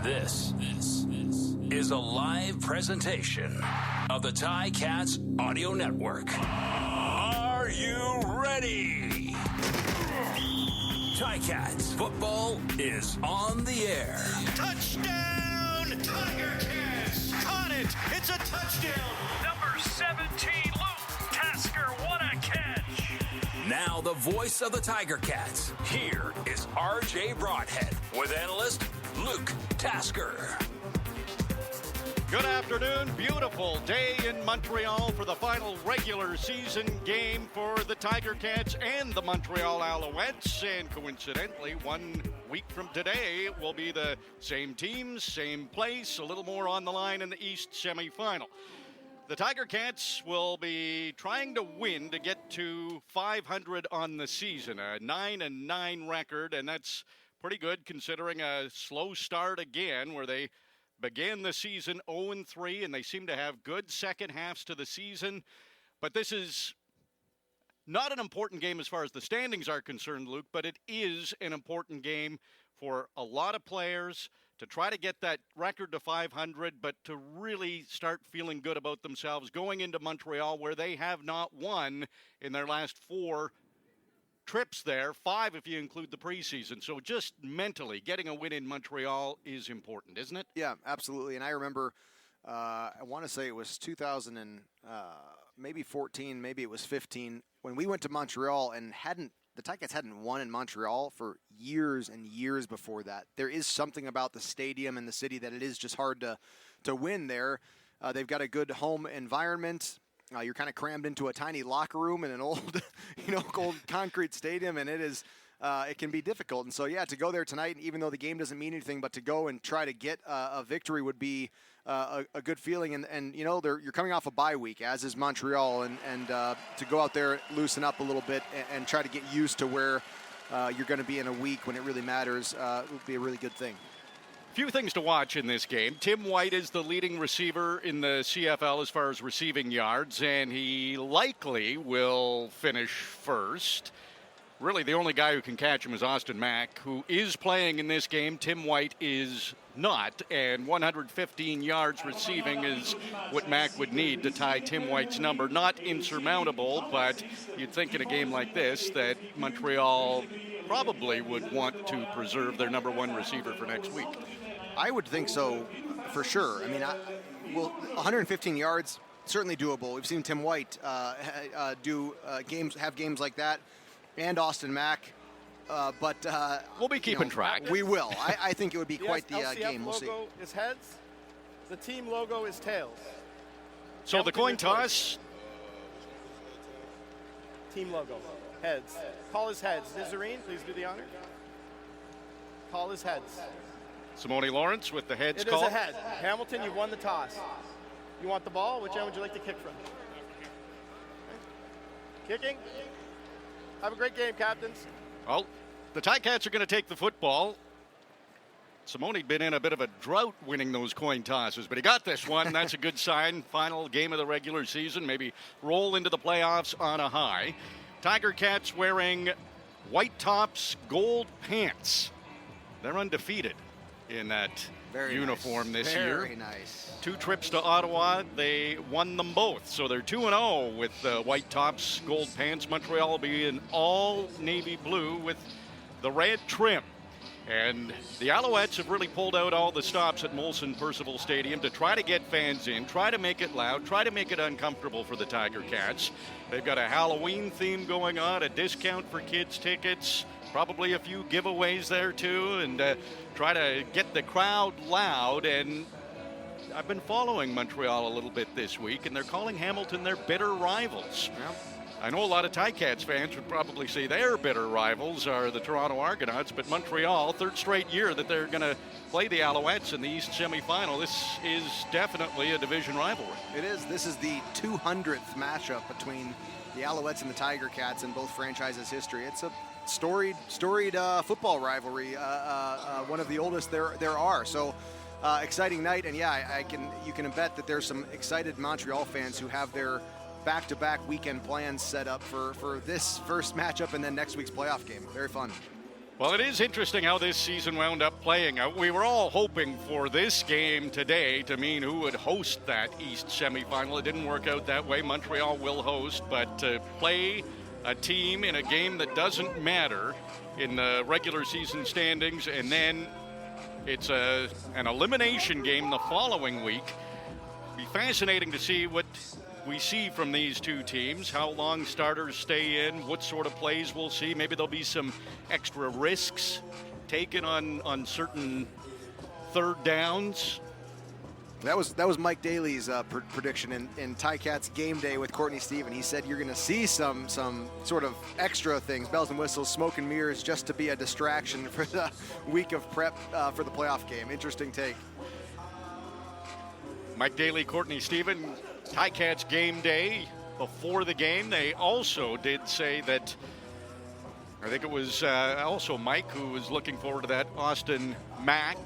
This is a live presentation of the Ticats Audio Network. Are you ready? Ticats football is on the air. Touchdown, Tiger Cats! Caught it! It's a touchdown! Number 17, Luke Tasker, what a catch! Now the voice of the Tiger Cats. Here is RJ Broadhead with analyst Luke Tasker. Good afternoon. Beautiful day in Montreal for the final regular season game for the Tiger Cats and the Montreal Alouettes. And coincidentally, 1 week from today will be the same teams, same place, a little more on the line in the East semifinal. The Tiger Cats will be trying to win to get to 500 on the season, a 9-9 record, and that's pretty good considering a slow start again where they began the season 0-3, and they seem to have good second halves to the season. But this is not an important game as far as the standings are concerned, Luke, but it is an important game for a lot of players to try to get that record to 500, but to really start feeling good about themselves going into Montreal, where they have not won in their last 4 trips there, 5 if you include the preseason. So just mentally, getting a win in Montreal is important, isn't it? Yeah, absolutely. And I remember, I want to say it was 2000 and maybe 14, maybe it was 15, when we went to Montreal and the Ticats hadn't won in Montreal for years and years before that. There is something about the stadium and the city that it is just hard to win there. They've got a good home environment. You're kind of crammed into a tiny locker room in an old, old concrete stadium, and it can be difficult. And so, yeah, to go there tonight, even though the game doesn't mean anything, but to go and try to get a victory would be a good feeling. And you're coming off a bye week, as is Montreal, and to go out there, loosen up a little bit, and try to get used to where you're going to be in a week when it really matters would be a really good thing. Few things to watch in this game. Tim White is the leading receiver in the CFL as far as receiving yards, and he likely will finish first. Really, the only guy who can catch him is Austin Mack, who is playing in this game. Tim White is not, and 115 yards receiving is what Mack would need to tie Tim White's number. Not insurmountable, but you'd think in a game like this that Montreal probably would want to preserve their number 1 receiver for next week. I would think so, for sure. I mean, 115 yards, certainly doable. We've seen Tim White have games like that, and Austin Mack. But we'll be keeping track. We will. I think it would be quite the game. We'll see. The logo is heads. The team logo is tails. So the coin toss. Team logo, heads. Call is heads. Nizarine, please do the honor. Call is heads. Simone Lawrence with the heads call. It is a head. Hamilton, you won the toss. You want the ball? Which end would you like to kick from? Okay. Kicking. Have a great game, captains. Well, the Ticats are going to take the football. Simone'd been in a bit of a drought winning those coin tosses, but he got this one. That's a good sign. Final game of the regular season. Maybe roll into the playoffs on a high. Tiger Cats wearing white tops, gold pants. They're undefeated in that uniform this year. Very nice. 2 trips to Ottawa, they won them both. So they're 2-0 with the white tops, gold pants. Montreal will be in all navy blue with the red trim. And the Alouettes have really pulled out all the stops at Molson Percival Stadium to try to get fans in, try to make it loud, try to make it uncomfortable for the Tiger Cats. They've got a Halloween theme going on, a discount for kids' tickets, probably a few giveaways there too, and try to get the crowd loud. And I've been following Montreal a little bit this week, and they're calling Hamilton their bitter rivals. Yeah. I know a lot of Ticats fans would probably say their bitter rivals are the Toronto Argonauts, but Montreal, 3rd straight year that they're going to play the Alouettes in the East semifinal. This is definitely a division rivalry. It is. This is the 200th matchup between the Alouettes and the Tiger Cats in both franchises' history. It's a storied football rivalry, one of the oldest there are. So exciting night, and yeah, you can bet that there's some excited Montreal fans who have their back-to-back weekend plans set up for this first matchup and then next week's playoff game. Very fun. Well, it is interesting how this season wound up playing out. We were all hoping for this game today to mean who would host that East semifinal. It didn't work out that way. Montreal will host, but to play a team in a game that doesn't matter in the regular season standings, and then it's an elimination game the following week. Be fascinating to see what we see from these two teams, how long starters stay in, what sort of plays we'll see. Maybe there'll be some extra risks taken on certain third downs. That was Mike Daly's prediction in Ticats game day with Courtney Stephen. He said you're going to see some sort of extra things, bells and whistles, smoke and mirrors, just to be a distraction for the week of prep for the playoff game. Interesting take. Mike Daly, Courtney Stephen, Ticats game day. Before the game, they also did say that, I think it was also Mike who was looking forward to that Austin Mack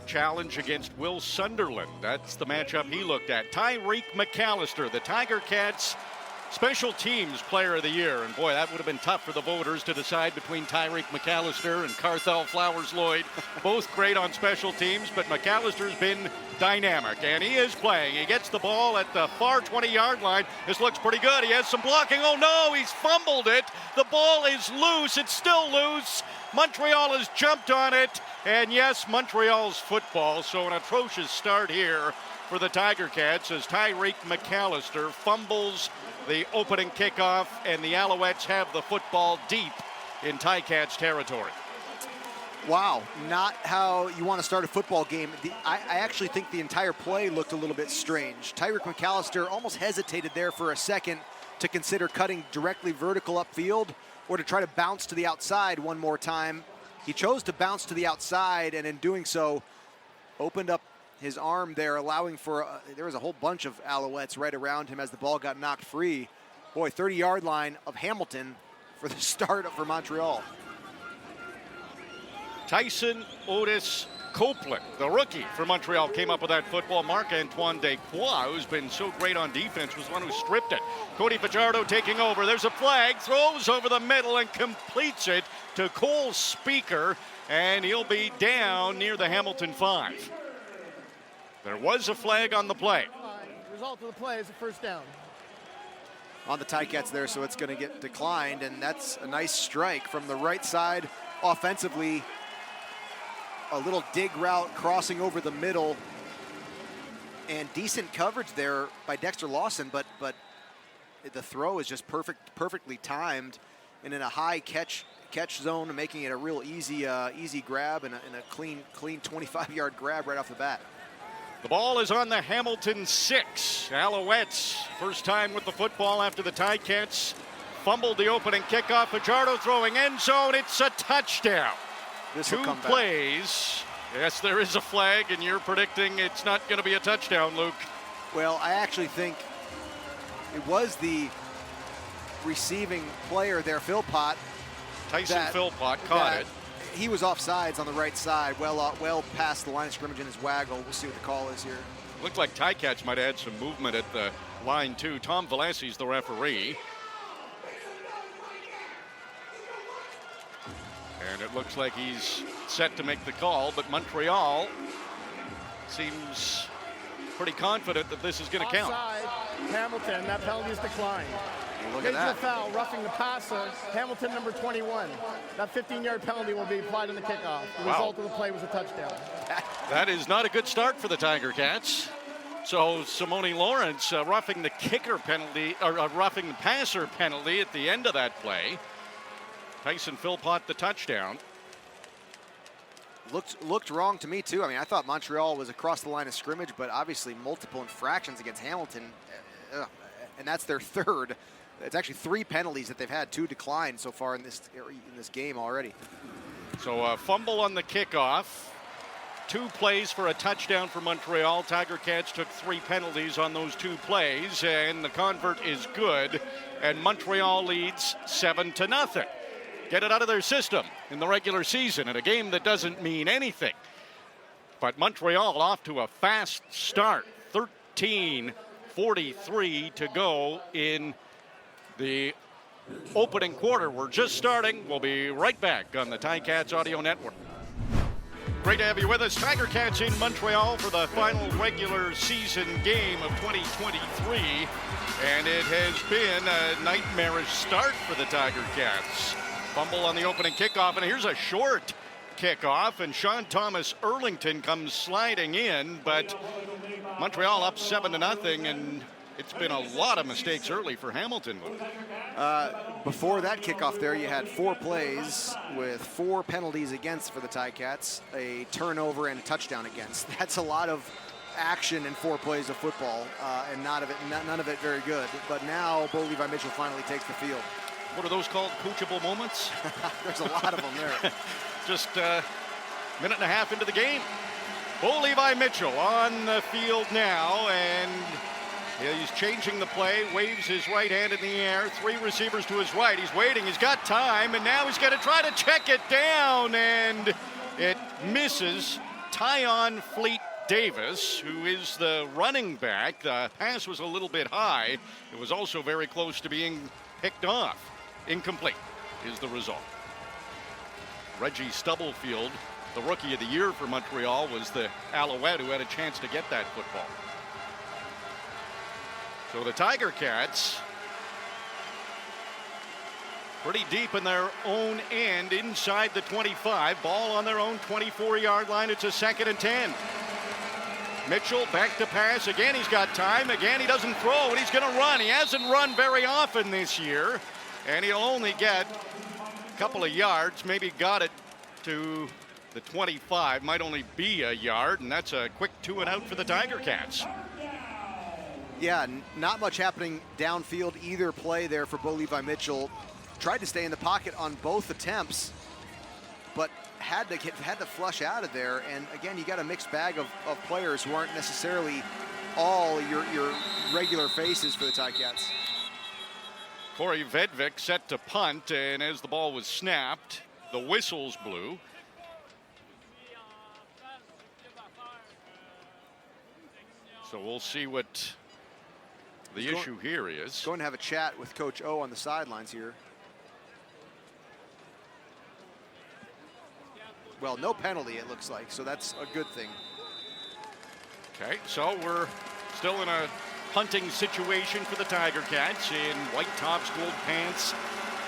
challenge against Will Sunderland. That's the matchup he looked at. Tyreek McAllister, the Tiger Cats Special Teams Player of the Year. And boy, that would have been tough for the voters to decide between Tyreek McAllister and Carthel Flowers-Lloyd. Both great on special teams, but McAllister's been dynamic, and he is playing. He gets the ball at the far 20-yard line. This looks pretty good. He has some blocking. Oh, no, he's fumbled it. The ball is loose. It's still loose. Montreal has jumped on it, and yes, Montreal's football. So an atrocious start here for the Tiger Cats as Tyreek McAllister fumbles the opening kickoff, and the Alouettes have the football deep in Ticats territory. Wow, not how you want to start a football game. I actually think the entire play looked a little bit strange. Tyreek McAllister almost hesitated there for a second to consider cutting directly vertical upfield or to try to bounce to the outside one more time. He chose to bounce to the outside, and in doing so, opened up his arm there, allowing for, there was a whole bunch of Alouettes right around him as the ball got knocked free. Boy, 30-yard line of Hamilton for the start for Montreal. Tyson Otis Copeland, the rookie for Montreal, came up with that football. Marc-Antoine Desquois, who's been so great on defense, was the one who stripped it. Cody Fajardo taking over. There's a flag, throws over the middle and completes it to Cole Speaker, and he'll be down near the Hamilton 5. There was a flag on the play. The result of the play is a first down. On the Ticats there, so it's going to get declined, and that's a nice strike from the right side offensively. A little dig route crossing over the middle, and decent coverage there by Dexter Lawson, but the throw is just perfectly timed and in a high catch zone, making it a real easy grab and a clean 25-yard grab right off the bat. The ball is on the Hamilton 6. Alouettes, first time with the football after the Ticats fumbled the opening kickoff. Fajardo throwing end zone. It's a touchdown. Two plays. Yes, there is a flag, and you're predicting it's not going to be a touchdown, Luke. Well, I actually think it was the receiving player there, Philpott. Tyson Philpott caught it. He was offsides on the right side, well past the line of scrimmage in his waggle. We'll see what the call is here. Looked like Ticats might add some movement at the line, too. Tom Velasi's the referee. And it looks like he's set to make the call, but Montreal seems pretty confident that this is going to count. Offside, Hamilton, that penalty is declined. Look at that. Foul, roughing the passer, Hamilton number 21. That 15-yard penalty will be applied in the kickoff. The result of the play was a touchdown. That is not a good start for the Tiger Cats. So Simone Lawrence roughing the kicker penalty, or roughing the passer penalty at the end of that play. Tyson Philpott the touchdown. Looked wrong to me too. I mean, I thought Montreal was across the line of scrimmage, but obviously multiple infractions against Hamilton, and that's their third. It's actually 3 penalties that they've had, 2 declined so far in this game already. So a fumble on the kickoff. 2 plays for a touchdown for Montreal. Tiger Cats took 3 penalties on those 2 plays, and the convert is good, and Montreal leads 7-0. Get it out of their system in the regular season in a game that doesn't mean anything. But Montreal off to a fast start. 13:43 to go in the opening quarter. We're just starting. We'll be right back on the Ticats Audio Network. Great to have you with us. Tiger Cats in Montreal for the final regular season game of 2023. And it has been a nightmarish start for the Tiger Cats. Fumble on the opening kickoff, and here's a short kickoff, and Sean Thomas Erlington comes sliding in, but Montreal up 7-0, and it's been a lot of mistakes early for Hamilton. Before that kickoff there, you had 4 plays with 4 penalties against for the Ticats, a turnover and a touchdown against. That's a lot of action in 4 plays of football, and none of it very good. But now Bo Levi Mitchell finally takes the field. What are those called? Coachable moments? There's a lot of them there. Just a minute and a half into the game. Bo Levi Mitchell on the field now, and he's changing the play, waves his right hand in the air, 3 receivers to his right. He's waiting, he's got time, and now he's going to try to check it down, and it misses. Tyon Fleet Davis, who is the running back. The pass was a little bit high. It was also very close to being picked off. Incomplete is the result. Reggie Stubblefield, the Rookie of the Year for Montreal, was the Alouette who had a chance to get that football. So the Tiger Cats pretty deep in their own end inside the 25. Ball on their own 24-yard line. It's a 2nd and 10. Mitchell back to pass. Again, he's got time. Again, he doesn't throw, and he's going to run. He hasn't run very often this year, and he'll only get a couple of yards. Maybe got it to the 25. Might only be a yard, and that's a quick 2 and out for the Tiger Cats. Yeah, not much happening downfield either play there for Bo Levi Mitchell. Tried to stay in the pocket on both attempts, but had to flush out of there. And again, you got a mixed bag of players who aren't necessarily all your regular faces for the Ticats. Corey Vedvik set to punt, and as the ball was snapped, the whistles blew. So we'll see what the issue here is. Going to have a chat with Coach O on the sidelines here. Well, no penalty, it looks like, so that's a good thing. Okay, so we're still in a punting situation for the Tiger Cats in white tops, gold pants.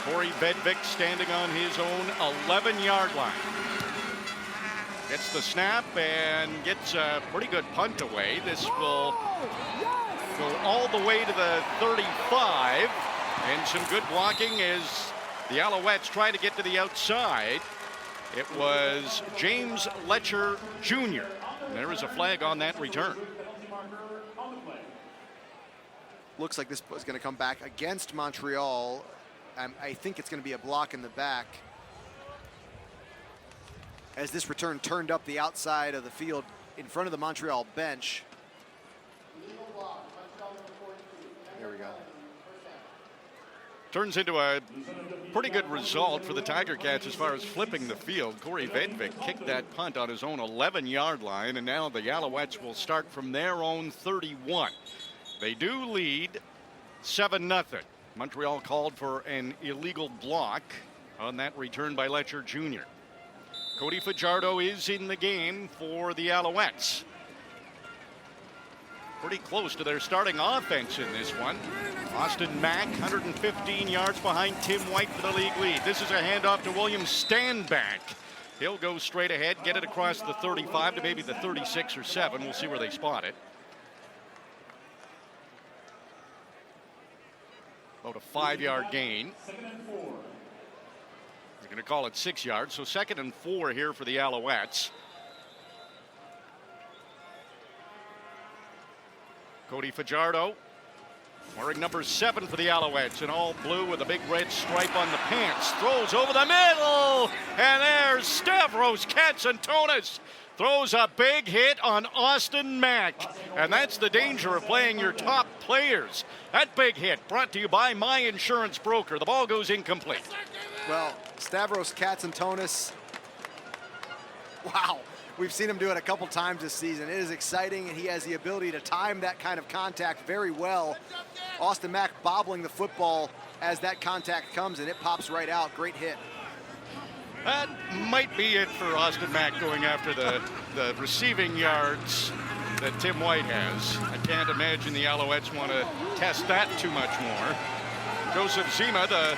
Corey Vedvik standing on his own 11-yard line. Gets the snap and gets a pretty good punt away. This will go all the way to the 35, and some good blocking as the Alouettes try to get to the outside. It was James Letcher Jr. There is a flag on that return. Looks like this is going to come back against Montreal. I think it's going to be a block in the back, as this return turned up the outside of the field in front of the Montreal bench. There we go. Turns into a pretty good result for the Tiger Cats as far as flipping the field. Corey Vedvik kicked that punt on his own 11-yard line, and now the Alouettes will start from their own 31. They do lead 7-0. Montreal called for an illegal block on that return by Letcher Jr. Cody Fajardo is in the game for the Alouettes. Pretty close to their starting offense in this one. Austin Mack, 115 yards behind Tim White for the league lead. This is a handoff to William Stanback. He'll go straight ahead, get it across the 35 to maybe the 36 or 7. We'll see where they spot it. About a 5-yard gain. They're going to call it 6 yards, so 2nd and 4 here for the Alouettes. Cody Fajardo wearing number 7 for the Alouettes in all blue with a big red stripe on the pants. Throws over the middle, and there's Stavros Katsantonis. Throws a big hit on Austin Mack, and that's the danger of playing your top players. That big hit brought to you by My Insurance Broker. The ball goes incomplete. Well, Stavros Katsantonis, wow. We've seen him do it a couple times this season. It is exciting, and he has the ability to time that kind of contact very well. Austin Mack bobbling the football as that contact comes, and it pops right out. Great hit. That might be it for Austin Mack going after the receiving yards that Tim White has. I can't imagine the Alouettes want to test that too much more. Joseph Zima, the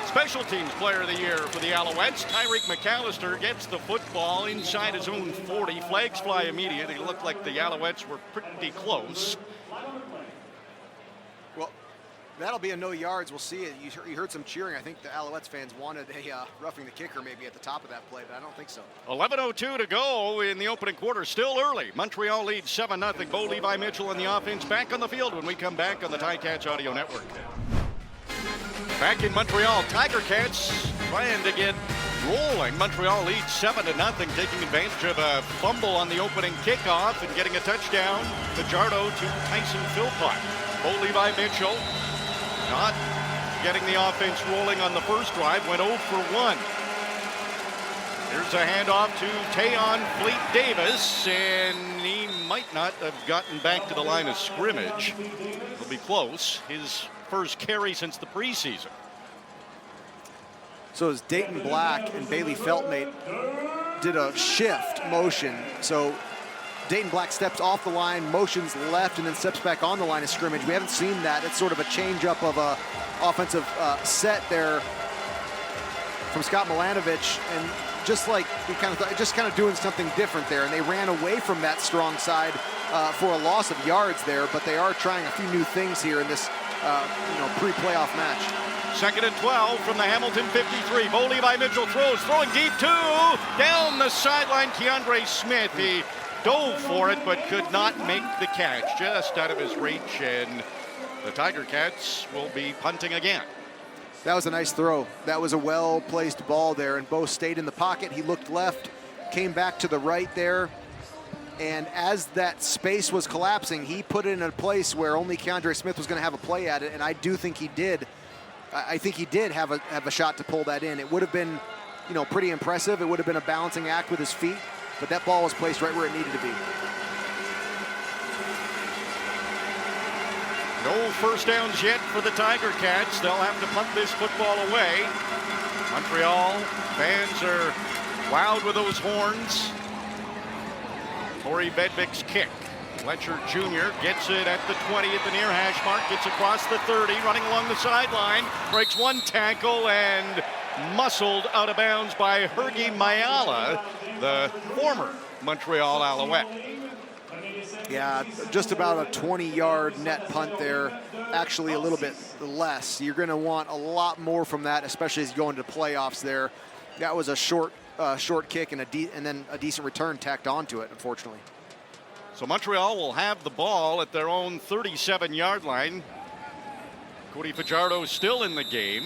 special teams player of the year for the Alouettes. Tyreek McAllister gets the football inside his own 40. Flags fly immediately. It looked like the Alouettes were pretty close. Well, that'll be a no yards. We'll see it. You heard some cheering. I think the Alouettes fans wanted a roughing the kicker maybe at the top of that play, but I don't think so. 11:02 to go in the opening quarter. Still early. Montreal leads 7-0. Bo Levi Mitchell and the offense back on the field when we come back on the Ticats Audio Network. Back in Montreal, Tiger Cats trying to get rolling. Montreal leads 7-0, taking advantage of a fumble on the opening kickoff and getting a touchdown. Fajardo to Tyson Philpott. Bo Levi Mitchell not getting the offense rolling on the first drive, went 0 for 1. Here's a handoff to Tayon Fleet Davis, and he might not have gotten back to the line of scrimmage. It'll be close. His first carry since the preseason. So as Dayton Black and Bailey Feltmate did a shift motion. So Dayton Black steps off the line, motions left, and then steps back on the line of scrimmage. We haven't seen that. It's sort of a change up of a offensive set there from Scott Milanovich, and just like we kind of doing something different there. And they ran away from that strong side for a loss of yards there, but they are trying a few new things here in this pre-playoff match. 2nd and 12 from the Hamilton 53. Bo Levi Mitchell throws, throwing deep two, down the sideline. Keandre Smith, he dove for it, but could not make the catch, just out of his reach, and the Tiger Cats will be punting again. That was a nice throw. That was a well-placed ball there, and Bo stayed in the pocket. He looked left, came back to the right there, and as that space was collapsing, he put it in a place where only Keandre Smith was going to have a play at it, and I do think he did. I think he did have a shot to pull that in. It would have been, pretty impressive. It would have been a balancing act with his feet, but that ball was placed right where it needed to be. No first downs yet for the Tiger Cats. They'll have to punt this football away. Montreal fans are loud with those horns. Torrey Vedvik's kick. Fletcher Jr. gets it at the 20 at the near hash mark, gets across the 30, running along the sideline, breaks one tackle and muscled out of bounds by Hergy Mayala, the former Montreal Alouette. Yeah, just about a 20-yard net punt there, actually a little bit less. You're going to want a lot more from that, especially as you go into playoffs there. That was a short kick and then a decent return tacked onto it, unfortunately. So Montreal will have the ball at their own 37-yard line. Cody Fajardo still in the game.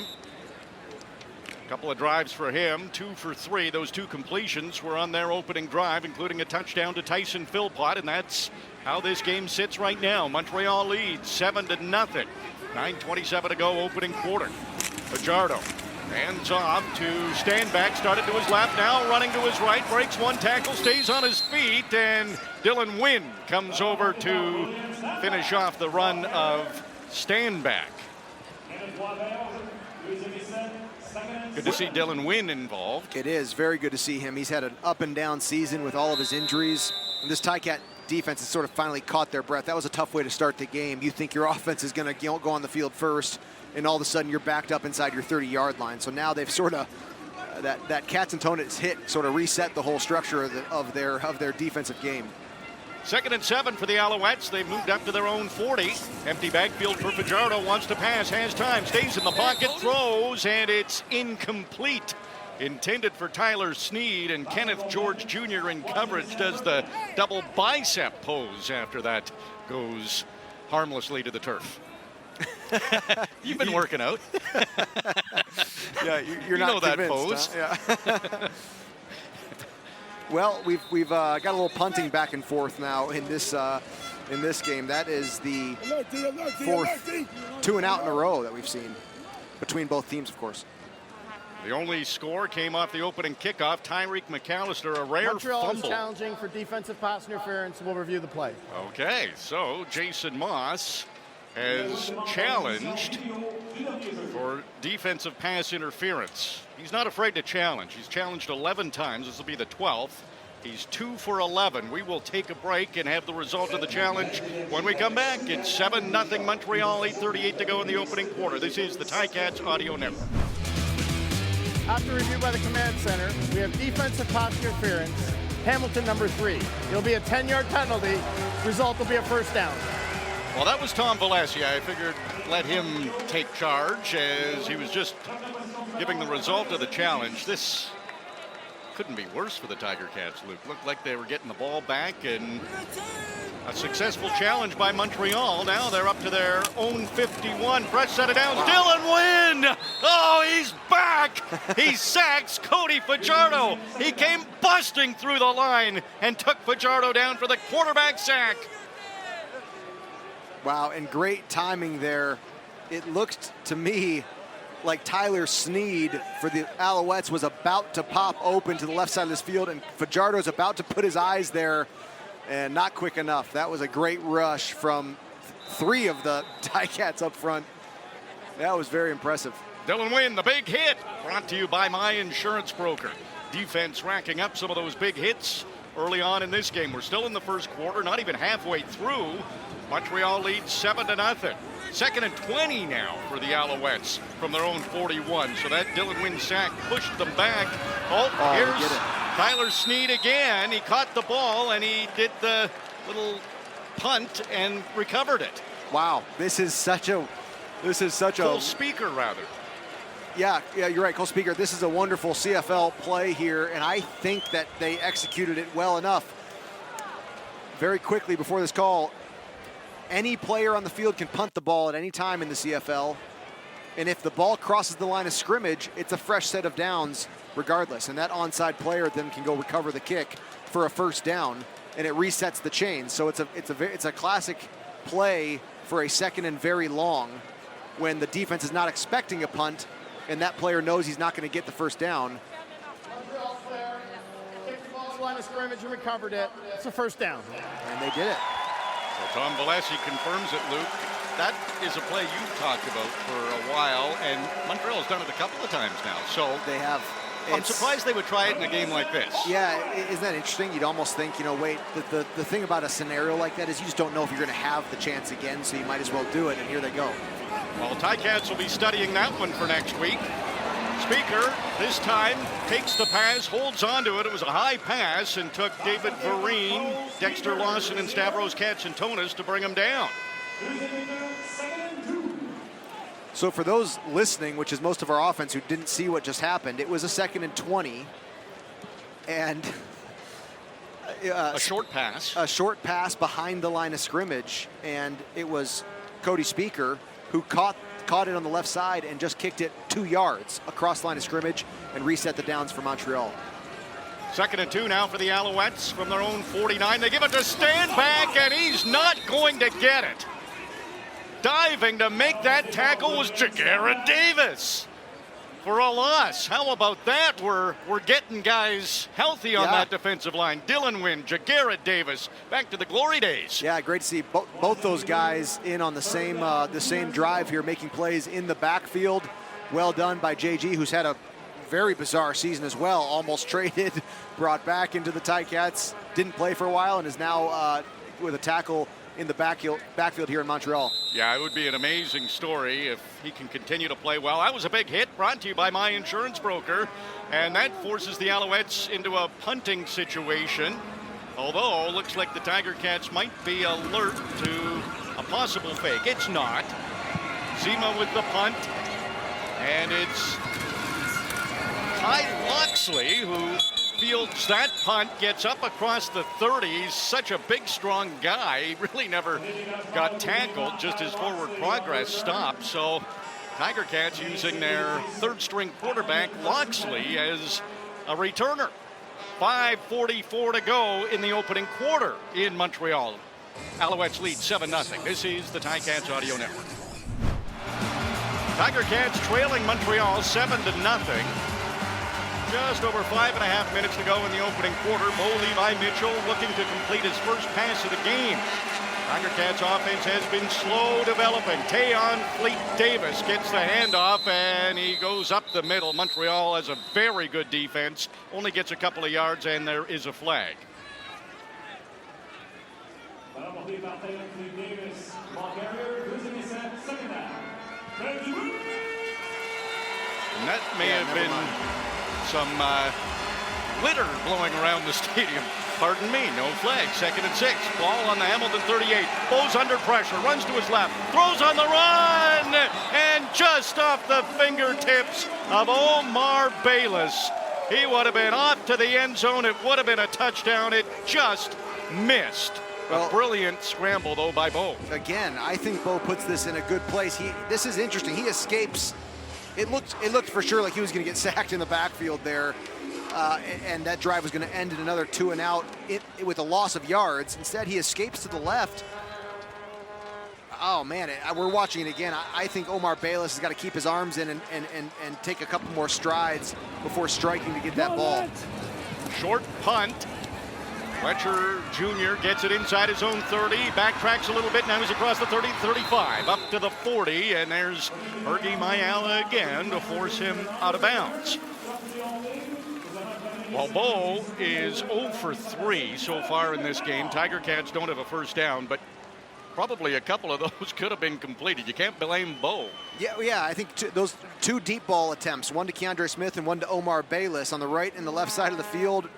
A couple of drives for him, 2 for 3. Those 2 completions were on their opening drive, including a touchdown to Tyson Philpott, and that's how this game sits right now. Montreal leads 7-0. 9:27 to go, opening quarter. Fajardo hands off to Standback, started to his left, now running to his right, breaks one tackle, stays on his feet, and Dylan Wynn comes over to finish off the run of Standback. Good to see Dylan Wynn involved. It is very good to see him. He's had an up and down season with all of his injuries. And this Ticat defense has sort of finally caught their breath. That was a tough way to start the game. You think your offense is going to go on the field first, and all of a sudden you're backed up inside your 30-yard line. So now they've sort of that Katzentonis hit sort of reset the whole structure of their defensive game. 2nd and 7 for the Alouettes. They've moved up to their own 40. Empty backfield for Fajardo. Wants to pass, has time, stays in the pocket, throws, and it's incomplete. Intended for Tyler Sneed, and Kenneth George Jr. in coverage does the double bicep pose after that goes harmlessly to the turf. You've been working out. Yeah, you're not that pose. Huh? Yeah. Well, we've got a little punting back and forth now in this game. That is the 4th 2-and-out in a row that we've seen between both teams, of course. The only score came off the opening kickoff. Tyreek McAllister, a rare Montreal fumble. is challenging for defensive pass interference. We'll review the play. Okay, so Jason Moss has challenged for defensive pass interference. He's not afraid to challenge. He's challenged 11 times. This will be the 12th. He's 2 for 11. We will take a break and have the result of the challenge when we come back. It's 7-0 Montreal, 8:38 to go in the opening quarter. This is the Ticats Audio Network. After review by the command center, we have defensive pass interference, Hamilton number 3. It'll be a 10-yard penalty. Result will be a first down. Well, that was Tom Valesi. I figured let him take charge as he was just giving the result of the challenge. This couldn't be worse for the Tiger Cats, Luke. Looked like they were getting the ball back, and a successful challenge by Montreal. Now they're up to their own 51. Press set it down. Wow. Dylan Wynn! Oh, he's back! He sacks Cody Fajardo. He came busting through the line and took Fajardo down for the quarterback sack. Wow, and great timing there. It looked to me like Tyler Sneed for the Alouettes was about to pop open to the left side of this field, and Fajardo's about to put his eyes there, and not quick enough. That was a great rush from 3 of the Ticats up front. That was very impressive. Dylan Wynn, the big hit, brought to you by My Insurance Broker. Defense racking up some of those big hits early on in this game. We're still in the first quarter, not even halfway through. Montreal leads 7-0. 2nd and 20 now for the Alouettes from their own 41. So that Dylan Wynn sack pushed them back. Oh, here's Tyler Sneed again. He caught the ball and he did the little punt and recovered it. Wow, this is such a Cole Speaker, rather. Yeah, you're right, Cole Speaker. This is a wonderful CFL play here, and I think that they executed it well enough. Very quickly before this call, any player on the field can punt the ball at any time in the CFL, and if the ball crosses the line of scrimmage, it's a fresh set of downs regardless, and that onside player then can go recover the kick for a first down, and it resets the chain. So it's a classic play for a 2nd and very long when the defense is not expecting a punt, and that player knows he's not going to get the first down. Kicked the ball to the line of scrimmage and recovered it. It's a first down. And they did it. So Tom Valesi confirms it, Luke. That is a play you've talked about for a while, and Montreal has done it a couple of times now. So they have. I'm surprised they would try it in a game like this. Yeah, isn't that interesting? You'd almost think, wait, the thing about a scenario like that is you just don't know if you're going to have the chance again, so you might as well do it, and here they go. Well, Ticats will be studying that one for next week. Speaker, this time, takes the pass, holds onto it. It was a high pass and took David Vereen, Dexter Lawson, and Stavros Katsantonis to bring him down. So for those listening, which is most of our offense who didn't see what just happened, it was a 2nd and 20. And a short pass. A short pass behind the line of scrimmage. And it was Cody Speaker who caught it on the left side and just kicked it 2 yards across the line of scrimmage and reset the downs for Montreal. 2nd and 2 now for the Alouettes from their own 49. They give it to Stanback, and he's not going to get it. Diving to make that tackle was Jagarrett Davis for a loss. How about that? We're getting guys healthy on that defensive line. Dylan Wynn, Jagarrett Davis, back to the glory days. Yeah, great to see both those guys in on the same drive here, making plays in the backfield. Well done by JG, who's had a very bizarre season as well. Almost traded, brought back into the Ticats, didn't play for a while, and is now with a tackle in the backfield here in Montreal. Yeah, it would be an amazing story if he can continue to play well. That was a big hit, brought to you by My Insurance Broker, and that forces the Alouettes into a punting situation. Although, looks like the Tiger Cats might be alert to a possible fake. It's not. Zima with the punt, and it's Ty Loxley who fields that punt, gets up across the 30. He's such a big, strong guy. He really never got tackled, just his forward progress stopped. So Tiger Cats using their 3rd-string quarterback, Loxley, as a returner. 5:44 to go in the opening quarter in Montreal. Alouettes lead 7-0. This is the Ticats Audio Network. Tiger Cats trailing Montreal 7-0. Just over 5.5 minutes to go in the opening quarter. Bo Levi Mitchell looking to complete his first pass of the game. Tiger Cats offense has been slow developing. Tayon Fleet Davis gets the handoff, and he goes up the middle. Montreal has a very good defense, only gets a couple of yards, and there is a flag. And that may have been some litter blowing around the stadium. Pardon me, no flag. 2nd and 6. Ball on the Hamilton 38. Bo's under pressure, runs to his left, throws on the run, and just off the fingertips of Omar Bayless. He would have been off to the end zone. It would have been a touchdown. It just missed. A brilliant scramble, though, by Bo. Again, I think Bo puts this in a good place. This is interesting. He escapes. It looked for sure like he was going to get sacked in the backfield there, and that drive was going to end in another 2 and out with a loss of yards. Instead, he escapes to the left. Oh, man, we're watching it again. I think Omar Bayless has got to keep his arms in and take a couple more strides before striking to get that ball. Short punt. Fletcher Jr. gets it inside his own 30, backtracks a little bit, now he's across the 30, 35, up to the 40, and there's Fergie Mayala again to force him out of bounds. Well, Bo is 0 for 3 so far in this game. Tiger Cats don't have a first down, but probably a couple of those could have been completed. You can't blame Bo. Yeah, I think those 2 deep ball attempts, one to Keandre Smith and one to Omar Bayless on the right and the left side of the field.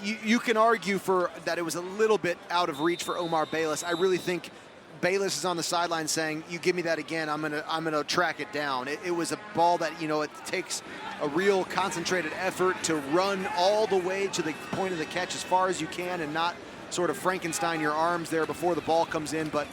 You can argue for that it was a little bit out of reach for Omar Bayless. I really think Bayless is on the sideline saying, "You give me that again, I'm gonna track it down." It was a ball that it takes a real concentrated effort to run all the way to the point of the catch as far as you can and not sort of Frankenstein your arms there before the ball comes in. But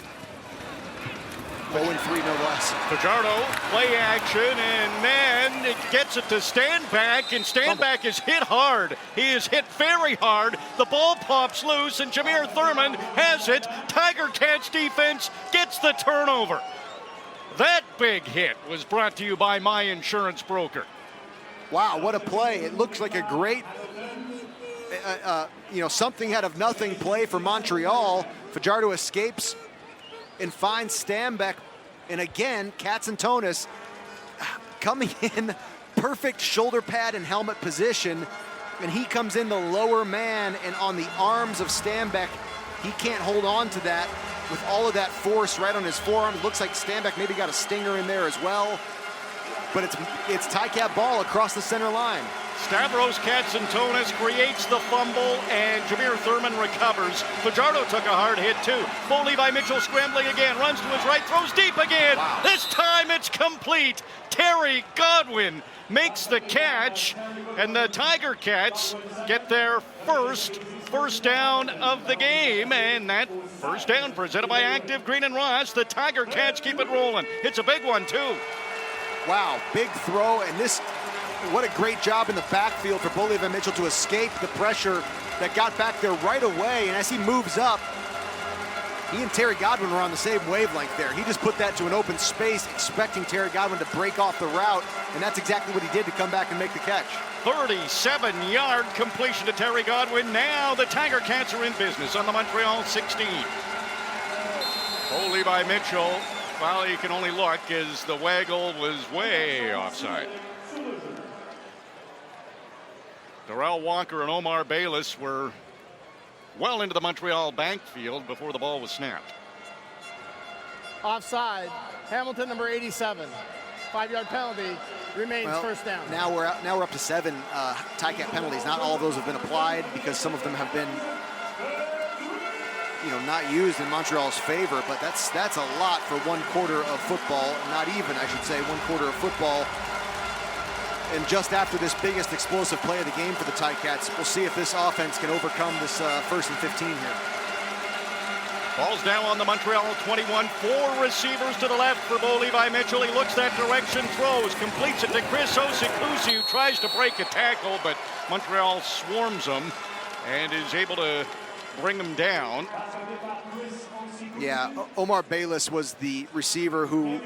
0-3 no less. Fajardo, play action, and then it gets it to Standback, and Standback is hit hard. He is hit very hard. The ball pops loose, and Jameer Thurman has it. Tiger Cats defense gets the turnover. That big hit was brought to you by My Insurance Broker. Wow, what a play. It looks like a great, something out of nothing play for Montreal. Fajardo escapes and finds Standback, and again, Katsantonis coming in perfect shoulder pad and helmet position, and he comes in the lower man, and on the arms of Standback, he can't hold on to that with all of that force right on his forearm. It looks like Standback maybe got a stinger in there as well, but it's Ticat ball across the center line. Stavros Katsantonis creates the fumble, and Jameer Thurman recovers. Fajardo took a hard hit, too. Bo Levi Mitchell scrambling again, runs to his right, throws deep again. Wow. This time it's complete. Terry Godwin makes the catch, and the Tiger Cats get their first down of the game, and that first down presented by Active Green and Ross. The Tiger Cats keep it rolling. It's a big one, too. Wow, big throw, and what a great job in the backfield for Bo Levi Mitchell to escape the pressure that got back there right away. And as he moves up, he and Terry Godwin were on the same wavelength there. He just put that to an open space, expecting Terry Godwin to break off the route, and that's exactly what he did to come back and make the catch. 37-yard completion to Terry Godwin. Now the Tiger Cats are in business on the Montreal 16. Bo Levi Mitchell, well, he can only look as the waggle was way offside. Darrell Walker and Omar Bayless were well into the Montreal backfield before the ball was snapped. Offside. Hamilton, number 87. 5-yard penalty. Remains first down. Now we're up to 7 Ticat penalties. Not all of those have been applied because some of them have been, not used in Montreal's favor. But that's a lot for 1 quarter of football. Not even, I should say, 1 quarter of football. And just after this biggest explosive play of the game for the Ticats, we'll see if this offense can overcome this 1st and 15 here. Ball's now on the Montreal 21. 4 receivers to the left for Bo Levi Mitchell. He looks that direction, throws, completes it to Chris Osikusi, who tries to break a tackle, but Montreal swarms him and is able to bring him down. Yeah, Omar Bayless was the receiver who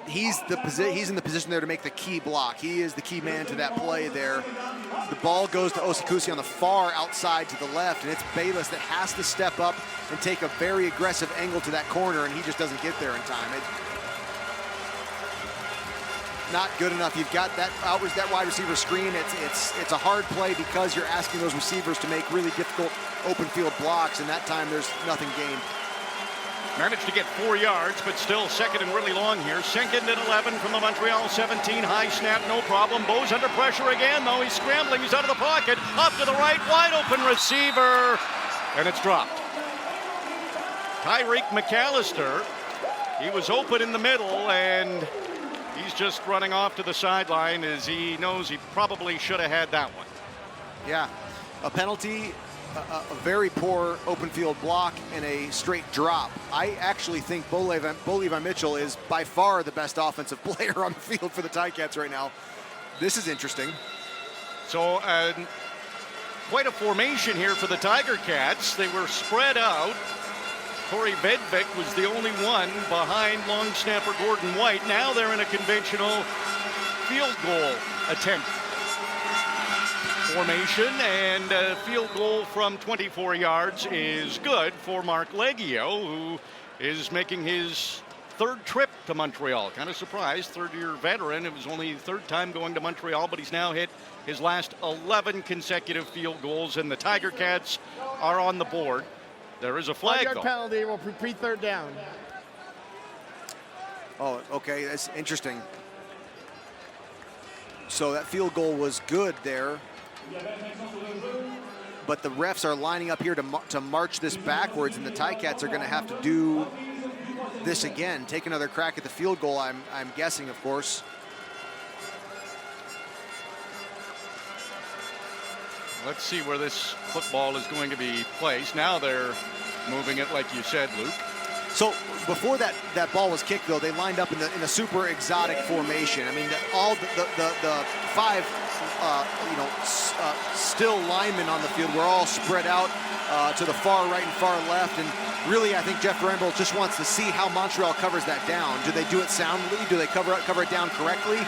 he's in the position there to make the key block. He is the key man to that play there. The ball goes to Osikusi on the far outside to the left, and it's Bayless that has to step up and take a very aggressive angle to that corner, and he just doesn't get there in time. Not good enough. You've got that wide receiver screen. It's a hard play because you're asking those receivers to make really difficult open field blocks, and that time there's nothing gained. Managed to get 4 yards, but still second and really long here. Second and 11 from the Montreal 17. High snap, no problem. Bo's under pressure again, though. He's scrambling. He's out of the pocket. Up to the right, wide open receiver, and it's dropped. Tyreek McAllister, he was open in the middle, and he's just running off to the sideline as he knows he probably should have had that one. Yeah, a penalty, a very poor open field block, and a straight drop. I actually think Bo Levi Mitchell is by far the best offensive player on the field for the Ticats right now. This is interesting. So quite a formation here for the Tiger Cats. They were spread out. Corey Vedvik was the only one behind long snapper Gordon White. Now they're in a conventional field goal attempt formation, and a field goal from 24 yards is good for Mark Leggio, who is making his third trip to Montreal. Kind of surprised, third-year veteran. It was only third time going to Montreal, but he's now hit his last 11 consecutive field goals, and the Tiger Cats are on the board. There is a flag, 5-yard penalty will repeat third down. Oh, okay, that's interesting. So that field goal was good there, but the refs are lining up here to march this backwards, and the Ticats are going to have to do this again. Take another crack at the field goal, I'm guessing, of course. Let's see where this football is going to be placed. Now they're moving it, like you said, Luke. So before that ball was kicked, though, they lined up in a super exotic formation. I mean, all the five still linemen on the field were all spread out to the far right and far left, and really I think Jeff Ramble just wants to see how Montreal covers that down. Do they do it soundly? Do they cover it down correctly?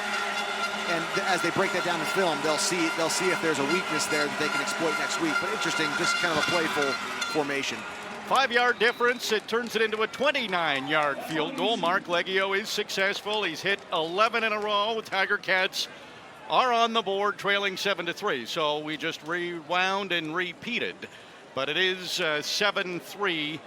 And as they break that down in film, they'll see if there's a weakness there that they can exploit next week. But interesting, just kind of a playful formation. 5-yard difference. It turns it into a 29-yard field goal. Mark Leggio is successful. He's hit 11 in a row. Tiger Cats are on the board, trailing 7-3. So we just rewound and repeated. But it is a 7-3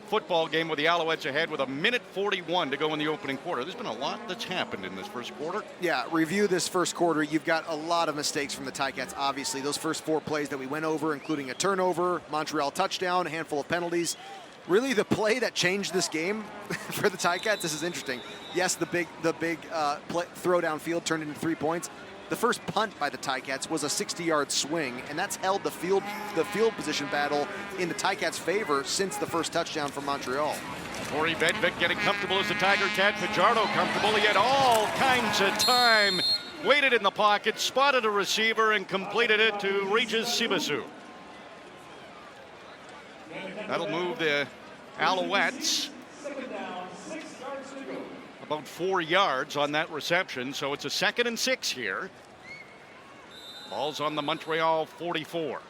football game with the Alouettes ahead with 1:41 to go in the opening quarter. There's been a lot that's happened in this first quarter. Yeah, review this first quarter. You've got a lot of mistakes from the Ticats, obviously. Those first 4 plays that we went over, including a turnover, Montreal touchdown, a handful of penalties. Really the play that changed this game for the Ticats, this is interesting. Yes, the big throw downfield turned into 3 points. The first punt by the Ticats was a 60-yard swing, and that's held the field position battle in the Ticats' favor since the first touchdown from Montreal. Corey Vedvik getting comfortable as the Tiger Cat. Fajardo comfortable. He had all kinds of time. Waited in the pocket, spotted a receiver, and completed it to Regis Sibasu. That'll move the Alouettes about 4 yards on that reception, so it's a 2nd and 6 here. Ball's on the Montreal 44.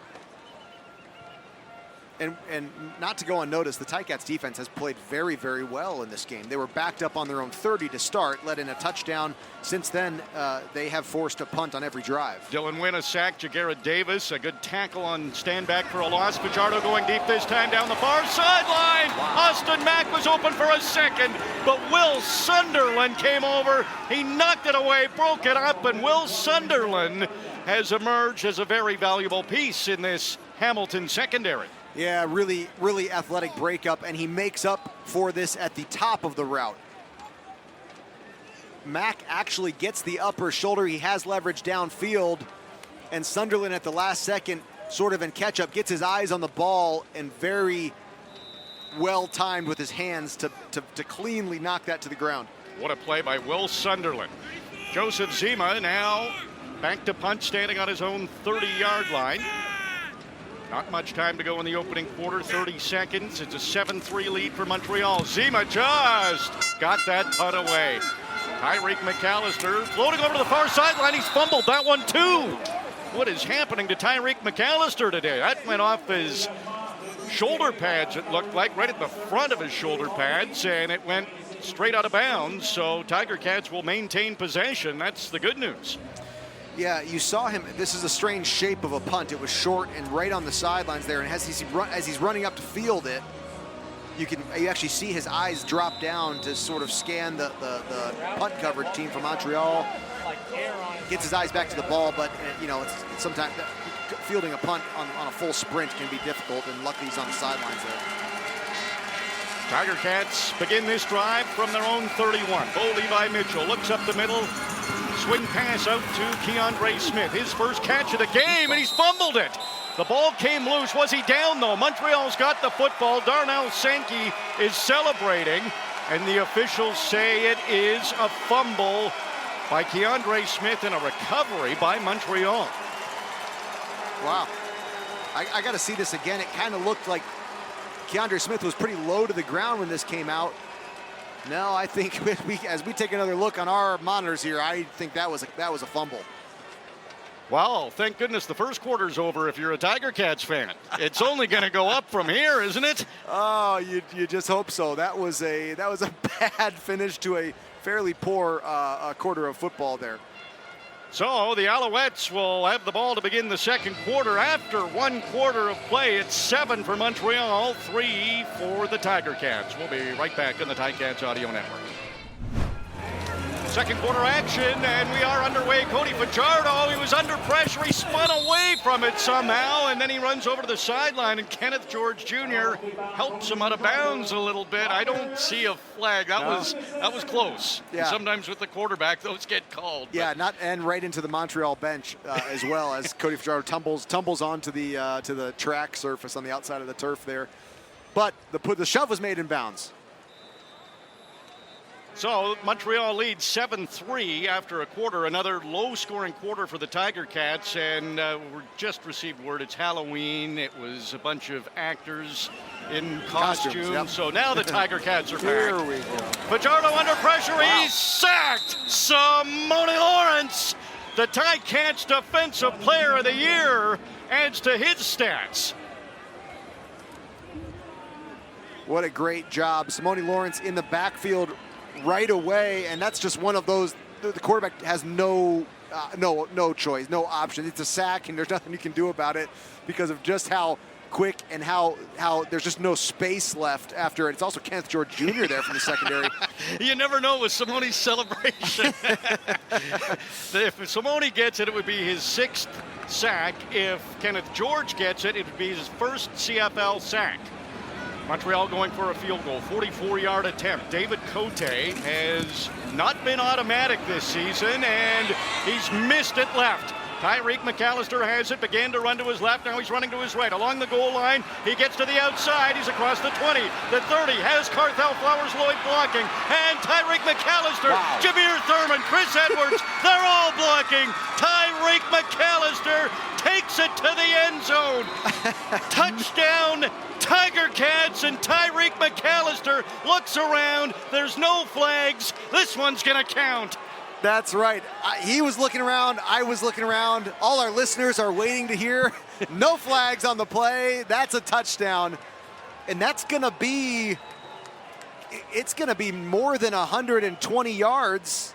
And not to go unnoticed, the Ticats defense has played very, very well in this game. They were backed up on their own 30 to start, let in a touchdown. Since then, they have forced a punt on every drive. Dylan Wynn a sack, Jagarrett Davis, a good tackle on stand back for a loss. Fajardo going deep this time down the far sideline. Wow. Austin Mack was open for a second, but Will Sunderland came over. He knocked it away, broke it up, and Will Sunderland has emerged as a very valuable piece in this Hamilton secondary. Yeah, really, really athletic breakup, and he makes up for this at the top of the route. Mack actually gets the upper shoulder. He has leverage downfield, and Sunderland at the last second, sort of in catch-up, gets his eyes on the ball and very well-timed with his hands to cleanly knock that to the ground. What a play by Will Sunderland. Joseph Zima now back to punt, standing on his own 30-yard line. Not much time to go in the opening quarter, 30 seconds. It's a 7-3 lead for Montreal. Zima just got that punt away. Tyreek McAllister floating over to the far sideline. He's fumbled that one too. what is happening to Tyreek McAllister today? That went off his shoulder pads, it looked like, right at the front of his shoulder pads, and it went straight out of bounds. So Tiger Cats will maintain possession. That's the good news. Yeah, you saw him. This is a strange shape of a punt. It was short and right on the sidelines there, and as he's running up to field it, you actually see his eyes drop down to sort of scan the punt coverage team from Montreal. Gets his eyes back to the ball, but it's sometimes fielding a punt on a full sprint can be difficult, and luckily he's on the sidelines there. Tiger Cats begin this drive from their own 31. Bo Levi Mitchell looks up the middle. Swing pass out to Keandre Smith. His first catch of the game, and he's fumbled it. The ball came loose. Was he down, though? Montreal's got the football. Darnell Sankey is celebrating, and the officials say it is a fumble by Keandre Smith and a recovery by Montreal. Wow. I got to see this again. It kind of looked like Keandre Smith was pretty low to the ground when this came out. No, I think as we take another look on our monitors here, I think that was a fumble. Wow, thank goodness the first quarter's over if you're a Tiger Cats fan. It's only going to go up from here, isn't it? Oh, you just hope so. That was a bad finish to a fairly poor quarter of football there. So the Alouettes will have the ball to begin the second quarter. After 1 quarter of play, it's 7 for Montreal, 3 for the Tiger Cats. We'll be right back on the Ticats Audio Network. Second quarter action, and we are underway. Cody Fajardo, he was under pressure. He spun away from it somehow, and then he runs over to the sideline, and Kenneth George Jr. helps him out of bounds a little bit. I don't see a flag. That was close. Yeah. And sometimes with the quarterback, those get called. Yeah, and right into the Montreal bench as well, as Cody Fajardo tumbles onto the track surface on the outside of the turf there. But the shove was made in bounds. So Montreal leads 7-3 after a quarter, another low-scoring quarter for the Tiger Cats, and we just received word it's Halloween. It was a bunch of actors in costumes. Yep. So now the Tiger Cats are back. Here we go. Fajardo under pressure. Wow. He's sacked. Simone Lawrence, the Ticats Defensive Player of the Year, adds to his stats. What a great job. Simone Lawrence in the backfield right away, and that's just one of those. The quarterback has no choice, no option. It's a sack, and there's nothing you can do about it because of just how quick and how there's just no space left after it. It's also Kenneth George Jr. there from the secondary. You never know with Simone's celebration. If Simone gets it, it would be his 6th sack. If Kenneth George gets it, it would be his first CFL sack. Montreal going for a field goal, 44-yard attempt. David Cote has not been automatic this season, and he's missed it left. Tyreek McAllister has it, began to run to his left, now he's running to his right. Along the goal line, he gets to the outside, he's across the 20, the 30, has Carthel Flowers-Lloyd blocking, and Tyreek McAllister, wow. Jameer Thurman, Chris Edwards, they're all blocking. Tyreek McAllister takes it to the end zone. Touchdown, Tiger Cats, and Tyreek McAllister looks around. There's no flags. This one's going to count. That's right. He was looking around. I was looking around. All our listeners are waiting to hear. No flags on the play. That's a touchdown. And that's going to be, it's going to be more than 120 yards.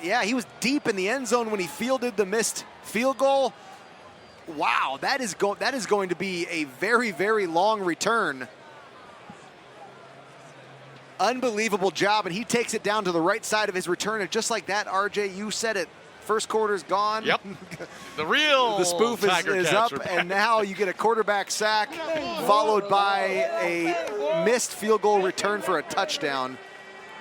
Yeah, he was deep in the end zone when he fielded the missed field goal. Wow, that is going to be a very, very long return. Unbelievable job, and he takes it down to the right side of his return, and just like that, RJ, you said it, first quarter's gone. Yep. The spoof is up, and now you get a quarterback sack followed by a missed field goal return for a touchdown.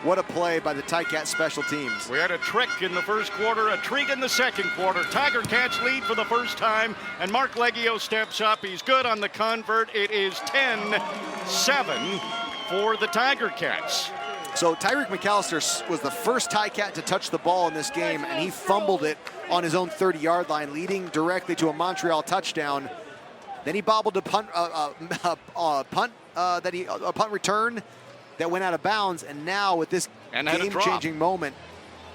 What a play by the Ticats special teams. We had a trick in the first quarter, a trick in the second quarter. Tiger Cats lead for the first time, and Mark Leggio steps up. He's good on the convert. It is 10-7 for the Tiger Cats. So Tyreek McAllister was the first Ticat to touch the ball in this game, and he fumbled it on his own 30-yard line, leading directly to a Montreal touchdown. Then he bobbled a punt return that went out of bounds, and now with this game-changing moment,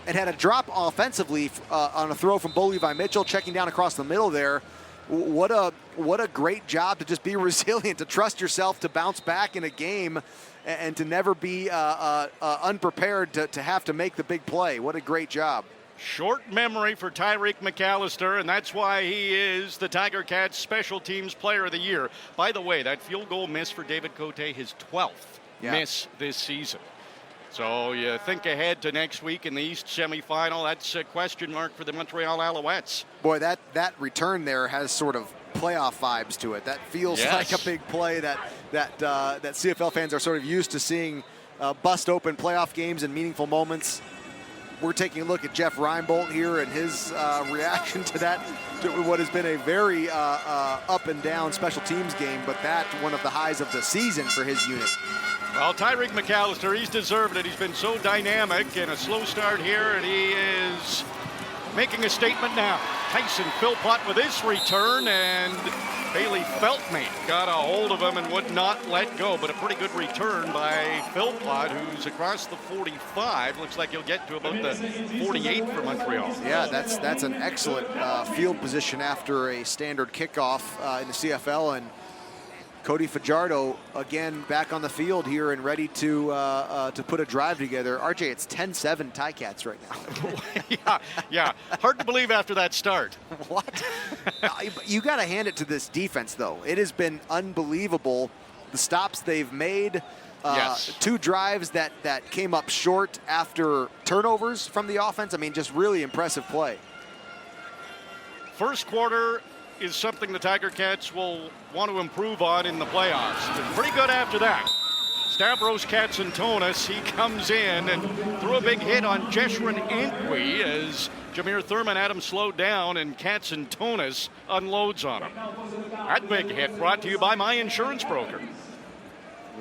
and had a drop offensively on a throw from Bo Levi Mitchell, checking down across the middle there. What a great job to just be resilient, to trust yourself to bounce back in a game and to never be unprepared to have to make the big play. What a great job. Short memory for Tyreek McAllister, and that's why he is the Tiger Cats Special Teams Player of the Year. By the way, that field goal miss for David Cote, his 12th miss this season. So you think ahead to next week in the East semifinal. That's a question mark for the Montreal Alouettes. Boy, that return there has sort of playoff vibes to it. That feels like a big play that CFL fans are sort of used to seeing bust open playoff games and meaningful moments. We're taking a look at Jeff Reinbolt here and his reaction to that, to what has been a very up and down special teams game, but that one of the highs of the season for his unit. Well, Tyreek McAllister, he's deserved it. He's been so dynamic in a slow start here, and he is making a statement now. Tyson Philpott with his return, and Bailey Feltman got a hold of him and would not let go, but a pretty good return by Philpott, who's across the 45. Looks like he'll get to about the 48 for Montreal. Yeah, that's an excellent field position after a standard kickoff in the CFL, and Cody Fajardo again back on the field here and ready to put a drive together. RJ, it's 10-7 Ticats right now. yeah. Hard to believe after that start. What? You got to hand it to this defense, though. It has been unbelievable. The stops they've made. Two drives that came up short after turnovers from the offense. I mean, just really impressive play. First quarter is something the Tiger Cats will want to improve on in the playoffs. Been pretty good after that. Stavros Katsantonis, he comes in and threw a big hit on Jeshrin Antwi as Jameer Thurman had him slowed down, and Katsantonis unloads on him. That big hit brought to you by my insurance broker.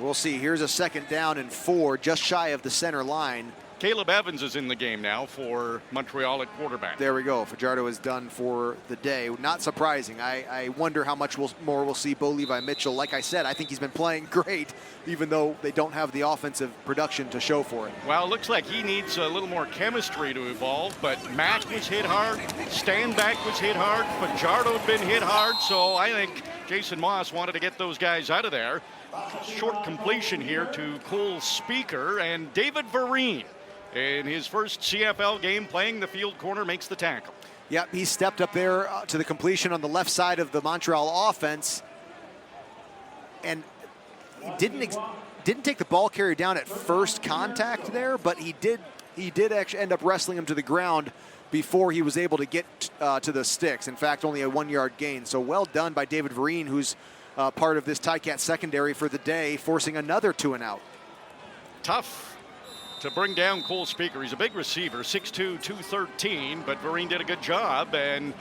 We'll see. Here's a 2nd down and 4, just shy of the center line. Caleb Evans is in the game now for Montreal at quarterback. There we go. Fajardo is done for the day. Not surprising. I wonder how much more we'll see Bo Levi Mitchell. Like I said, I think he's been playing great, even though they don't have the offensive production to show for it. Well, it looks like he needs a little more chemistry to evolve, but Mack was hit hard, Standback was hit hard, Fajardo had been hit hard, so I think Jason Moss wanted to get those guys out of there. Short completion here to Cole Speaker, and David Vereen, in his first CFL game playing the field corner, makes the tackle. Yep, he stepped up there to the completion on the left side of the Montreal offense, and he didn't take the ball carrier down at first contact there, but he did actually end up wrestling him to the ground before he was able to get to the sticks. In fact, only a 1-yard gain. So well done by David Vereen, who's part of this Ticat secondary for the day, forcing another 2-and-out. Tough to bring down Cole Speaker. He's a big receiver, 6'2", 213, but Vereen did a good job, and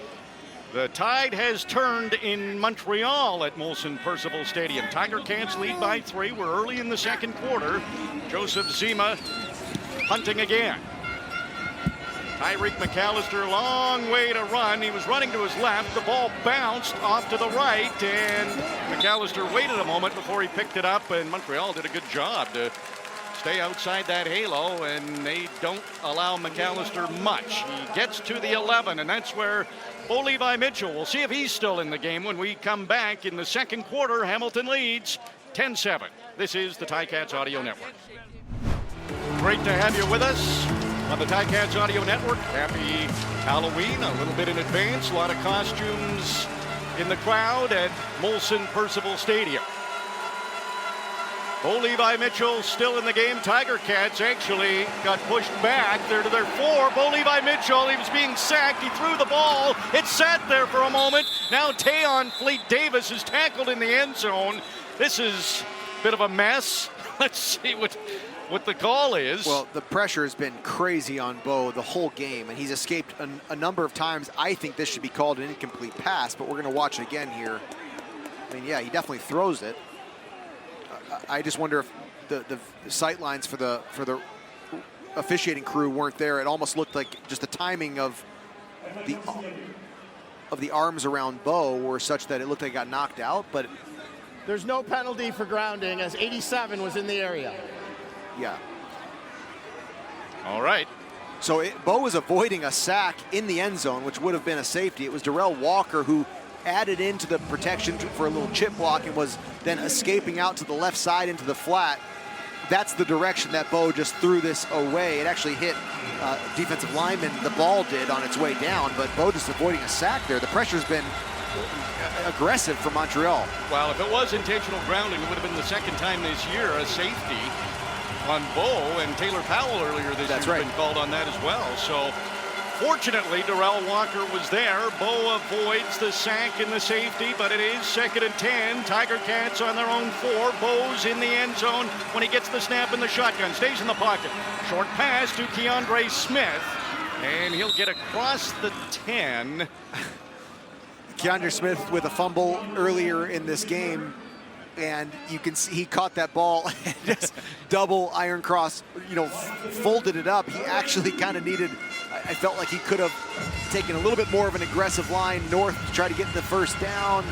the tide has turned in Montreal at Molson Percival Stadium. Tiger Cats lead by 3. We're early in the second quarter. Joseph Zima hunting again. Tyreek McAllister, long way to run. He was running to his left. The ball bounced off to the right, and McAllister waited a moment before he picked it up, and Montreal did a good job to stay outside that halo, and they don't allow McAllister much. He gets to the 11, and that's where Bo Levi Mitchell. We'll see if he's still in the game when we come back in the second quarter. Hamilton leads 10-7. This is the Ticats Audio Network. Great to have you with us on the Ticats Audio Network. Happy Halloween, a little bit in advance. A lot of costumes in the crowd at Molson Percival Stadium. Bo Levi Mitchell still in the game. Tiger Cats actually got pushed back. They're to their 4. Bo Levi Mitchell, he was being sacked. He threw the ball. It sat there for a moment. Now Tayon Fleet Davis is tackled in the end zone. This is a bit of a mess. Let's see what the call is. Well, the pressure has been crazy on Bo the whole game, and he's escaped a number of times. I think this should be called an incomplete pass, but we're going to watch it again here. I mean, yeah, he definitely throws it. I just wonder if the sight lines for the officiating crew weren't there. It almost looked like just the timing of the arms around Bo were such that it looked like it got knocked out. But there's no penalty for grounding, as 87 was in the area. Yeah. All right. So Bo was avoiding a sack in the end zone, which would have been a safety. It was Darrell Walker who added into the protection for a little chip block and was then escaping out to the left side into the flat. That's the direction that Bo just threw this away. It actually hit defensive lineman, the ball did, on its way down, but Bo just avoiding a sack there. The pressure's been aggressive for Montreal. Well, if it was intentional grounding, it would have been the second time this year a safety on Bo, and Taylor Powell earlier this year has been called on that as well. So fortunately, Darrell Walker was there. Bo avoids the sack and the safety, but it is 2nd and 10. Tiger Cats on their own 4. Bo's in the end zone when he gets the snap in the shotgun. Stays in the pocket. Short pass to Keandre Smith, and he'll get across the 10. Keandre Smith with a fumble earlier in this game, and you can see he caught that ball and just double iron cross, folded it up. He actually kind of needed, I felt like he could have taken a little bit more of an aggressive line north to try to get the first down.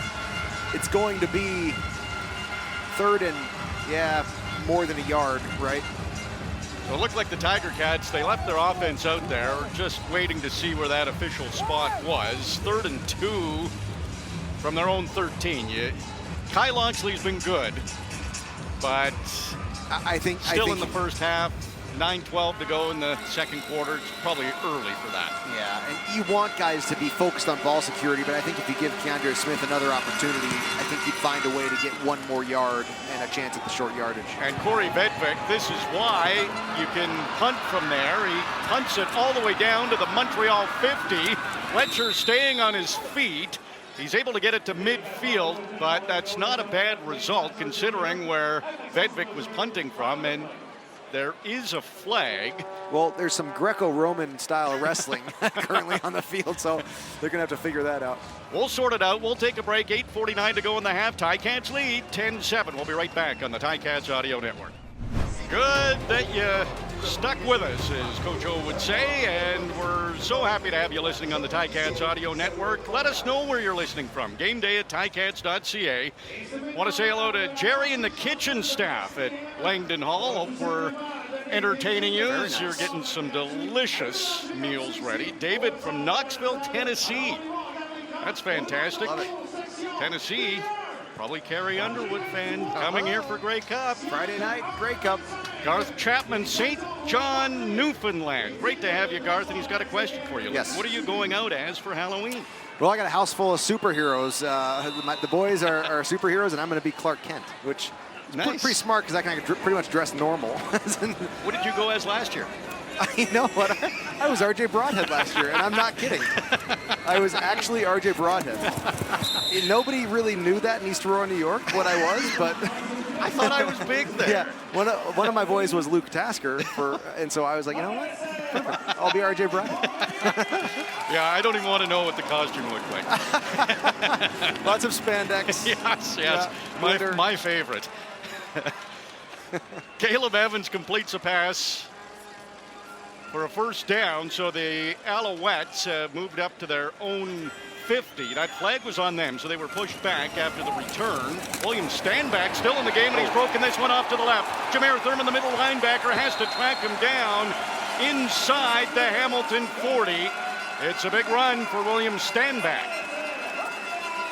It's going to be 3rd and, more than a yard, right? So it looked like the Tiger Cats, they left their offense out there, just waiting to see where that official spot was. 3rd and 2 from their own 13. Kai Loxley's been good, but I think in the first half, 9:12 to go in the second quarter. It's probably early for that. Yeah, and you want guys to be focused on ball security, but I think if you give Keandre Smith another opportunity, I think he'd find a way to get one more yard and a chance at the short yardage. And Corey Vedvik, this is why you can punt from there. He punts it all the way down to the Montreal 50. Fletcher staying on his feet. He's able to get it to midfield, but that's not a bad result considering where Vedvik was punting from, and there is a flag. Well, there's some Greco-Roman style wrestling currently on the field, so they're going to have to figure that out. We'll sort it out. We'll take a break. 8:49 to go in the half. Ticats lead 10-7. We'll be right back on the Ticats Audio Network. Good that you stuck with us, as Coach O would say, and we're so happy to have you listening on the Ticats Audio Network. Let us know where you're listening from. Game day at ticats.ca. Want to say hello to Jerry and the kitchen staff at Langdon Hall. Hope we're entertaining you as you're getting some delicious meals ready. David from Knoxville, Tennessee. That's fantastic. Love it. Tennessee. Probably Carrie Underwood fan coming here for Grey Cup. Friday night, Grey Cup. Garth Chapman, St. John, Newfoundland. Great to have you, Garth, and he's got a question for you. Yes. What are you going out as for Halloween? Well, I got a house full of superheroes. The boys are superheroes, and I'm going to be Clark Kent, which is nice. pretty smart because I can pretty much dress normal. What did you go as last year? You know what? I was RJ Broadhead last year, and I'm not kidding. I was actually RJ Broadhead. Nobody really knew that in East Aurora, New York, what I was, but I thought I was big there. Yeah, one of my boys was Luke Tasker, and so I was like, you know what? Perfect. I'll be RJ Broadhead. Yeah, I don't even want to know what the costume looked like. Lots of spandex. Yes, Yeah, my favorite. Caleb Evans completes a pass for a first down, so the Alouettes moved up to their own 50. That flag was on them, so they were pushed back after the return. William Stanback still in the game, and he's broken this one off to the left. Jameer Thurman, the middle linebacker, has to track him down inside the Hamilton 40. It's a big run for William Stanback.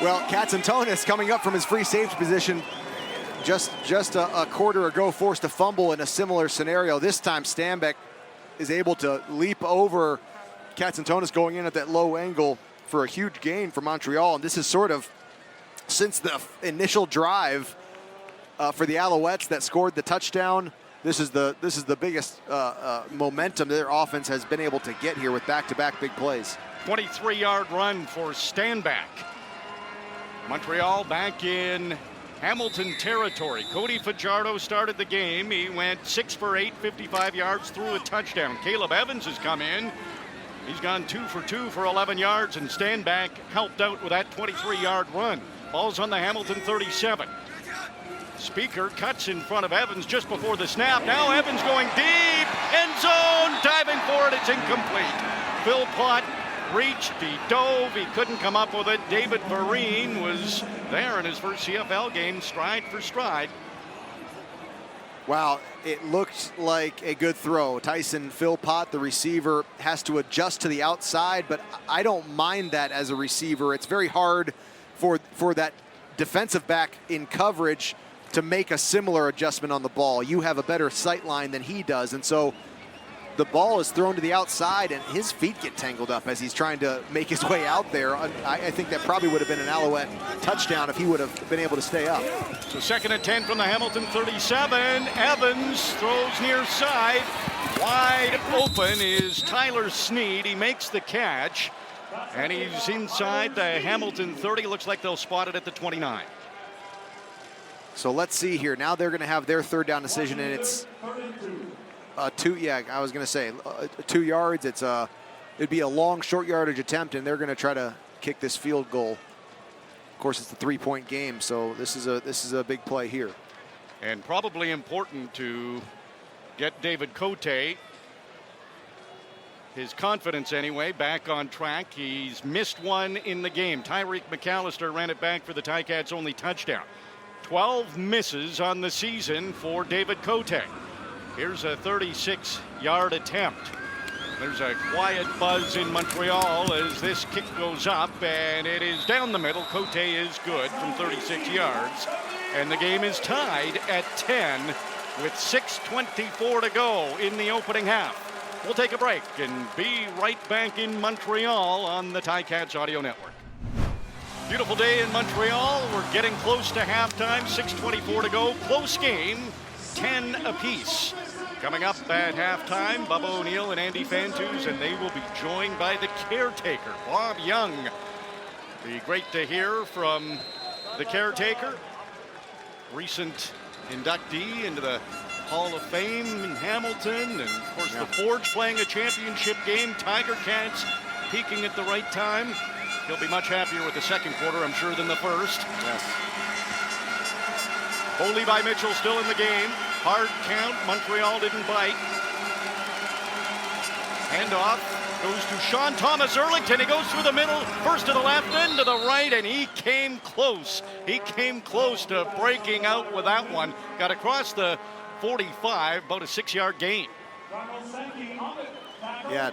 Well, Katsantonis coming up from his free safety position just a quarter ago forced a fumble in a similar scenario. This time Stanback is able to leap over Katsantonis going in at that low angle for a huge gain for Montreal. And this is sort of, since the initial drive for the Alouettes that scored the touchdown, this is the biggest momentum their offense has been able to get here with back-to-back big plays. 23-yard run for Stanback. Montreal back in Hamilton territory. Cody Fajardo started the game. He went 6 for 8, 55 yards, threw a touchdown. Caleb Evans has come in. He's gone 2 for 2 for 11 yards, and Stanback helped out with that 23-yard run. Ball's on the Hamilton 37. Speaker cuts in front of Evans just before the snap. Now Evans going deep, end zone, diving for it. It's incomplete. Phil Plott reached, he dove, he couldn't come up with it. David Vereen was there in his first CFL game, stride for stride. Wow, it looked like a good throw. Tyson Philpott, the receiver, has to adjust to the outside, but I don't mind that as a receiver. It's very hard for that defensive back in coverage to make a similar adjustment on the ball. You have a better sight line than he does, and so the ball is thrown to the outside, and his feet get tangled up as he's trying to make his way out there. I think that probably would have been an Alouette touchdown if he would have been able to stay up. So 2nd and 10 from the Hamilton 37. Evans throws near side. Wide open is Tyler Sneed. He makes the catch, and he's inside the Hamilton 30. Looks like they'll spot it at the 29. So let's see here. Now they're going to have their 3rd down decision, and it's 2. Yeah, I was going to say 2 yards. It'd be a long, short yardage attempt, and they're going to try to kick this field goal. Of course, it's a 3-point game, so this is a big play here. And probably important to get David Cote, his confidence anyway, back on track. He's missed one in the game. Tyreek McAllister ran it back for the Ticats' only touchdown. 12 misses on the season for David Cote. Here's a 36-yard attempt. There's a quiet buzz in Montreal as this kick goes up, and it is down the middle. Cote is good from 36 yards, and the game is tied at 10 with 6:24 to go in the opening half. We'll take a break and be right back in Montreal on the Ticats Audio Network. Beautiful day in Montreal. We're getting close to halftime. 6:24 to go. Close game, 10 apiece. Coming up at halftime, Bubba O'Neill and Andy Fantus, and they will be joined by the caretaker, Bob Young. Be great to hear from the caretaker, recent inductee into the Hall of Fame in Hamilton, and of course the Forge playing a championship game. Tiger Cats peaking at the right time. He'll be much happier with the second quarter, I'm sure, than the first. Yes. Bo Levi Mitchell still in the game. Hard count. Montreal didn't bite. Handoff goes to Sean Thomas Erlington. He goes through the middle, first to the left, then to the right, and he came close. He came close to breaking out with that one. Got across the 45, about a 6-yard gain. Yeah.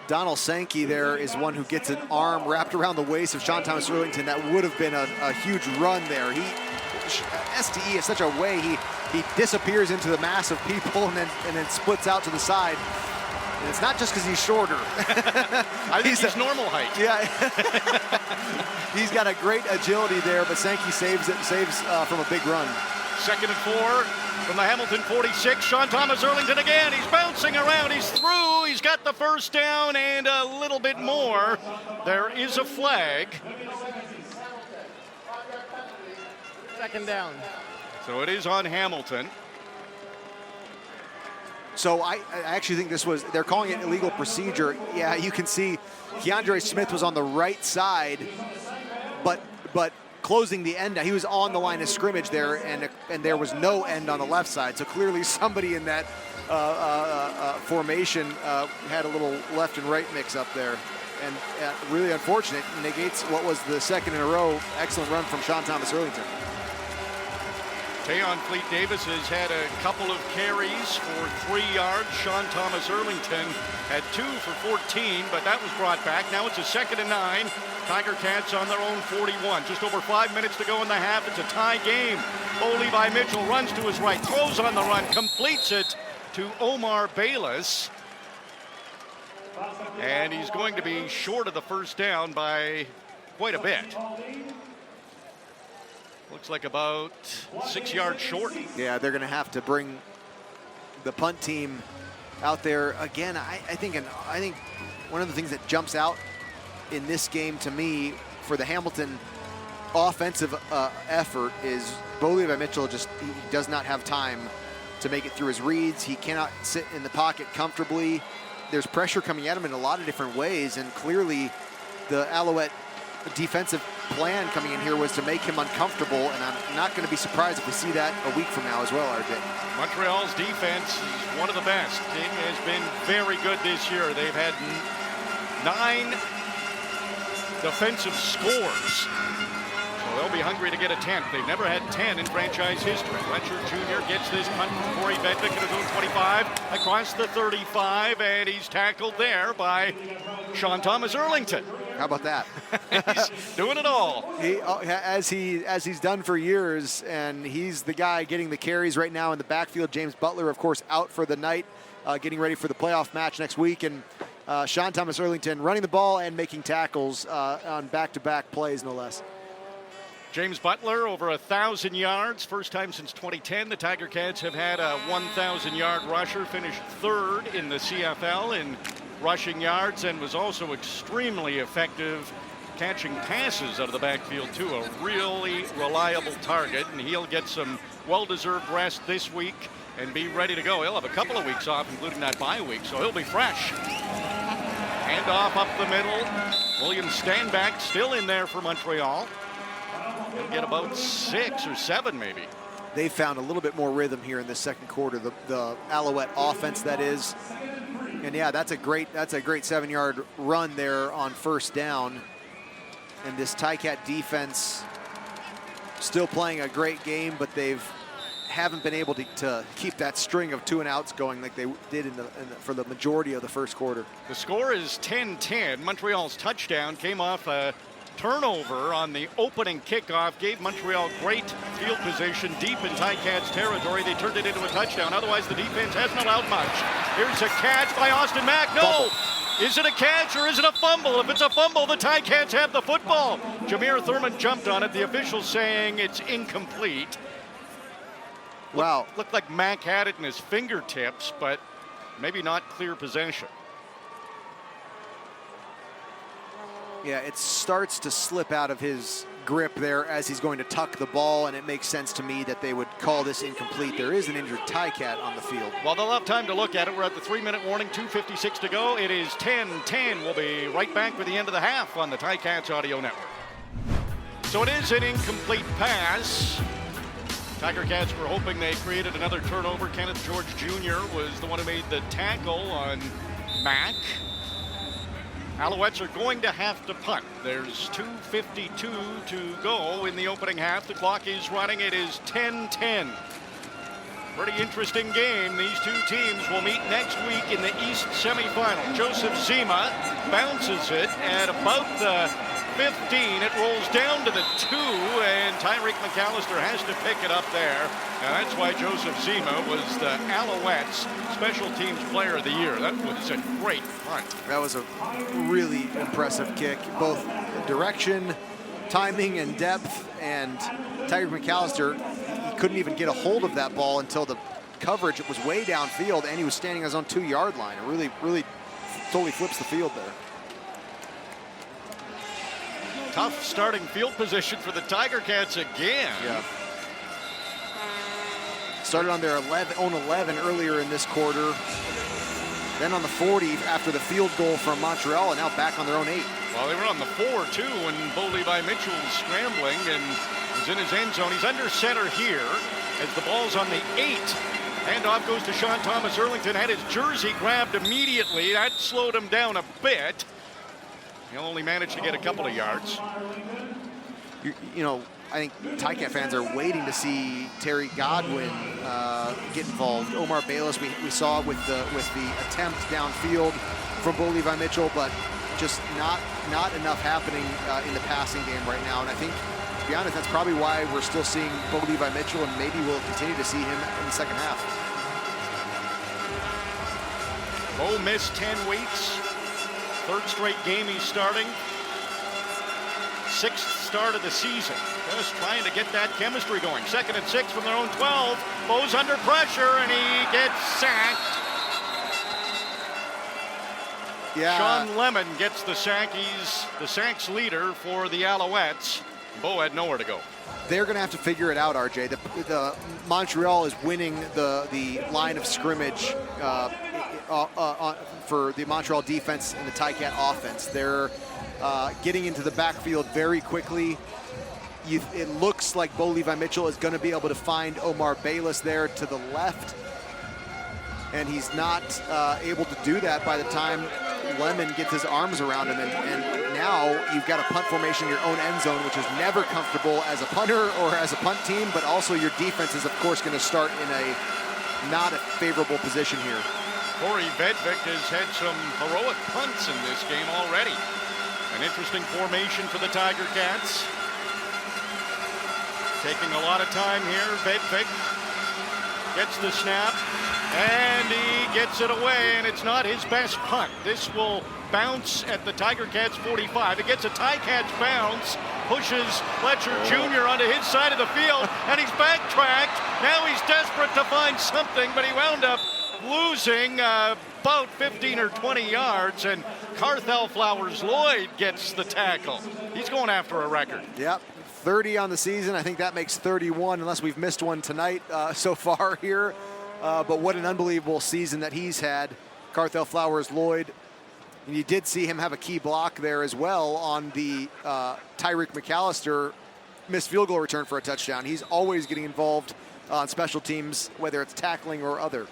Donald Sankey there is one who gets an arm wrapped around the waist of Sean Thomas Erlington. That would have been a huge run there. STE is such a way he disappears into the mass of people and then splits out to the side. And it's not just because he's shorter. I think he's normal height. Yeah. He's got a great agility there, but Sankey saves from a big run. 2nd and 4 from the Hamilton 46. Sean Thomas Erlington again. He's bouncing around. He's through. He's got the first down and a little bit more. There is a flag. 2nd down. So it is on Hamilton. So I actually think they're calling it illegal procedure. Yeah, you can see Keandre Smith was on the right side, but closing the end. He was on the line of scrimmage there, and there was no end on the left side. So clearly somebody in that formation had a little left and right mix up there. And really unfortunate. Negates what was the 2nd in a row excellent run from Sean Thomas Erlington. Tayon Fleet Davis has had a couple of carries for 3 yards. Sean Thomas Erlington had 2 for 14, but that was brought back. Now it's a 2nd and 9. Tiger Cats on their own 41. Just over 5 minutes to go in the half. It's a tie game. Bo Levi Mitchell runs to his right, throws on the run, completes it to Omar Bayless. And he's going to be short of the first down by quite a bit. Looks like about 6 yards short. Yeah, they're going to have to bring the punt team out there again. I think one of the things that jumps out in this game to me for the Hamilton offensive effort is Bo Levi Mitchell he does not have time to make it through his reads. He cannot sit in the pocket comfortably. There's pressure coming at him in a lot of different ways, and clearly the Alouette defensive plan coming in here was to make him uncomfortable, and I'm not going to be surprised if we see that a week from now as well, RJ. Montreal's defense is one of the best. It has been very good this year. They've had 9 defensive scores. So Well, they'll be hungry to get a 10th. They've never had 10 in franchise history. Fletcher Jr. gets this punt from Corey Bednick at his own 25, across the 35, and he's tackled there by Sean Thomas Erlington. How about that? He's doing it all. As he's done for years, and he's the guy getting the carries right now in the backfield. James Butler, of course, out for the night, getting ready for the playoff match next week. And Sean Thomas Erlington running the ball and making tackles on back-to-back plays, no less. James Butler, over 1,000 yards. First time since 2010 the Tiger Cats have had a 1,000-yard rusher, finished third in the CFL in rushing yards, and was also extremely effective catching passes out of the backfield, too. A really reliable target, and he'll get some well-deserved rest this week and be ready to go. He'll have a couple of weeks off, including that bye week, so he'll be fresh. Hand off up the middle. William Stanback still in there for Montreal. He'll get about 6 or 7 maybe. They found a little bit more rhythm here in the second quarter, the Alouette offense, that is. And yeah, that's a great 7-yard run there on first down. And this Ticat defense still playing a great game, but haven't been able to keep that string of 2-and-outs going like they did for the majority of the first quarter. The score is 10-10. Montreal's touchdown came off a turnover on the opening kickoff, gave Montreal great field position deep in Ticats territory. They turned it into a touchdown. Otherwise, the defense hasn't allowed much. Here's a catch by Austin Mack. No! Fumble. Is it a catch or is it a fumble? If it's a fumble, the Ticats have the football. Jameer Thurman jumped on it. The official saying it's incomplete. Wow. Looked like Mack had it in his fingertips, but maybe not clear possession. Yeah, it starts to slip out of his grip there as he's going to tuck the ball, and it makes sense to me that they would call this incomplete. There is an injured Ticat on the field. Well, they'll have time to look at it. We're at the 3-minute warning, 2:56 to go. It is 10-10. We'll be right back with the end of the half on the Ticats Audio Network. So it is an incomplete pass. Tiger Cats were hoping they created another turnover. Kenneth George Jr. was the one who made the tackle on Mack. Alouettes are going to have to punt. There's 2:52 to go in the opening half. The clock is running. It is 10-10. Pretty interesting game. These two teams will meet next week in the East semifinal. Joseph Zima bounces it at about the 15. It rolls down to the 2, and Tyreek McAllister has to pick it up there. And that's why Joseph Zima was the Alouettes Special Teams Player of the Year. That was a great punt. That was a really impressive kick, both direction, timing, and depth. And Tyreek McAllister, he couldn't even get a hold of that ball until the coverage, it was way downfield, and he was standing on his own 2-yard line. It really totally flips the field there. Tough starting field position for the Tiger Cats again. Yeah. Started on their own 11 earlier in this quarter. Then on the 40 after the field goal from Montreal, and now back on their own 8. Well, they were on the 4 too when Bo Levi Mitchell was scrambling and was in his end zone. He's under center here as the ball's on the 8. Handoff goes to Sean Thomas Erlington. Had his jersey grabbed immediately. That slowed him down a bit. He'll only manage to get a couple of yards. You know, I think Ticat fans are waiting to see Terry Godwin get involved. Omar Bayless, we saw with the attempt downfield from Bo Levi Mitchell, but just not enough happening in the passing game right now. And I think, to be honest, that's probably why we're still seeing Bo Levi Mitchell, and maybe we'll continue to see him in the second half. Bo missed 10 weeks. 3rd straight game he's starting. 6th start of the season. Just trying to get that chemistry going. 2nd and 6 from their own 12. Bo's under pressure, and he gets sacked. Yeah. Sean Lemon gets the sack. He's the sacks leader for the Alouettes. Bo had nowhere to go. They're going to have to figure it out, RJ. The Montreal is winning the line of scrimmage for the Montreal defense and the Ticat offense. They're getting into the backfield very quickly. It looks like Bo Levi Mitchell is going to be able to find Omar Bayless there to the left, and he's not able to do that by the time Lemon gets his arms around him. And now you've got a punt formation in your own end zone, which is never comfortable as a punter or as a punt team, but also your defense is, of course, going to start in a not a favorable position here. Corey Vedvik has had some heroic punts in this game already. An interesting formation for the Tiger Cats. Taking a lot of time here. Vedvik gets the snap, and he gets it away, and it's not his best punt. This will bounce at the Tiger Cats 45. It gets a Ticats bounce, pushes Fletcher Jr. onto his side of the field, and he's backtracked. Now he's desperate to find something, but he wound up losing about 15 or 20 yards, and Carthel Flowers-Lloyd gets the tackle. He's going after a record. Yep, 30 on the season. I think that makes 31, unless we've missed one tonight so far here. But what an unbelievable season that he's had, Carthel Flowers-Lloyd. And you did see him have a key block there as well on the Tyreek McAllister missed field goal return for a touchdown. He's always getting involved on special teams, whether it's tackling or other.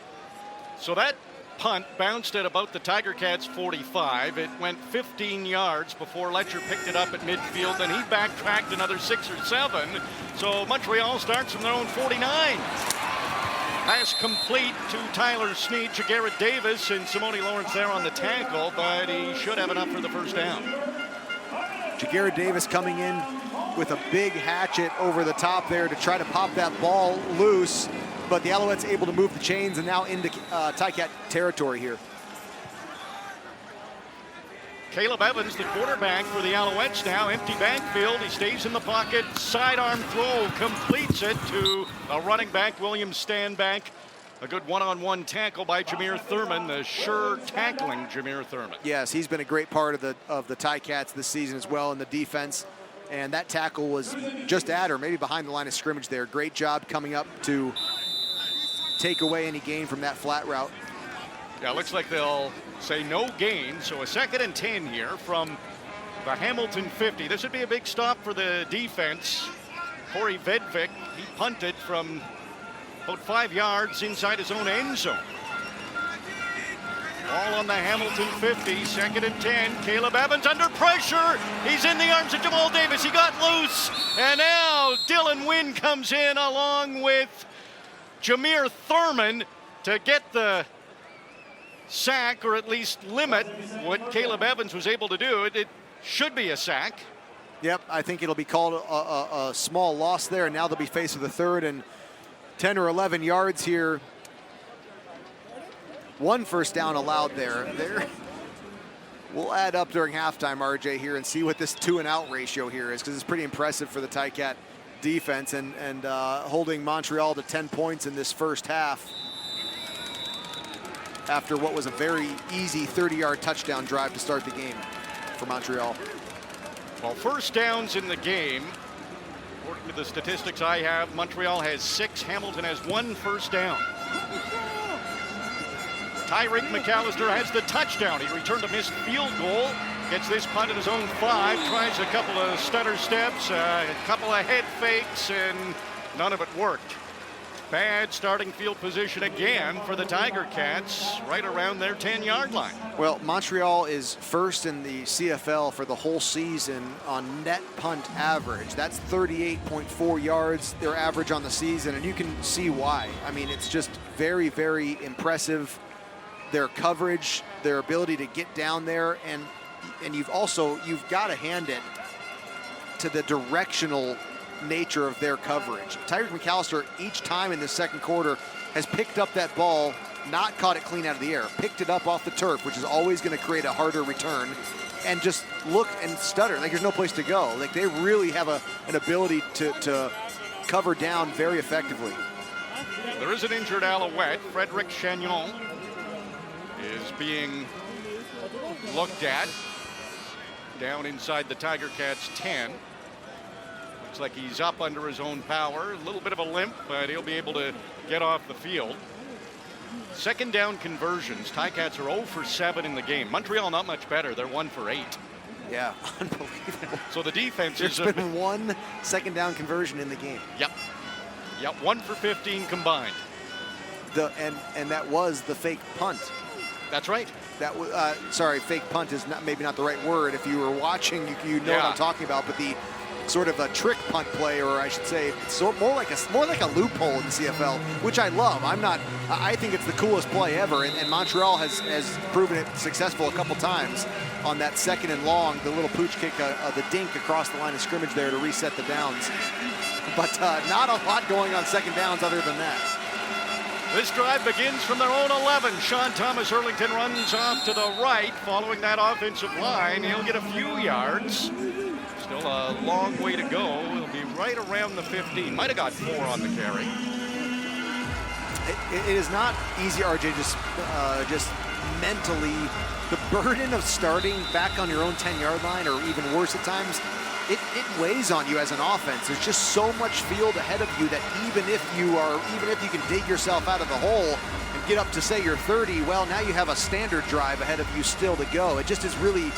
So that punt bounced at about the Tiger Cats 45. It went 15 yards before Letcher picked it up at midfield. Then he backtracked another 6 or 7. So Montreal starts from their own 49. Pass complete to Tyler Snead, Jagarrett Davis, and Simone Lawrence there on the tackle, but he should have enough for the first down. Jagarrett Davis coming in with a big hatchet over the top there to try to pop that ball loose, but the Alouettes able to move the chains and now into Ticat territory here. Caleb Evans, the quarterback for the Alouettes now, empty backfield. He stays in the pocket, sidearm throw, completes it to a running back, William Stanback. A good one-on-one tackle by Jameer Thurman, the sure tackling Jameer Thurman. Yes, he's been a great part of the Ticats this season as well in the defense. And that tackle was just at or maybe behind the line of scrimmage there. Great job coming up to take away any gain from that flat route. Yeah, looks like they'll say no gain. So a 2nd and 10 here from the Hamilton 50. This would be a big stop for the defense. Corey Vedvik, he punted from about 5 yards inside his own end zone. Ball on the Hamilton 50, 2nd and 10. Caleb Evans under pressure. He's in the arms of Jamal Davis. He got loose. And now Dylan Wynn comes in along with Jameer Thurman to get the sack, or at least limit what Caleb Evans was able to do. It should be a sack. Yep, I think it'll be called a small loss there, and now they'll be faced with a 3rd and 10 or 11 yards here. 1 first down allowed there. We'll add up during halftime, RJ, here and see what this 2-and-out ratio here is, because it's pretty impressive for the Ticat defense and holding Montreal to 10 points in this first half after what was a very easy 30-yard touchdown drive to start the game for Montreal. Well, first downs in the game, according to the statistics I have, Montreal has 6, Hamilton has 1 first down. Tyreek McAllister has the touchdown. He returned a missed field goal, gets this punt at his own 5, tries a couple of stutter steps, a couple of head fakes, and none of it worked. Bad starting field position again for the Tiger Cats, right around their 10-yard line. Well, Montreal is first in the CFL for the whole season on net punt average. That's 38.4 yards, their average on the season, and you can see why. I mean, it's just very, very impressive. Their coverage, their ability to get down there, and you've got to hand it to the directional nature of their coverage. Tyreek McAllister, each time in the second quarter, has picked up that ball, not caught it clean out of the air, picked it up off the turf, which is always going to create a harder return, and just look and stutter like there's no place to go. Like, they really have an ability to cover down very effectively. There is an injured Alouette. Frederick Chagnon is being looked at down inside the Tiger Cats 10. Looks like he's up under his own power. A little bit of a limp, but he'll be able to get off the field. 2nd down conversions. Ticats are 0 for 7 in the game. Montreal not much better. They're 1 for 8. Yeah, unbelievable. So the defense There's been 1 2nd down conversion in the game. Yep, 1 for 15 combined. And that was the fake punt. That's right. That was fake punt is maybe not the right word. If you were watching, you know what I'm talking about. But the sort of a trick punt play, or I should say, it's more like a loophole in the CFL, which I love. I think it's the coolest play ever, and Montreal has proven it successful a couple times on that 2nd and long, the little pooch kick, the dink across the line of scrimmage there to reset the downs. But not a lot going on 2nd downs other than that. This drive begins from their own 11. Sean Thomas Hurlington runs off to the right, following that offensive line. He'll get a few yards. Still a long way to go. He'll be right around the 15. Might have got 4 on the carry. It is not easy, RJ, just mentally. The burden of starting back on your own 10-yard line, or even worse at times, it weighs on you as an offense. There's just so much field ahead of you that even if you can dig yourself out of the hole and get up to, say, your 30, well, now you have a standard drive ahead of you still to go. It just is really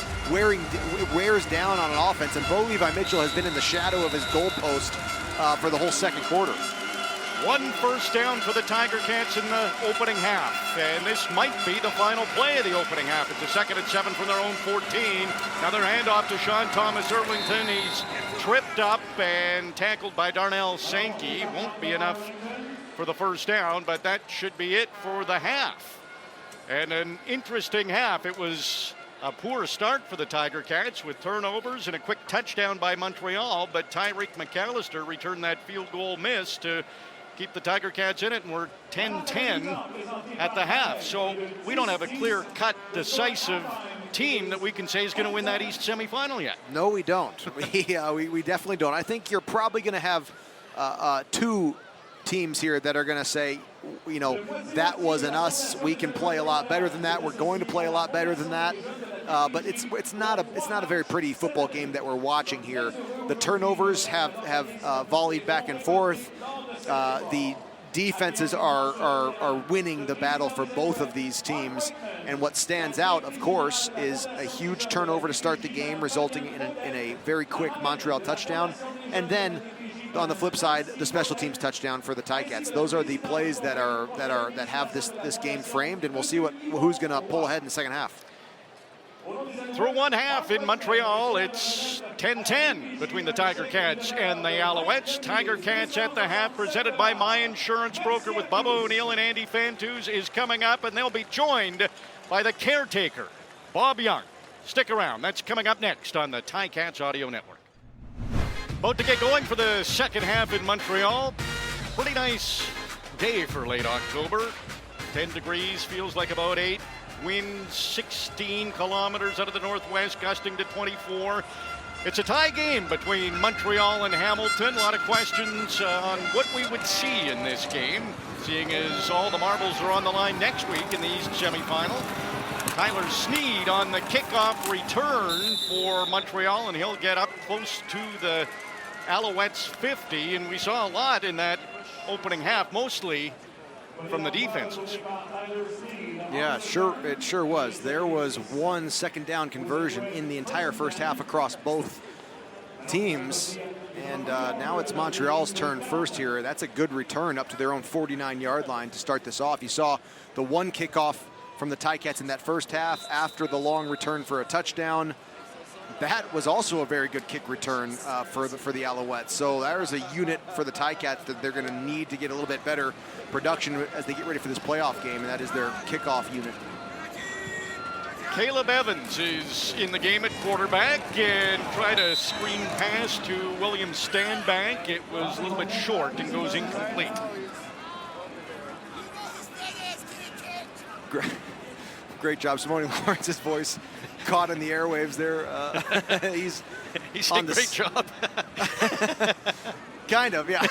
wears down on an offense, and Bo Levi Mitchell has been in the shadow of his goalpost for the whole 2nd quarter. 1 first down for the Tiger Cats in the opening half, and this might be the final play of the opening half. It's a 2nd and 7 from their own 14. Another handoff to Sean Thomas Hurlington. He's tripped up and tackled by Darnell Sankey. Won't be enough for the first down, but that should be it for the half. And an interesting half. It was a poor start for the Tiger Cats with turnovers and a quick touchdown by Montreal, but Tyreek McAllister returned that field goal miss to keep the Tiger Cats in it, and we're 10-10 at the half. So we don't have a clear-cut, decisive team that we can say is going to win that East semifinal yet. No, we don't. We definitely don't. I think you're probably going to have 2 teams here that are going to say, that wasn't us. We can play a lot better than that. We're going to play a lot better than that. But it's not a very pretty football game that we're watching here. The turnovers have volleyed back and forth. The defenses are winning the battle for both of these teams. And what stands out, of course, is a huge turnover to start the game, resulting in a very quick Montreal touchdown. And then on the flip side, the special teams touchdown for the Ticats. Those are the plays that have this game framed, and we'll see who's going to pull ahead in the second half. Through one half in Montreal, it's 10-10 between the Tiger Cats and the Alouettes. Tiger Cats at the half, presented by My Insurance Broker with Bubba O'Neill and Andy Fantuz, is coming up, and they'll be joined by the caretaker, Bob Young. Stick around. That's coming up next on the Ticats Audio Network. About to get going for the second half in Montreal. Pretty nice day for late October. 10 degrees, feels like about 8. Wind 16 kilometers out of the northwest, gusting to 24. It's a tie game between Montreal and Hamilton. A lot of questions on what we would see in this game, seeing as all the marbles are on the line next week in the East semifinal. Tyler Sneed on the kickoff return for Montreal, and he'll get up close to the Alouettes 50, and we saw a lot in that opening half, mostly from the defenses. Yeah, it sure was. There was 1 second down conversion in the entire first half across both teams, and now it's Montreal's turn first here. That's a good return up to their own 49-yard line to start this off. You saw the 1 kickoff from the Ticats in that first half after the long return for a touchdown. That was also a very good kick return for the Alouettes. So there's a unit for the Ticats that they're going to need to get a little bit better production as they get ready for this playoff game, and that is their kickoff unit. Caleb Evans is in the game at quarterback and tried a screen pass to William Standback. It was a little bit short and goes incomplete. Great job. Simone Lawrence's voice caught in the airwaves there. He's on the great job. Kind of, yeah.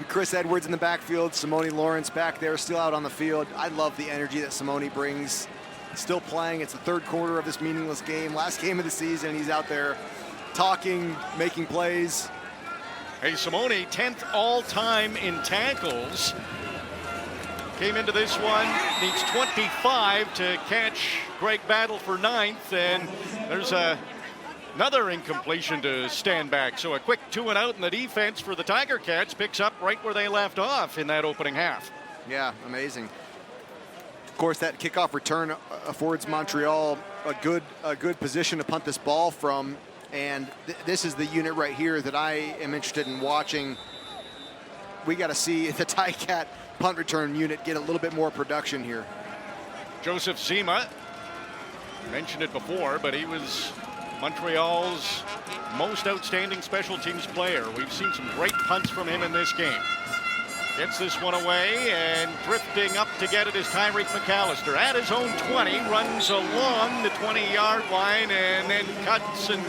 Chris Edwards in the backfield, Simone Lawrence back there, still out on the field. I love the energy that Simone brings. Still playing. It's the third quarter of this meaningless game, last game of the season. He's out there talking, making plays. Hey, Simone, 10th all-time in tackles. Came into this one, needs 25 to catch Greg Battle for 9th, and there's another incompletion to Standback. So a quick 2-and-out in the defense for the Tiger Cats, picks up right where they left off in that opening half. Yeah, amazing. Of course, that kickoff return affords Montreal a good position to punt this ball from, and this is the unit right here that I am interested in watching. We got to see the Ticat punt return unit get a little bit more production here. Joseph Zima, mentioned it before, but he was Montreal's most outstanding special teams player. We've seen some great punts from him in this game. Gets this one away, and drifting up to get it is Tyreek McAllister at his own 20, runs along the 20-yard line, and then cuts and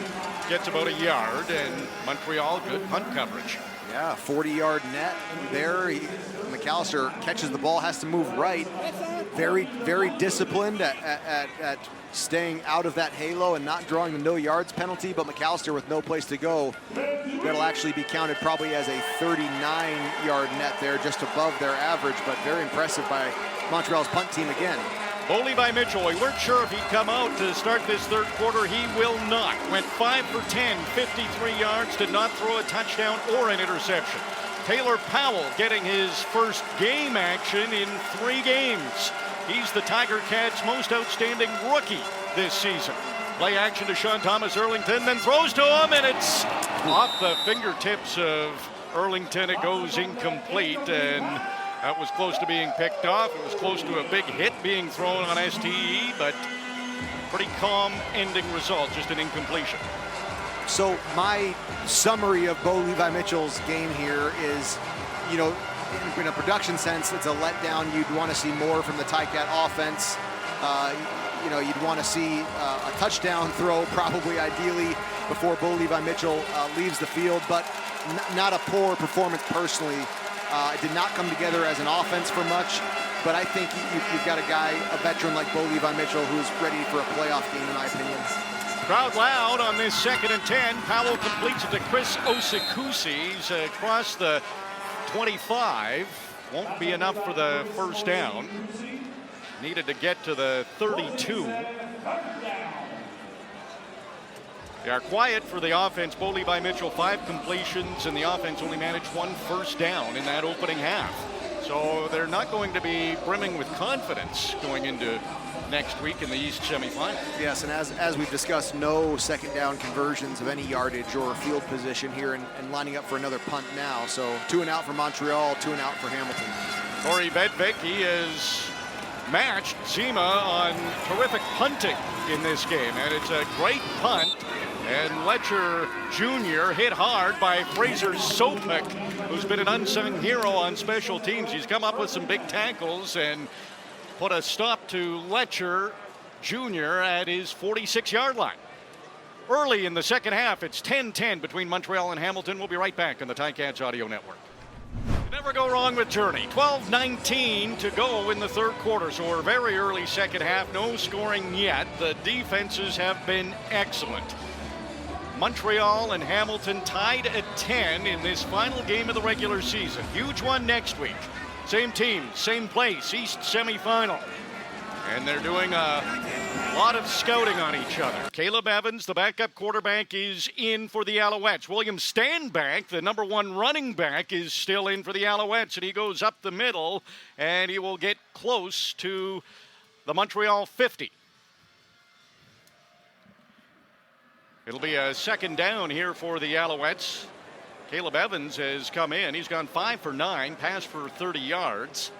gets about a yard, and Montreal, good punt coverage. Yeah, 40-yard net there. McAllister catches the ball, has to move right. Very, very disciplined at staying out of that halo and not drawing the no yards penalty, but McAllister with no place to go, that'll actually be counted probably as a 39-yard net there, just above their average, but very impressive by Montreal's punt team again. Bo Levi Mitchell, we weren't sure if he'd come out to start this third quarter. He will not. Went 5 for 10, 53 yards, did not throw a touchdown or an interception. Taylor Powell getting his first game action in 3 games. He's the Tiger Cats' most outstanding rookie this season. Play action to Sean Thomas Erlington, then throws to him, and it's off the fingertips of Erlington. It goes incomplete, and that was close to being picked off. It was close to a big hit being thrown on STE, but pretty calm ending result, just an incompletion. So my summary of Bo Levi Mitchell's game here is, you know, in a production sense, it's a letdown. You'd want to see more from the Ticat offense. You know, you'd want to see a touchdown throw, probably ideally, before Bo Levi Mitchell leaves the field, but not a poor performance personally. It did not come together as an offense for much, but I think you've got a guy, a veteran like Bo Levi Mitchell, who's ready for a playoff game, in my opinion. Crowd loud on this 2nd and 10. Powell completes it to Chris Osikusi. He's across the 25. Won't be enough for the first down. Needed to get to the 32. They are quiet for the offense. Bo Levi Mitchell, 5 completions, and the offense only managed 1 first down in that opening half. So they're not going to be brimming with confidence going into next week in the East semifinal. Yes, and as we've discussed, no second down conversions of any yardage or field position here, and lining up for another punt now. So 2 and out for Montreal, 2 and out for Hamilton. Corey Vedvik, he has matched Zima on terrific punting in this game, and it's a great punt. And Letcher Jr. hit hard by Fraser Sopik, who's been an unsung hero on special teams. He's come up with some big tackles and put a stop to Letcher Jr. at his 46-yard line. Early in the second half, it's 10-10 between Montreal and Hamilton. We'll be right back on the Ticats Audio Network. You never go wrong with Journey. 12:19 to go in the third quarter, so we're very early second half. No scoring yet. The defenses have been excellent. Montreal and Hamilton tied at 10 in this final game of the regular season. Huge one next week. Same team, same place, East semifinal. And they're doing a lot of scouting on each other. Caleb Evans, the backup quarterback, is in for the Alouettes. William Stanback, the number 1 running back, is still in for the Alouettes, and he goes up the middle, and he will get close to the Montreal 50. It'll be a second down here for the Alouettes. Caleb Evans has come in. He's gone 5 for 9, passed for 30 yards.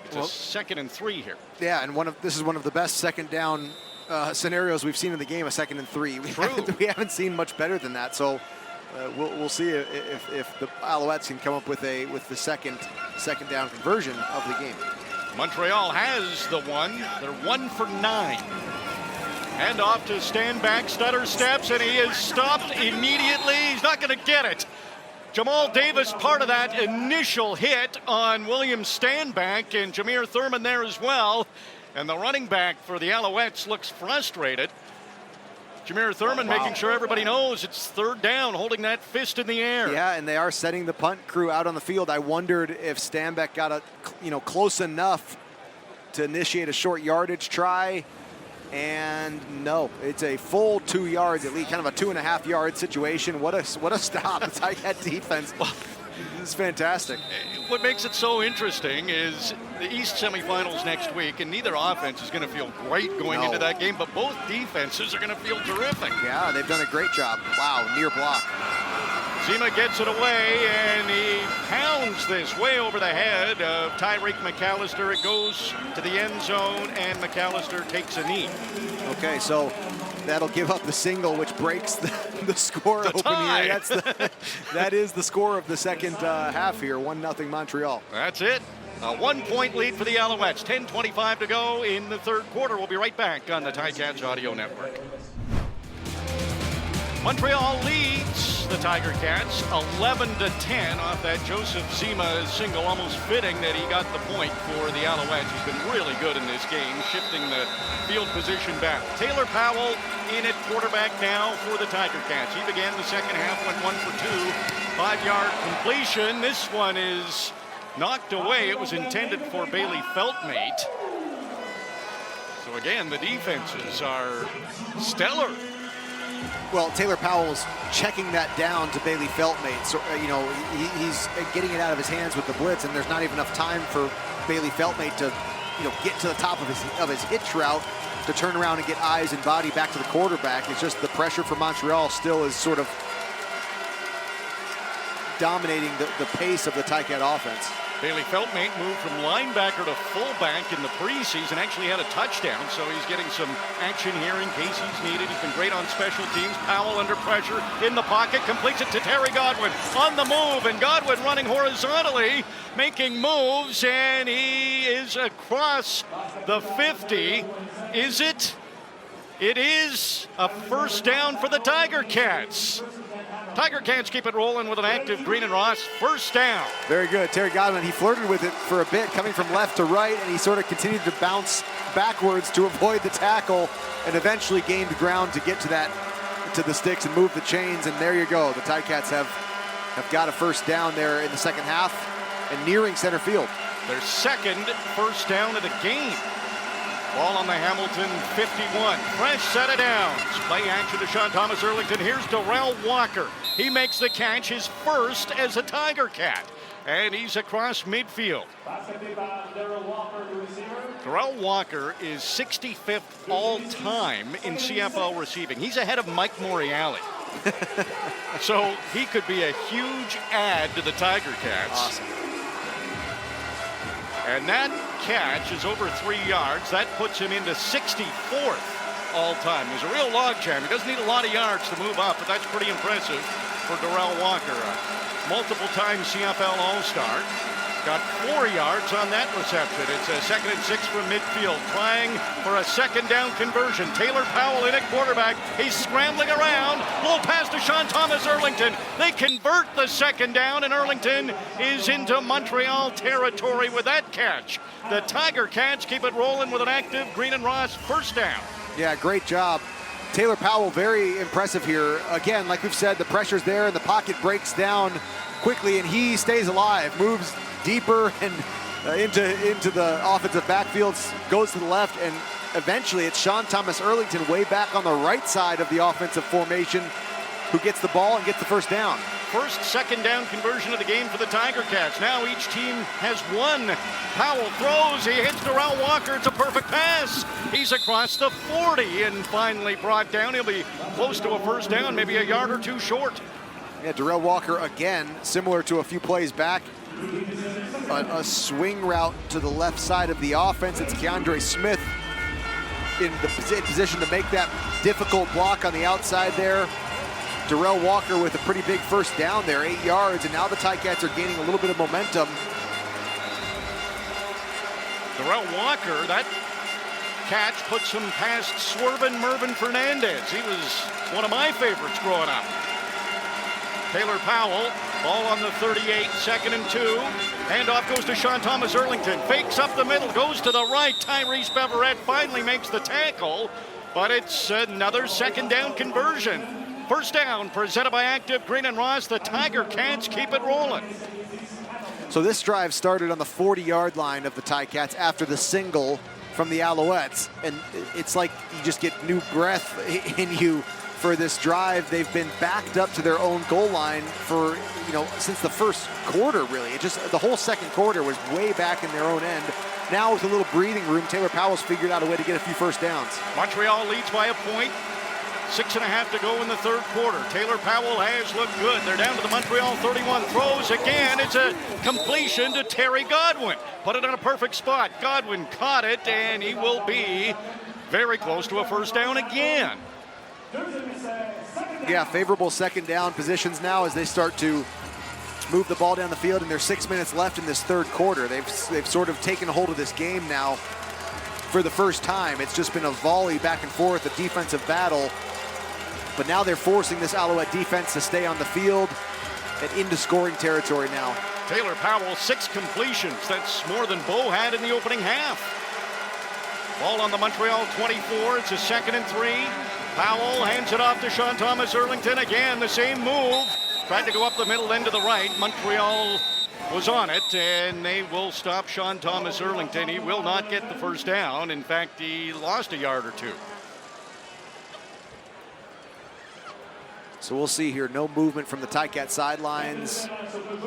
It's a 2nd and 3 here. Yeah, and this is one of the best second down scenarios we've seen in the game, a 2nd and 3. We haven't seen much better than that, so we'll see if the Alouettes can come up with the second down conversion of the game. Montreal has the one. They're 1 for 9. And off to Stanback, stutter steps, and he is stopped immediately. He's not going to get it. Jamal Davis, part of that initial hit on William Stanback, and Jameer Thurman there as well. And the running back for the Alouettes looks frustrated. Jameer Thurman making sure everybody knows it's third down, holding that fist in the air. Yeah, and they are setting the punt crew out on the field. I wondered if Stanback got close enough to initiate a short yardage try. And no, it's a full 2 yards, at least kind of a 2.5 yard situation. What a stop. The Ticat defense This is fantastic. What makes it so interesting is the East semifinals next week, and neither offense is going to feel great going into that game, but both defenses are going to feel terrific. Yeah, they've done a great job. Wow, near block. Zima gets it away, and he pounds this way over the head of Tyreek McAllister. It goes to the end zone, and McAllister takes a knee. Okay, so that'll give up the single, which breaks the score The open tie. here. That is the score of the second half here, 1-0 Montreal. That's it. A 1-point lead for the Alouettes. 10:25 to go in the third quarter. We'll be right back on the Ticats Audio Network. Montreal leads the Tiger Cats 11-10 off that Joseph Zima single. Almost fitting that he got the point for the Alouettes. He's been really good in this game, shifting the field position back. Taylor Powell in at quarterback now for the Tiger Cats. He began the second half, went 1 for 2, 5-yard completion. This one is knocked away. It was intended for Bailey Feltmate. So again, the defenses are stellar. Well, Taylor Powell's checking that down to Bailey Feltmate. So, he's getting it out of his hands with the blitz, and there's not even enough time for Bailey Feltmate to, get to the top of his hitch route to turn around and get eyes and body back to the quarterback. It's just the pressure for Montreal still is sort of dominating the pace of the Ticat offense. Bailey Feltmate moved from linebacker to fullback in the preseason, actually had a touchdown, so he's getting some action here in case he's needed. He's been great on special teams. Powell under pressure in the pocket, completes it to Terry Godwin on the move, and Godwin running horizontally, making moves, and he is across the 50. Is it? It is a first down for the Tiger Cats. Tiger Cats keep it rolling with an active Green and Ross. First down. Very good. Terry Godwin, he flirted with it for a bit, coming from left to right, and he sort of continued to bounce backwards to avoid the tackle and eventually gained ground to get to the sticks and move the chains, and there you go. The Ticats have got a first down there in the second half and nearing center field. Their second first down of the game. Ball on the Hamilton 51. Fresh set of downs. Play action to Sean Thomas Erlington. Here's Darrell Walker. He makes the catch, his first as a Tiger Cat. And he's across midfield. Darrell Walker is 65th all-time in CFL receiving. He's ahead of Mike Morreale. So he could be a huge add to the Tiger Cats. Awesome. And that catch is over 3 yards. That puts him into 64th all-time. He's a real logjam. He doesn't need a lot of yards to move up, but that's pretty impressive for Darrell Walker. Multiple-time CFL All-Star. Got 4 yards on that reception. It's a 2nd and 6 from midfield. Trying for a second down conversion. Taylor Powell in at quarterback. He's scrambling around. Little pass to Sean Thomas Erlington. They convert the second down, and Erlington is into Montreal territory with that catch. The Tiger Cats keep it rolling with an active Green and Ross first down. Yeah, great job. Taylor Powell, very impressive here. Again, like we've said, the pressure's there, and the pocket breaks down quickly, and he stays alive, moves deeper and into the offensive backfield, goes to the left, and eventually it's Sean Thomas Erlington way back on the right side of the offensive formation who gets the ball and gets the first down. First second down conversion of the game for the Tiger Cats. Now each team has one. Powell throws, he hits Darrell Walker, it's a perfect pass. He's across the 40 and finally brought down. He'll be close to a first down, maybe a yard or two short. Yeah, Darrell Walker again, similar to a few plays back. A swing route to the left side of the offense. It's Keandre Smith in the position to make that difficult block on the outside there. Darrell Walker with a pretty big first down there, 8 yards, and now the Ticats are gaining a little bit of momentum. Darrell Walker, that catch puts him past Swervin Mervin Fernandez. He was one of my favorites growing up. Taylor Powell, ball on the 38, 2nd and 2. Handoff goes to Sean Thomas Erlington. Fakes up the middle, goes to the right. Tyrese Beverett finally makes the tackle, but it's another second down conversion. First down presented by Active Green and Ross. The Tiger Cats keep it rolling. So this drive started on the 40-yard line of the Ticats after the single from the Alouettes, and it's like you just get new breath in you for this drive. They've been backed up to their own goal line for, since the first quarter, really. It just, the whole second quarter was way back in their own end. Now with a little breathing room, Taylor Powell's figured out a way to get a few first downs. Montreal leads by a point. 6.5 to go in the third quarter. Taylor Powell has looked good. They're down to the Montreal 31. Throws again. It's a completion to Terry Godwin. Put it in a perfect spot. Godwin caught it, and he will be very close to a first down again. Yeah, favorable second down positions now as they start to move the ball down the field, and there's 6 minutes left in this third quarter. They've sort of taken hold of this game now for the first time. It's just been a volley back and forth, a defensive battle. But now they're forcing this Alouette defense to stay on the field and into scoring territory now. Taylor Powell, 6 completions. That's more than Bo had in the opening half. Ball on the Montreal 24. It's a 2nd and 3. Powell hands it off to Sean Thomas Erlington. Again, the same move. Tried to go up the middle end to the right. Montreal was on it, and they will stop Sean Thomas Erlington. He will not get the first down. In fact, he lost a yard or two. So we'll see here, no movement from the Ticats sidelines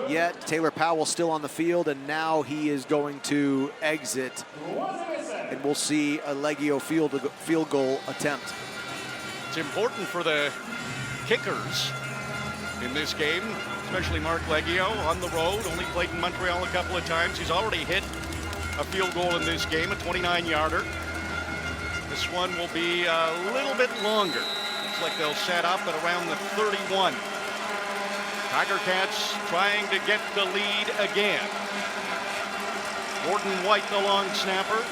yet. Taylor Powell still on the field, and now he is going to exit. And we'll see a Leggio field goal attempt. It's important for the kickers in this game, especially Mark Leggio on the road. Only played in Montreal a couple of times. He's already hit a field goal in this game, a 29-yarder. This one will be a little bit longer. Like they'll set up at around the 31. Tiger Cats trying to get the lead again. Gordon White, the long snapper.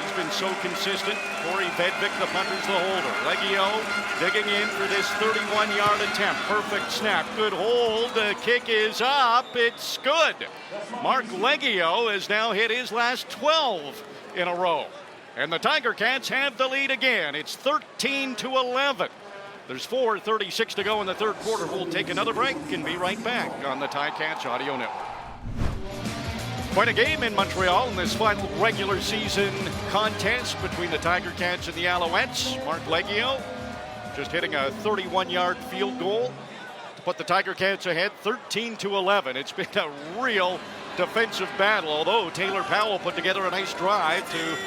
He's been so consistent. Corey Vedvik, the punter's the holder. Leggio digging in for this 31-yard attempt. Perfect snap. Good hold. The kick is up. It's good. Mark Leggio has now hit his last 12 in a row. And the Tiger Cats have the lead again. It's 13-11. There's 4:36 to go in the third quarter. We'll take another break and be right back on the Ticats Audio Network. Quite a game in Montreal in this final regular season contest between the Tiger Cats and the Alouettes. Mark Leggio just hitting a 31-yard field goal to put the Tiger Cats ahead 13-11. It's been a real defensive battle, although Taylor Powell put together a nice drive to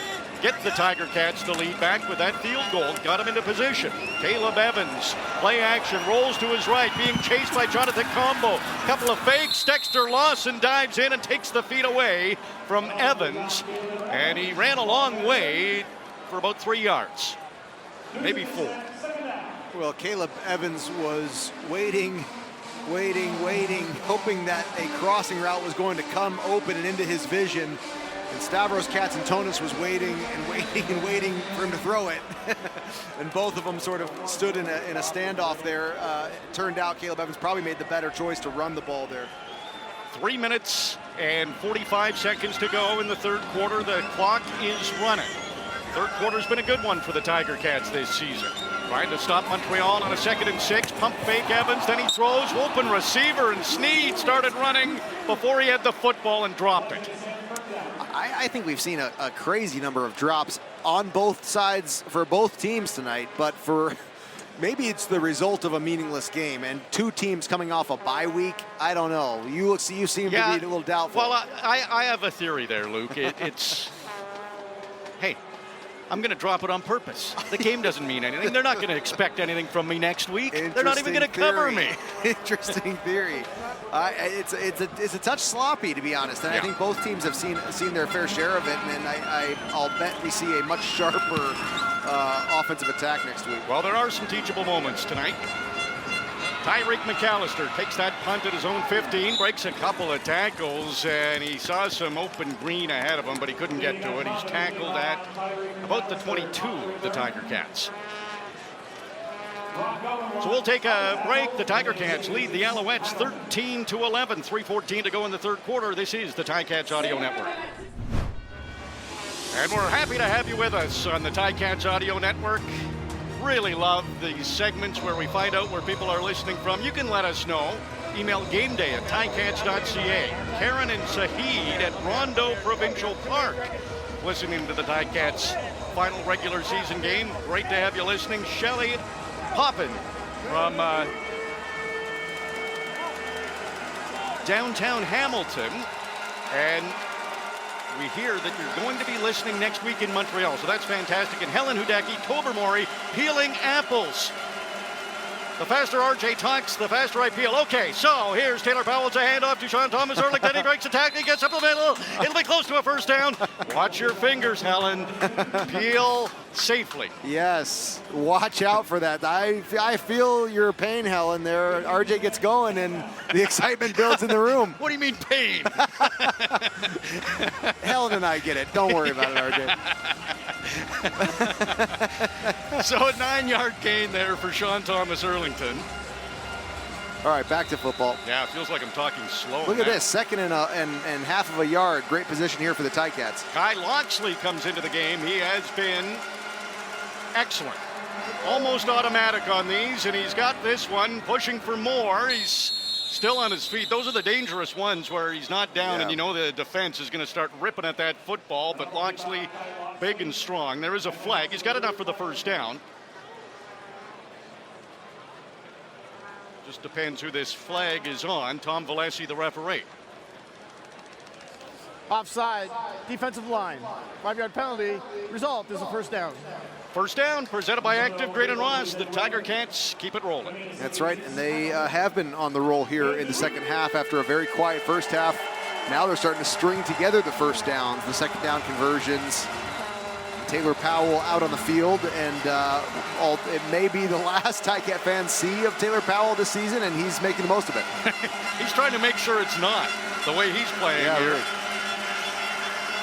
get the Tiger Cats to lead back with that field goal. Got him into position. Caleb Evans, play action, rolls to his right, being chased by Jonathan Combo. Couple of fakes. Dexter Lawson dives in and takes the feet away from Evans. And he ran a long way for about 3 yards, maybe 4. Well, Caleb Evans was waiting, hoping that a crossing route was going to come open and into his vision. And Stavros Katsantonis was waiting for him to throw it. And both of them sort of stood in a standoff there. It turned out Caleb Evans probably made the better choice to run the ball there. 3 minutes and 45 seconds to go in the third quarter. The clock is running. Third quarter's been a good one for the Tiger Cats this season. Trying to stop Montreal on a 2nd and 6. Pump fake Evans, then he throws. Open receiver, and Sneed started running before he had the football and dropped it. I think we've seen a crazy number of drops on both sides for both teams tonight, but maybe it's the result of a meaningless game and 2 teams coming off a bye week. I don't know. You seem to be a little doubtful. Well, I have a theory there, Luke. It's hey, I'm going to drop it on purpose. The game doesn't mean anything. They're not going to expect anything from me next week. They're not even going to cover me. Interesting theory. It's a touch sloppy, to be honest, and I think both teams have seen their fair share of it, and I'll bet we see a much sharper offensive attack next week. Well, there are some teachable moments tonight. Tyreek McAllister takes that punt at his own 15, breaks a couple of tackles, and he saw some open green ahead of him, but he couldn't get to it. He's tackled at about the 22 of the Tiger Cats. So we'll take a break. The Tiger Cats lead the Alouettes 13-11, 3:14 to go in the third quarter. This is the Ticats Audio Network. And we're happy to have you with us on the Ticats Audio Network. Really love these segments where we find out where people are listening from. You can let us know. Email gameday@ticats.ca. Karen and Saheed at Rondo Provincial Park listening to the Ticats final regular season game. Great to have you listening. Shelley popping from downtown Hamilton. And we hear that you're going to be listening next week in Montreal, so that's fantastic. And Helen Hudaki, Tobermory, peeling apples. The faster RJ talks, the faster I peel. Okay, so here's Taylor Powell. It's a handoff to Sean Thomas Ehrlich. Then he breaks attack. He gets up the middle. It'll be close to a first down. Watch your fingers, Helen. Peel safely. Yes, watch out for that. I feel your pain, Helen, there. RJ gets going, and the excitement builds in the room. What do you mean pain? Helen and I get it. Don't worry about it, RJ. So a 9-yard gain there for Sean Thomas Earlington. All right, back to football. Yeah, it feels like I'm talking slow. Look at this, second and half of a yard. Great position here for the Ticats. Kai Loxley comes into the game. He has been excellent. Almost automatic on these, and he's got this one pushing for more. He's still on his feet. Those are the dangerous ones where he's not down, and you know the defense is going to start ripping at that football, but Loxley, big and strong. There is a flag. He's got enough for the first down. Just depends who this flag is on. Tom Valesi, the referee. Offside, defensive line, 5-yard penalty. Result is a first down. First down, presented by Active Green and Ross. The Tiger Cats keep it rolling. That's right, and they have been on the roll here in the second half after a very quiet first half. Now they're starting to string together the first downs, the second down conversions. Taylor Powell out on the field, and it may be the last Ticat fans see of Taylor Powell this season, and he's making the most of it. He's trying to make sure it's not the way he's playing here. Really.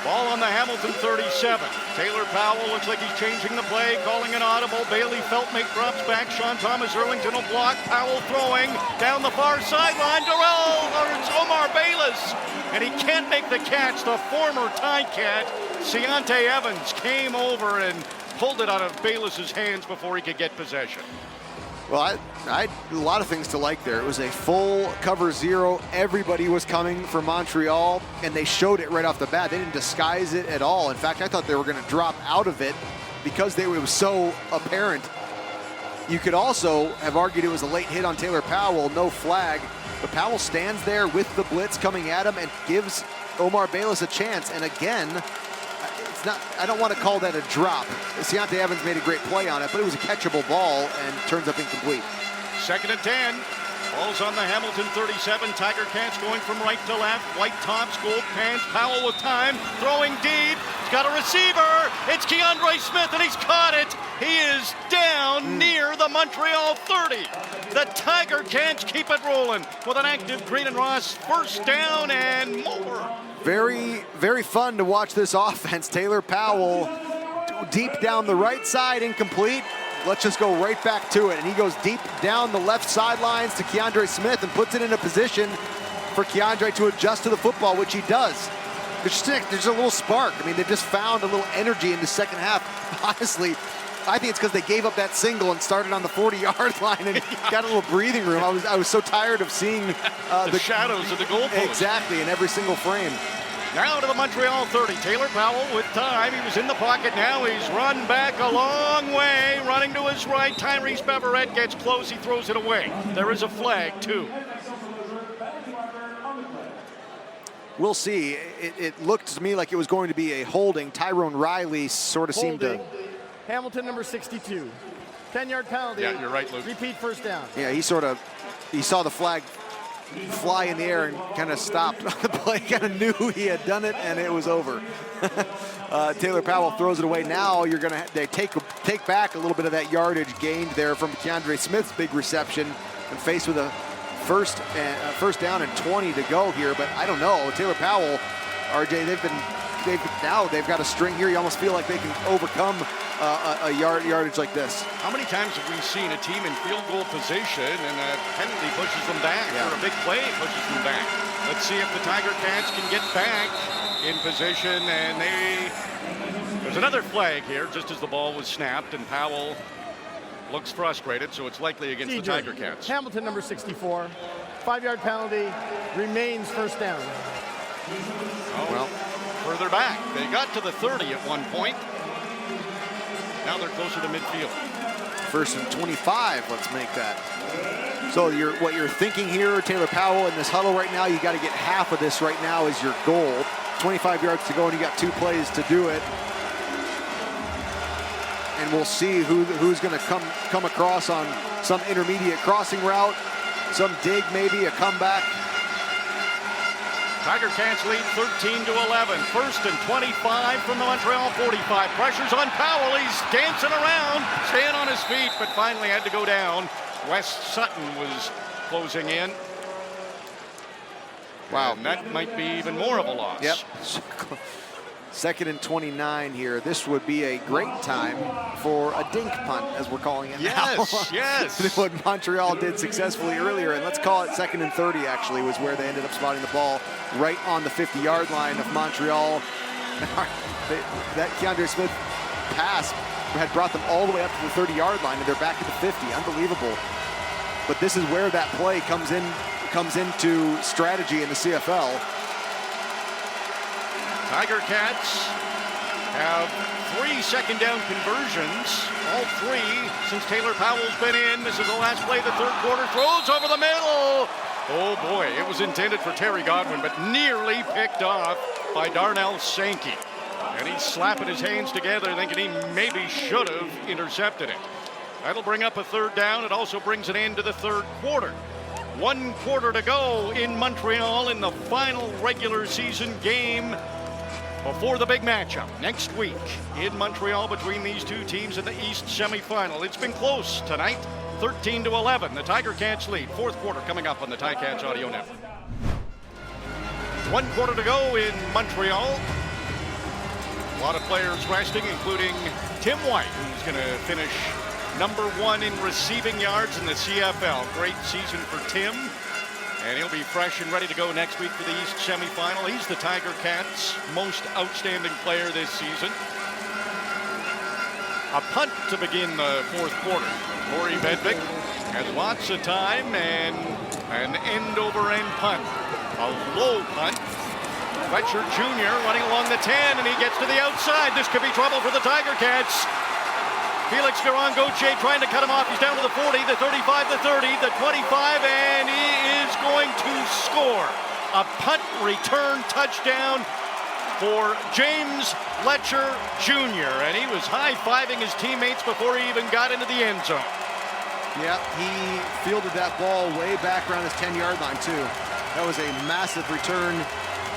Ball on the Hamilton 37. Taylor Powell looks like he's changing the play, calling an audible. Bailey Feltmake drops back. Sean Thomas Earlington will block. Powell throwing down the far sideline. It's Omar Bayless, and he can't make the catch. The former Ticat, Ciante Evans, came over and pulled it out of Bayless's hands before he could get possession. Well, I had a lot of things to like there. It was a full cover zero. Everybody was coming for Montreal, and they showed it right off the bat. They didn't disguise it at all. In fact, I thought they were going to drop out of it because it was so apparent. You could also have argued it was a late hit on Taylor Powell, no flag. But Powell stands there with the blitz coming at him and gives Omar Bayless a chance. And again, I don't want to call that a drop. Ciante Evans made a great play on it, but it was a catchable ball and turns up incomplete. 2nd and 10. Ball's on the Hamilton 37. Tiger Cats going from right to left. White tops, gold pants. Powell with time. Throwing deep. He's got a receiver. It's Keandre Smith, and he's caught it. He is down near the Montreal 30. The Tiger Cats keep it rolling with an Active Green and Ross first down and more. Very, very fun to watch this offense. Taylor Powell deep down the right side, incomplete. Let's just go right back to it. And he goes deep down the left sidelines to Keandre Smith and puts it in a position for Keandre to adjust to the football, which he does. There's a little spark. I mean, they just found a little energy in the second half. Honestly, I think it's because they gave up that single and started on the 40-yard line and got a little breathing room. I was so tired of seeing the shadows of the goalpost. Exactly, in every single frame. Now to the Montreal 30. Taylor Powell with time. He was in the pocket. Now he's run back a long way. Running to his right. Tyrese Beverett gets close. He throws it away. There is a flag, too. We'll see. It looked to me like it was going to be a holding. Tyrone Riley sort of seemed to... Hamilton, number 62. 10-yard penalty. Yeah, you're right, Luke. Repeat first down. Yeah, he saw the flag fly in the air and kind of stopped on the play, kind of knew he had done it, and it was over. Taylor Powell throws it away. Now they take back a little bit of that yardage gained there from Keandre Smith's big reception, and faced with a first down and 20 to go here. But I don't know, Taylor Powell, RJ, they've got a string here. You almost feel like they can overcome a yardage like this. How many times have we seen a team in field goal position and a penalty pushes them back, or a big play pushes them back? Let's see if the Tiger Cats can get back in position, and there's another flag here just as the ball was snapped, and Powell looks frustrated, so it's likely against the Tiger Cats. Hamilton, number 64. 5-yard penalty, remains first down. Oh, well, further back. They got to the 30 at one point. Now they're closer to midfield. 1st and 25. Let's make that. So what you're thinking here, Taylor Powell, in this huddle right now, you got to get half of this right now is your goal. 25 yards to go, and you got 2 plays to do it. And we'll see who's going to come across on some intermediate crossing route, some dig maybe, a comeback. Tiger Cats lead 13-11. 1st and 25 from the Montreal 45. Pressure's on Powell. He's dancing around, staying on his feet, but finally had to go down. Wes Sutton was closing in. Wow, and that might be even more of a loss. Yep. 2nd and 29 here. This would be a great time for a dink punt, as we're calling it now. Yes. What Montreal did successfully earlier, and let's call it 2nd and 30, actually, was where they ended up spotting the ball right on the 50-yard line of Montreal. That Keandre Smith pass had brought them all the way up to the 30-yard line, and they're back at the 50. Unbelievable. But this is where that play comes into strategy in the CFL. Tiger Cats have 3 second down conversions, all 3 since Taylor Powell's been in. This is the last play of the 3rd quarter. Throws over the middle. Oh boy, it was intended for Terry Godwin, but nearly picked off by Darnell Sankey. And he's slapping his hands together thinking he maybe should have intercepted it. That'll bring up a 3rd down. It also brings an end to the 3rd quarter. 1 quarter to go in Montreal in the final regular season game before the big matchup next week in Montreal between these 2 teams in the East semifinal. It's been close tonight, 13-11. The Tiger Cats lead. 4th quarter coming up on the Ticats Audio Network. 1 quarter to go in Montreal. A lot of players resting, including Tim White, who's going to finish number 1 in receiving yards in the CFL. Great season for Tim. And he'll be fresh and ready to go next week for the East semifinal. He's the Tiger Cats' most outstanding player this season. A punt to begin the 4th quarter. Corey Bedvick has lots of time, and an end-over-end punt. A low punt. Fletcher Jr. running along the 10, and he gets to the outside. This could be trouble for the Tiger Cats. Felix Garon-Gauthier trying to cut him off. He's down to the 40, the 35, the 30, the 25, and he is going to score. A punt return touchdown for James Fletcher Jr. And he was high-fiving his teammates before he even got into the end zone. Yeah, he fielded that ball way back around his 10-yard line, too. That was a massive return,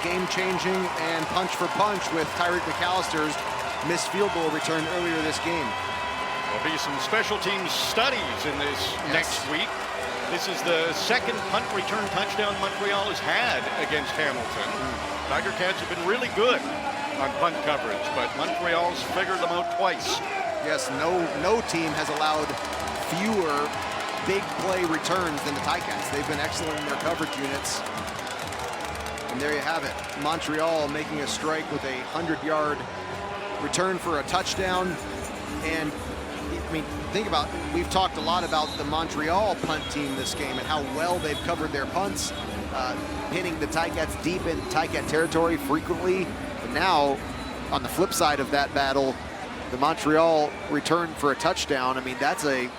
game-changing, and punch for punch with Tyreek McAllister's missed field goal return earlier this game. There'll be some special teams studies in this next week. This is the 2nd punt return touchdown Montreal has had against Hamilton. Tiger Cats have been really good on punt coverage, but Montreal's figured them out twice. Yes, no team has allowed fewer big play returns than the Ticats. They've been excellent in their coverage units. And there you have it. Montreal making a strike with a 100-yard return for a touchdown. And I mean, think about, we've talked a lot about the Montreal punt team this game and how well they've covered their punts, hitting the Ticats deep in Ticat territory frequently. But now, on the flip side of that battle, the Montreal return for a touchdown. I mean, there's a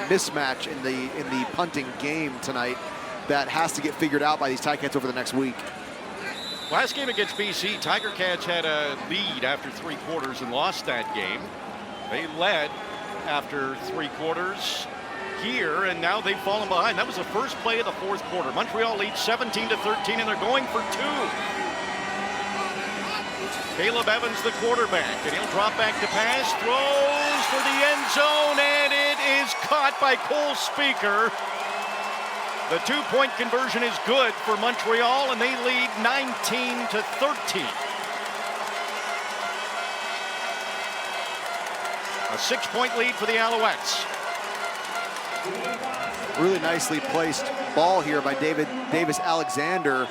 mismatch in the punting game tonight that has to get figured out by these Ticats over the next week. Last game against BC, Tiger Cats had a lead after 3 quarters and lost that game. They led after 3 quarters here, and now they've fallen behind. That was the first play of the 4th quarter. Montreal leads 17-13, and they're going for 2. Caleb Evans, the quarterback, and he'll drop back to pass, throws for the end zone, and it is caught by Cole Speaker. The 2-point conversion is good for Montreal, and they lead 19-13. A 6-point lead for the Alouettes. Really nicely placed ball here by Davis Alexander.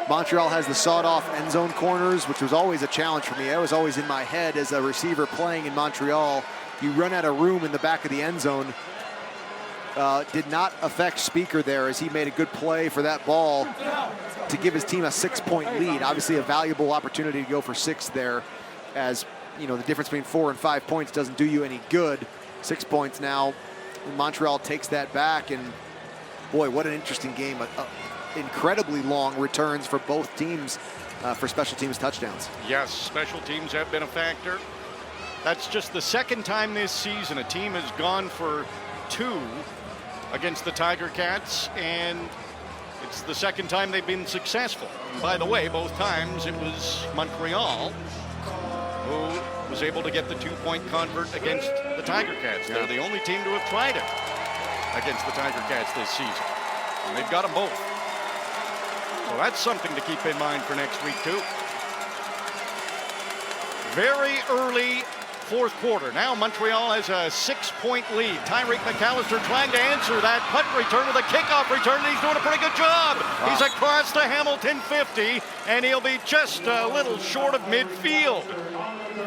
Montreal has the sawed-off end zone corners, which was always a challenge for me. I was always in my head as a receiver playing in Montreal. You run out of room in the back of the end zone. Did not affect Speaker there as he made a good play for that ball to give his team a 6-point lead. Obviously a valuable opportunity to go for 6 there, as you know, the difference between 4 and 5 points doesn't do you any good 6 points now. Montreal takes that back, and boy, what an interesting game. Incredibly long returns for both teams for special teams touchdowns. Yes, special teams have been a factor. That's just the second time this season a team has gone for 2 against the Tiger Cats, and it's the second time they've been successful. And by the way, both times it was Montreal who was able to get the 2-point convert against the Tiger Cats. They're the only team to have tried it against the Tiger Cats this season. And they've got them both. So that's something to keep in mind for next week, too. Very early fourth quarter. Now Montreal has a 6-point lead. Tyreek McAllister trying to answer that punt return with a kickoff return, and he's doing a pretty good job. Wow. He's across the Hamilton 50, and he'll be just a little short of midfield.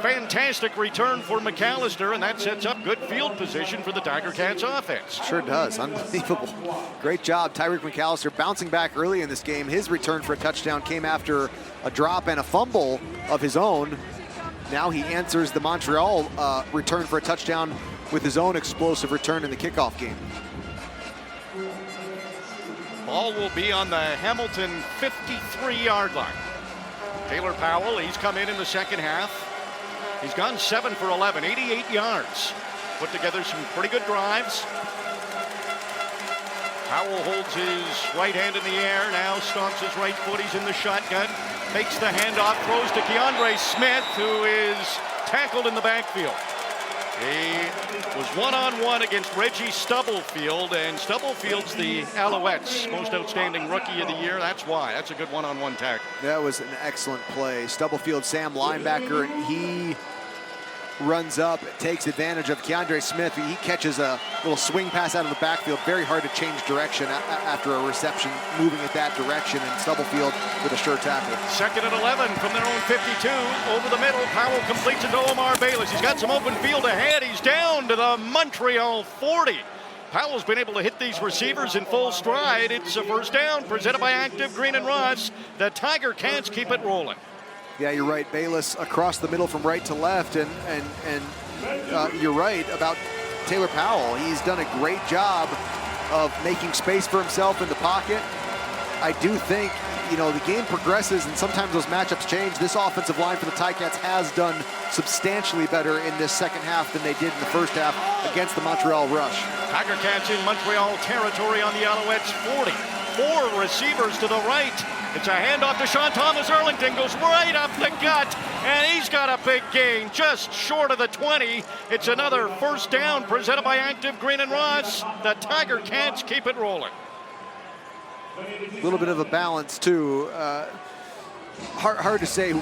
Fantastic return for McAllister, and that sets up good field position for the Tiger Cats offense. Sure does. Unbelievable. Great job, Tyreek McAllister bouncing back early in this game. His return for a touchdown came after a drop and a fumble of his own. Now he answers the Montreal return for a touchdown with his own explosive return in the kickoff game. Ball will be on the Hamilton 53-yard line. Taylor Powell, he's come in the second half. He's gone 7 for 11, 88 yards. Put together some pretty good drives. Powell holds his right hand in the air, now stomps his right foot. He's in the shotgun, makes the handoff, throws to Keandre Smith, who is tackled in the backfield. He was one-on-one against Reggie Stubblefield's, and Stubblefield's the Alouettes' most outstanding rookie of the year. That's why. That's a good one-on-one tackle. That was an excellent play. Stubblefield, Sam linebacker, and he runs up, takes advantage of Keandre Smith. He catches a little swing pass out of the backfield. Very hard to change direction after a reception moving at that direction, and Stubblefield with a sure tackle. 2nd and 11 from their own 52. Over the middle, Powell completes it to Omar Bayless. He's got some open field ahead. He's down to the Montreal 40. Powell's been able to hit these receivers in full stride. It's a first down presented by Active Green and Ross. The Tiger Cats keep it rolling. Yeah, you're right. Bayless across the middle from right to left, and you're right about Taylor Powell. He's done a great job of making space for himself in the pocket. I do think, the game progresses and sometimes those matchups change. This offensive line for the Ticats has done substantially better in this second half than they did in the first half against the Montreal rush. Tiger Cats in Montreal territory on the Alouettes 40. 4 receivers to the right. It's a handoff to Sean Thomas. Erlington goes right up the gut, and he's got a big gain just short of the 20. It's another first down presented by Active Green and Ross. The Tiger Cats keep it rolling. A little bit of a balance, too. Hard to say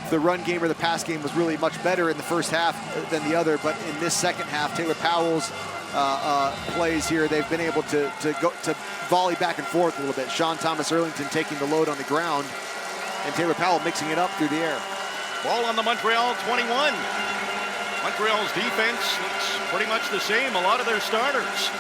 the run game or the pass game was really much better in the first half than the other, but in this second half, Taylor Powell's plays here, they've been able to volley back and forth a little bit. Sean Thomas Erlington taking the load on the ground, and Taylor Powell mixing it up through the air. Ball on the Montreal 21. Montreal's defense looks pretty much the same. A lot of their starters.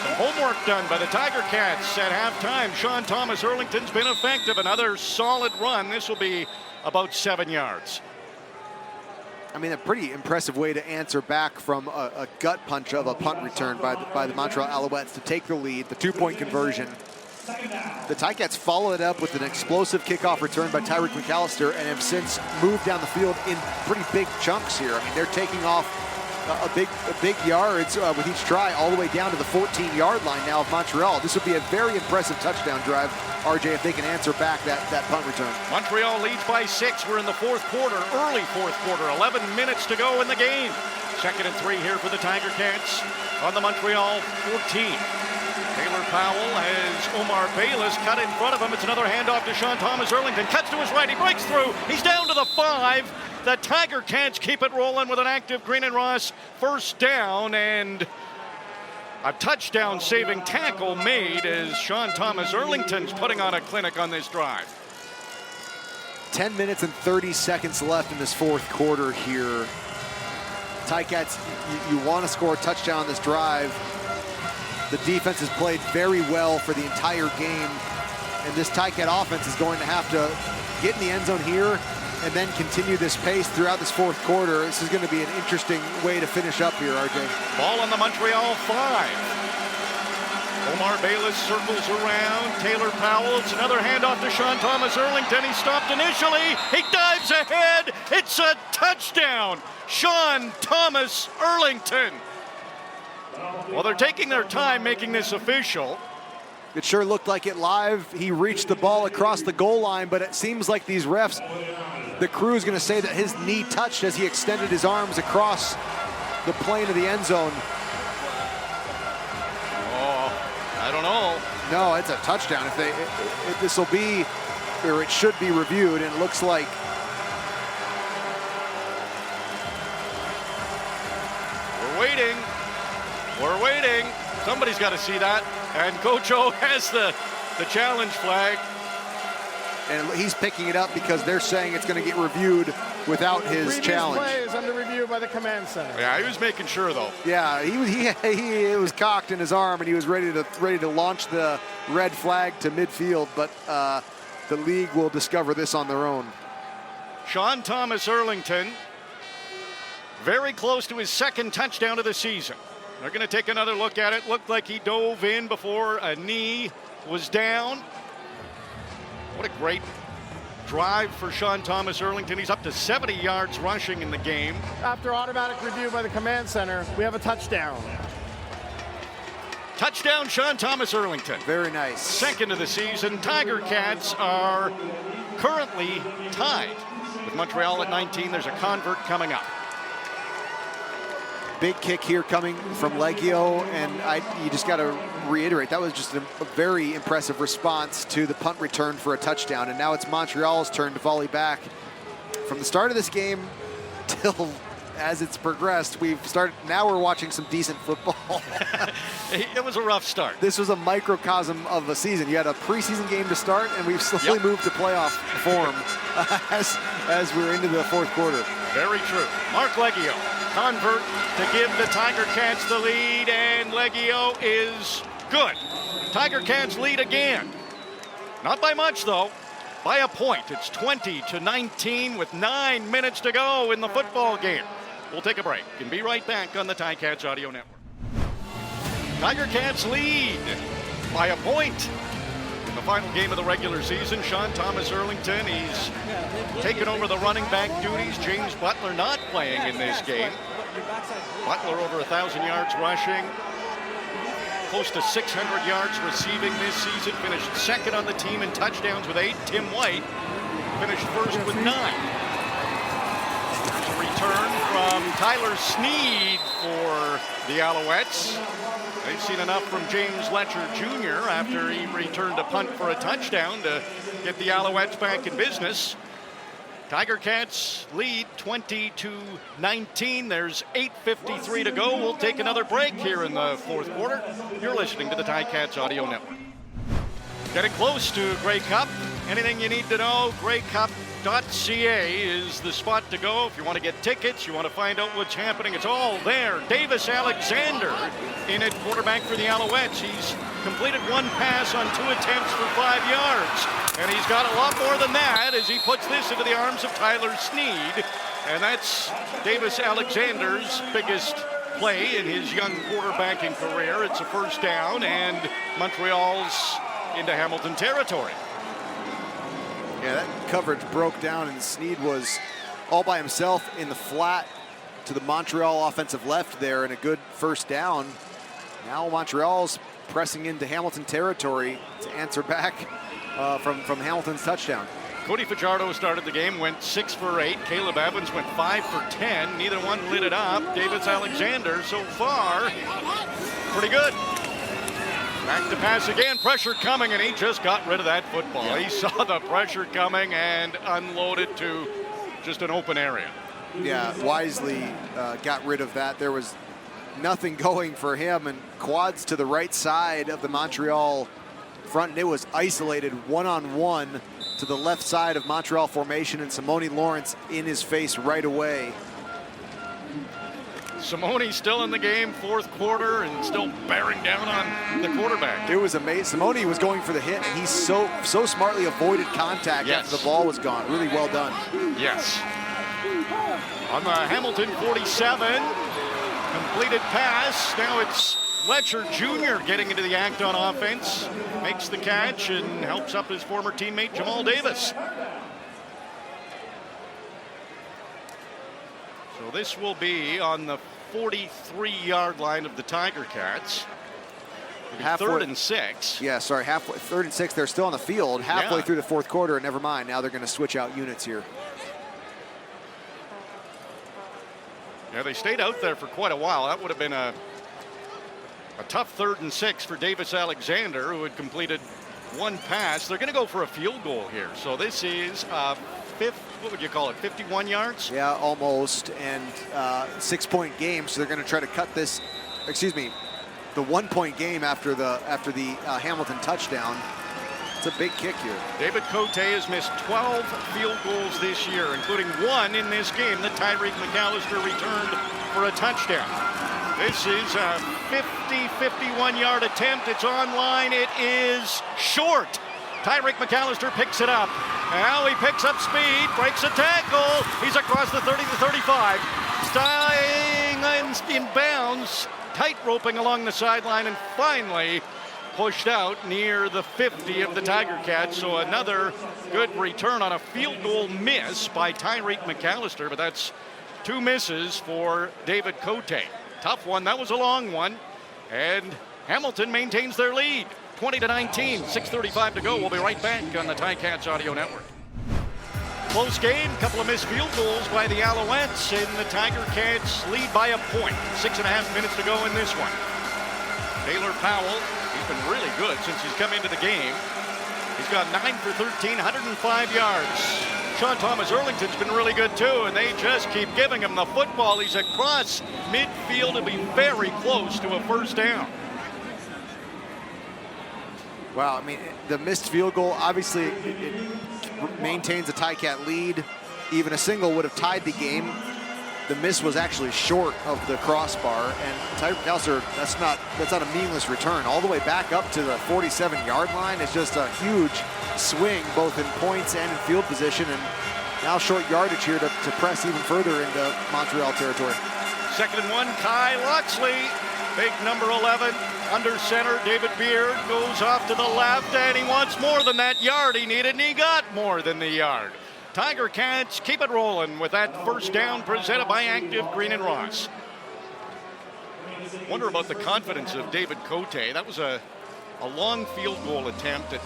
Some homework done by the Tiger Cats at halftime. Sean Thomas Erlington's been effective. Another solid run. This will be about 7 yards. I mean, a pretty impressive way to answer back from a gut punch of a punt return by the Montreal Alouettes to take the lead, the 2-point conversion. The Ticats followed it up with an explosive kickoff return by Tyreek McAllister and have since moved down the field in pretty big chunks here. I mean, they're taking off a big yards with each try all the way down to the 14-yard line now of Montreal. This would be a very impressive touchdown drive, RJ, if they can answer back that punt return. Montreal leads by 6. We're in the fourth quarter, early fourth quarter. 11 minutes to go in the game. 2nd and 3 here for the Tiger Cats on the Montreal 14. Taylor Powell has Omar Bayless cut in front of him. It's another handoff to Sean Thomas Erlington. Cuts to his right. He breaks through. He's down to the 5. The Tiger Cats keep it rolling with an Active Green and Ross first down, and a touchdown-saving tackle made as Sean Thomas Erlington's putting on a clinic on this drive. 10 minutes and 30 seconds left in this fourth quarter here. Ticats, you want to score a touchdown on this drive. The defense has played very well for the entire game, and this Ticat offense is going to have to get in the end zone here and then continue this pace throughout this fourth quarter, this is going to be an interesting way to finish up here, RJ. Ball on the Montreal 5. Omar Bayless circles around. Taylor Powell. It's another handoff to Sean Thomas Erlington. He stopped initially. He dives ahead. It's a touchdown. Sean Thomas Erlington. Well, they're taking their time making this official. It sure looked like it live. He reached the ball across the goal line, but it seems like these refs, the crew is going to say that his knee touched as he extended his arms across the plane of the end zone. I don't know. No, it's a touchdown. If this will be, or it should be reviewed, and it looks like we're waiting. Somebody's got to see that. And Coach O has the challenge flag. And he's picking it up because they're saying it's going to get reviewed without his challenge. Play is under review by the command center. Yeah, he was making sure though. Yeah, he was cocked in his arm and he was ready to launch the red flag to midfield, but the league will discover this on their own. Sean Thomas Erlington, very close to his second touchdown of the season. They're going to take another look at it. Looked like he dove in before a knee was down. What a great drive for Sean Thomas Erlington. He's up to 70 yards rushing in the game. After automatic review by the command center, we have a touchdown. Touchdown, Sean Thomas Erlington. Very nice. Second of the season. Tiger Cats are currently tied with Montreal at 19. There's a convert coming up. Big kick here coming from Leggio, and you just got to reiterate, that was just a very impressive response to the punt return for a touchdown, and now it's Montreal's turn to volley back. From the start of this game till as it's progressed, now we're watching some decent football. It was a rough start. This was a microcosm of a season. You had a preseason game to start, and we've slowly moved to playoff form as we're into the fourth quarter. Very true. Mark Leggio, convert to give the Tiger Cats the lead, and Leggio is good. Tiger Cats lead again. Not by much, though. By a point. It's 20-19 with 9 minutes to go in the football game. We'll take a break and be right back on the Ticats Audio Network. Tiger Cats lead by a point. In the final game of the regular season, Sean Thomas Erlington, he's taken over the running back duties. James Butler not playing in this game. Butler over 1,000 yards rushing, close to 600 yards receiving this season. Finished second on the team in touchdowns with 8. Tim White finished first with 9. There's a return from Tyler Sneed for the Alouettes. They've seen enough from James Letcher Jr. after he returned a punt for a touchdown to get the Alouettes back in business. Tiger Cats lead 20-19. There's 8:53 to go. We'll take another break here in the fourth quarter. You're listening to the Ticats Audio Network. Getting close to Grey Cup. Anything you need to know, greycup.ca is the spot to go. If you want to get tickets, you want to find out what's happening, it's all there. Davis Alexander in at quarterback for the Alouettes. He's completed one pass on 2 attempts for 5 yards. And he's got a lot more than that as he puts this into the arms of Tyler Sneed. And that's Davis Alexander's biggest play in his young quarterbacking career. It's a first down, and Montreal's into Hamilton territory. Yeah, that coverage broke down, and Sneed was all by himself in the flat to the Montreal offensive left there, and a good first down. Now Montreal's pressing into Hamilton territory to answer back from Hamilton's touchdown. Cody Fajardo started the game, went 6 for 8. Caleb Evans went 5 for 10. Neither one lit it up. Davis Alexander, so far, pretty good. Back to pass again, pressure coming, and he just got rid of that football. Yeah. He saw the pressure coming and unloaded to just an open area. Yeah, wisely got rid of that. There was nothing going for him, and quads to the right side of the Montreal front, and it was isolated one-on-one to the left side of Montreal formation, and Simone Lawrence in his face right away. Simone still in the game, fourth quarter, and still bearing down on the quarterback. It was amazing. Simone was going for the hit, and he so smartly avoided contact after the ball was gone. Really well done. Yes. On the Hamilton 47, completed pass. Now it's Letcher Jr. getting into the act on offense. Makes the catch and helps up his former teammate Jamal Davis. So this will be on the 43-yard line of the Tiger Cats. Third and 6. Yeah, sorry, halfway, 3rd and 6. They're still on the field halfway through the fourth quarter, and never mind. Now they're going to switch out units here. Yeah, they stayed out there for quite a while. That would have been a tough 3rd and 6 for Davis Alexander, who had completed one pass. They're going to go for a field goal here. So this is what would you call it, 51 yards? Yeah, almost, and 6-point game. So they're going to try to cut this, the 1-point game after the Hamilton touchdown. It's a big kick here. David Cote has missed 12 field goals this year, including one in this game that Tyreek McAllister returned for a touchdown. This is a 51-yard attempt. It's online. It is short. Tyreek McAllister picks it up. Now he picks up speed, breaks a tackle. He's across the 30 to 35. Staying in bounds, tight roping along the sideline, and finally pushed out near the 50 of the Tiger Cats. So another good return on a field goal miss by Tyreek McAllister, but that's 2 misses for David Cote. Tough one. That was a long one. And Hamilton maintains their lead. 20-19, 6:35 to go. We'll be right back on the Ticats Audio Network. Close game, couple of missed field goals by the Alouettes, and the Tiger Cats lead by a point. 6.5 minutes to go in this one. Taylor Powell, he's been really good since he's come into the game. He's got 9 for 13, 105 yards. Sean Thomas Erlington's been really good too, and they just keep giving him the football. He's across midfield to be very close to a first down. Wow, I mean, the missed field goal, obviously it maintains a Ticat lead. Even a single would have tied the game. The miss was actually short of the crossbar, and Tyreek McAllister, that's not a meaningless return. All the way back up to the 47-yard line is just a huge swing, both in points and in field position, and now short yardage here to press even further into Montreal territory. 2nd and 1, Kai Loxley, big number 11, under center. David Beard goes off to the left, and he wants more than that yard he needed, and he got more than the yard. Tiger Cats keep it rolling with that first down presented by Active Green and Ross. Wonder about the confidence of David Cote. That was a long field goal attempt at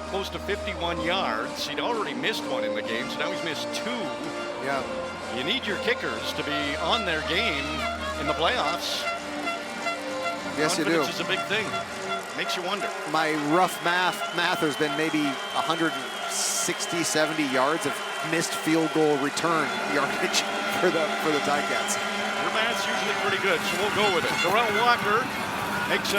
close to 51 yards. He'd already missed one in the game, so now he's missed 2. Yeah. You need your kickers to be on their game in the playoffs. Yes, you do. Confidence is a big thing. Makes you wonder. My rough math has been maybe 160, 70 yards of missed field goal return yardage for the Ticats. Your math's usually pretty good, so we'll go with it. Darrell Walker makes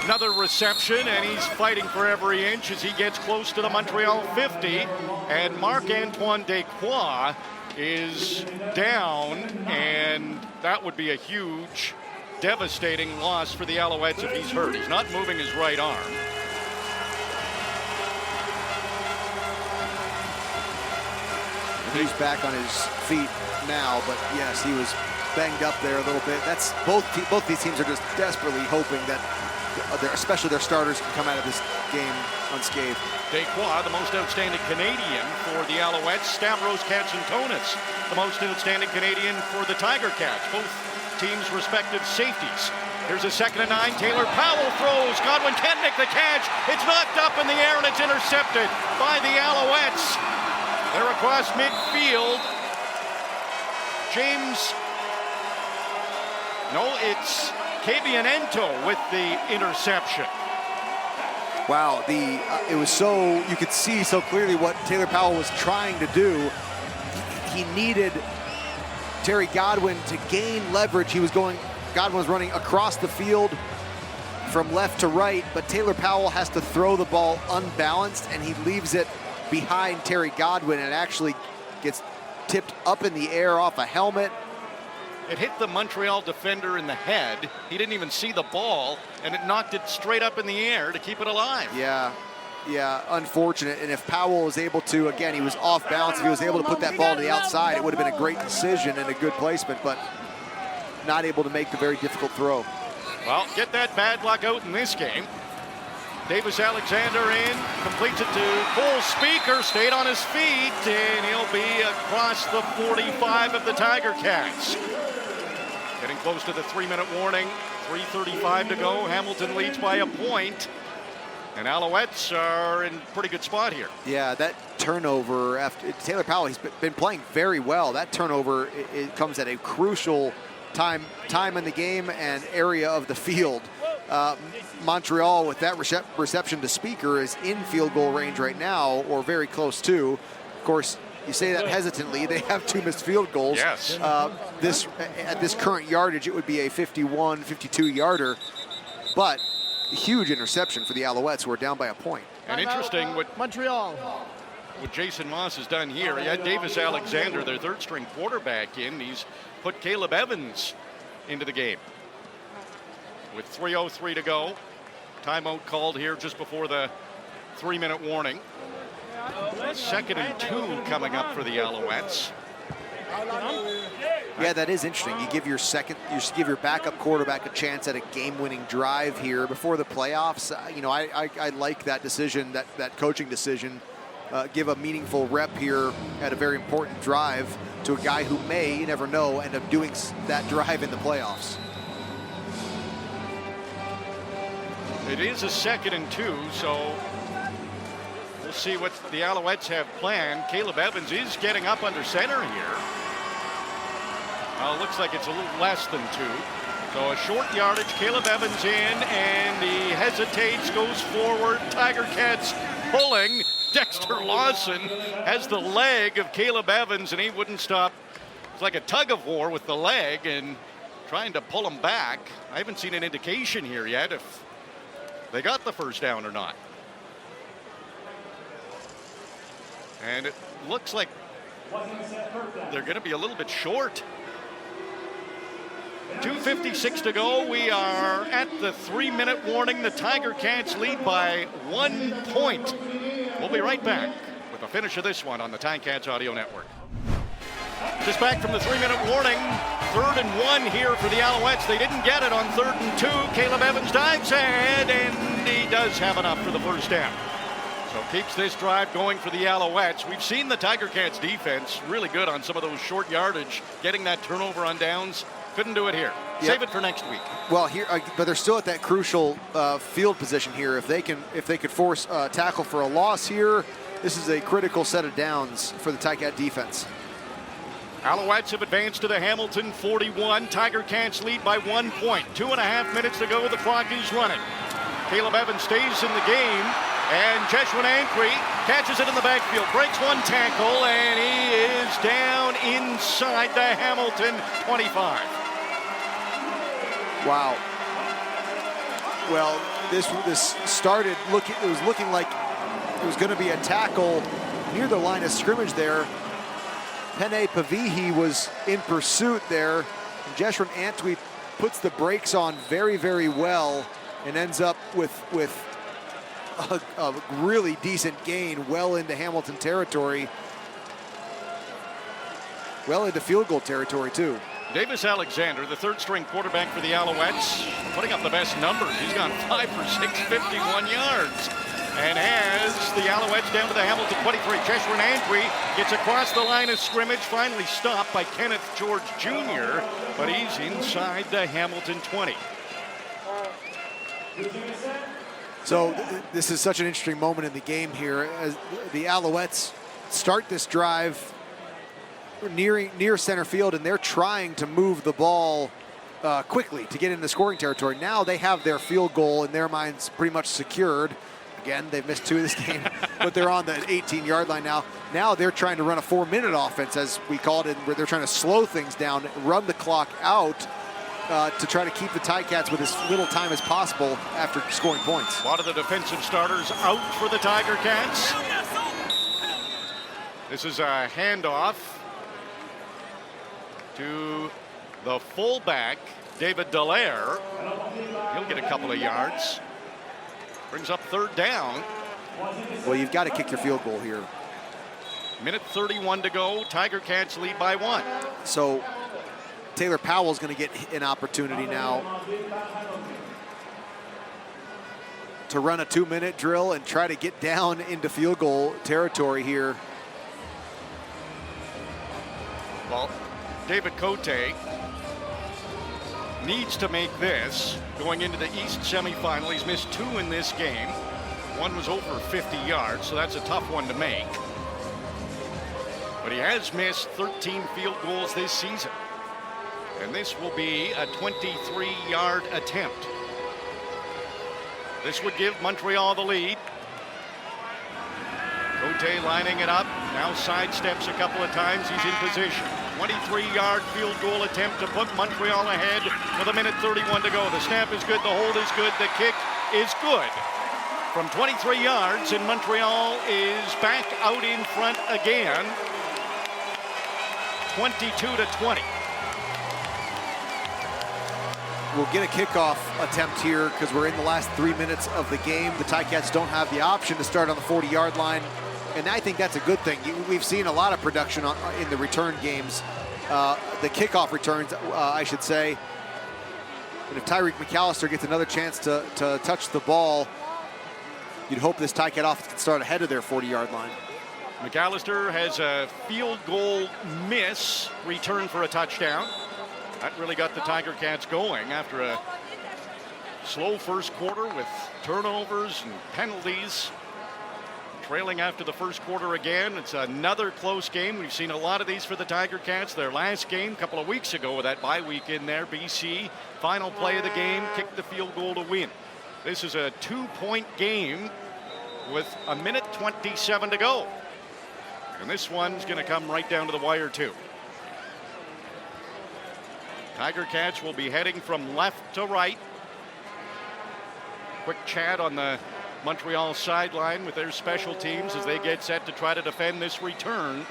another reception, and he's fighting for every inch as he gets close to the Montreal 50. And Marc-Antoine Desquois is down, and that would be a huge, devastating loss for the Alouettes if he's hurt. He's not moving his right arm. He's back on his feet now, but yes, he was banged up there a little bit. That's both these teams are just desperately hoping that, especially their starters, can come out of this game unscathed. Desquois, the most outstanding Canadian for the Alouettes. Stavros Katsantonis, the most outstanding Canadian for the Tiger Cats. Both teams' respective safeties. Here's a 2nd and 9. Taylor Powell throws. Godwin can't make the catch. It's knocked up in the air, and it's intercepted by the Alouettes. They're across midfield. It's Cabianento with the interception. Wow, it was so, you could see so clearly what Taylor Powell was trying to do. He needed Terry Godwin to gain leverage. Godwin was running across the field from left to right, but Taylor Powell has to throw the ball unbalanced, and he leaves it behind Terry Godwin and actually gets tipped up in the air off a helmet. It hit the Montreal defender in the head. He didn't even see the ball, and it knocked it straight up in the air to keep it alive. Yeah, unfortunate. And if Powell was able to, again, he was off balance. If he was able to put that ball to the outside, it would have been a great decision and a good placement, but not able to make the very difficult throw. Well, get that bad luck out in this game. Davis Alexander in, completes it to Cole Speaker, stayed on his feet, and he'll be across the 45 of the Tiger Cats. Getting close to the 3-minute warning, 3:35 to go. Hamilton leads by a point, and Alouettes are in pretty good spot here. Yeah, that turnover after Taylor Powell, he's been playing very well. That turnover, it comes at a crucial time in the game and area of the field. Montreal, with that reception to Speaker, is in field goal range right now, or very close to. Of course, you say that hesitantly. They have 2 missed field goals. Yes. At this current yardage, it would be a 51, 52-yarder, but a huge interception for the Alouettes, who are down by a point. And interesting what Montreal. What Jason Moss has done here. He had Davis Alexander, their third-string quarterback, in. He's put Caleb Evans into the game. With 3:03 to go, timeout called here just before the 3-minute warning. 2nd and 2 coming up for the Alouettes. Yeah, that is interesting. You give your backup quarterback a chance at a game-winning drive here before the playoffs. I like that decision, that coaching decision. Give a meaningful rep here at a very important drive to a guy who may, you never know, end up doing that drive in the playoffs. It is a 2nd and 2, so we'll see what the Alouettes have planned. Caleb Evans is getting up under center here. Looks like it's a little less than 2. So a short yardage, Caleb Evans in, and he hesitates, goes forward. Tiger Cats pulling. Dexter Lawson has the leg of Caleb Evans, and he wouldn't stop. It's like a tug of war with the leg and trying to pull him back. I haven't seen an indication here yet if they got the first down or not. And it looks like they're going to be a little bit short. 2:56 to go. We are at the 3-minute warning. The Tiger Cats lead by 1 point. We'll be right back with the finish of this one on the Ticats Audio Network. Just back from the 3-minute warning. 3rd and 1 here for the Alouettes. They didn't get it on 3rd and 2. Caleb Evans dives ahead, and he does have enough for the first down. So keeps this drive going for the Alouettes. We've seen the Tiger Cats defense really good on some of those short yardage, getting that turnover on downs. Couldn't do it here. Yep. Save it for next week. Well, here, but they're still at that crucial field position here. If they could force a tackle for a loss here, this is a critical set of downs for the Ticat defense. Alouettes have advanced to the Hamilton 41. Tiger Cats lead by 1 point. 2.5 minutes to go. The clock is running. Caleb Evans stays in the game, and Jeshwin Ancree catches it in the backfield, breaks one tackle, and he is down inside the Hamilton 25. Wow. Well, this started looking. It was looking like it was going to be a tackle near the line of scrimmage there. Pene Pavihi was in pursuit there. And Jeshwin Antwi puts the brakes on very, very well and ends up with a really decent gain well into Hamilton territory. Well into field goal territory, too. Davis Alexander, the third-string quarterback for the Alouettes, putting up the best numbers. He's gone 5 for 6, 51 yards. And has the Alouettes down to the Hamilton 23. Jeshwin Antwi gets across the line of scrimmage, finally stopped by Kenneth George Jr., but he's inside the Hamilton 20. So this is such an interesting moment in the game here as the Alouettes start this drive near center field, and they're trying to move the ball quickly to get into scoring territory. Now they have their field goal in their minds pretty much secured. Again, they've missed 2 this game, but they're on the 18-yard line now. Now they're trying to run a 4-minute offense, as we called it, where they're trying to slow things down, run the clock out to try to keep the Ticats with as little time as possible after scoring points. A lot of the defensive starters out for the Tiger Cats. This is a handoff to The fullback, David Dallaire, he'll get a couple of yards. Brings up 3rd down. Well, you've got to kick your field goal here. Minute 31 to go. Tiger Cats lead by 1. So Taylor Powell's going to get an opportunity now to run a 2-minute drill and try to get down into field goal territory here. Well, David Cote needs to make this going into the East semifinal. He's missed 2 in this game. One was over 50 yards, so that's a tough one to make. But he has missed 13 field goals this season. And this will be a 23-yard attempt. This would give Montreal the lead. Cote lining it up, now sidesteps a couple of times. He's in position. 23-yard field goal attempt to put Montreal ahead with a minute 31 to go. The snap is good, the hold is good, the kick is good. From 23 yards, and Montreal is back out in front again. 22-20. We'll get a kickoff attempt here because we're in the last 3 minutes of the game. The Ticats don't have the option to start on the 40-yard line, and I think that's a good thing. We've seen a lot of production in the return games, the kickoff returns, I should say. And if Tyreek McAllister gets another chance to touch the ball, you'd hope this Ticat offense can start ahead of their 40-yard line. McAllister has a field goal miss, return for a touchdown. That really got the Tiger Cats going after a slow first quarter with turnovers and penalties. Trailing after the first quarter again. It's another close game. We've seen a lot of these for the Tiger Cats. Their last game a couple of weeks ago with that bye week in there, BC, final play of the game, kicked the field goal to win. This is a 2-point game with a minute 27 to go. And this one's going to come right down to the wire too. Tiger Cats will be heading from left to right. Quick chat on the Montreal sideline with their special teams as they get set to try to defend this return.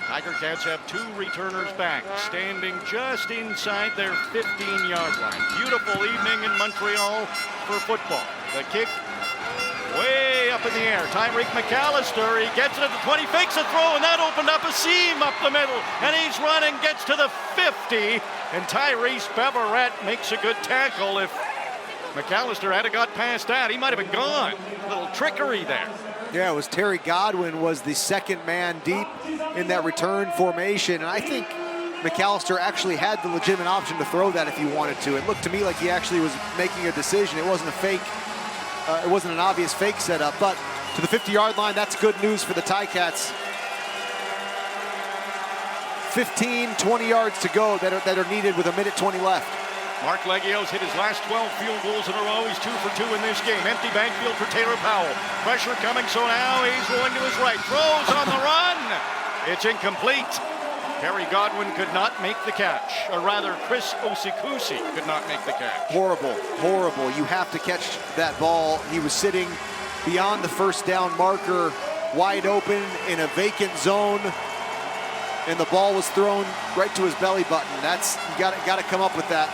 Tiger Cats have 2 returners back, standing just inside their 15-yard line. Beautiful evening in Montreal for football. The kick way up in the air. Tyreek McAllister, he gets it at the 20, fakes a throw, and that opened up a seam up the middle. And he's running, gets to the 50, and Tyrese Beverett makes a good tackle. If McAllister had got past that, he might have been gone. A little trickery there. Yeah, it was Terry Godwin was the second man deep in that return formation, and I think McAllister actually had the legitimate option to throw that if he wanted to. It looked to me like he actually was making a decision. It wasn't a fake. It wasn't an obvious fake setup, but to the 50-yard line, that's good news for the Ticats. 15, 20 yards to go that are needed with a minute 20 left. Mark Leggio's hit his last 12 field goals in a row. He's 2 for 2 in this game. Empty backfield for Taylor Powell. Pressure coming, so now he's rolling to his right. Throws on the run. It's incomplete. Terry Godwin could not make the catch, or rather Chris Osikusi could not make the catch. Horrible, horrible. You have to catch that ball. He was sitting beyond the first down marker, wide open in a vacant zone, and the ball was thrown right to his belly button. That's, you got to come up with that.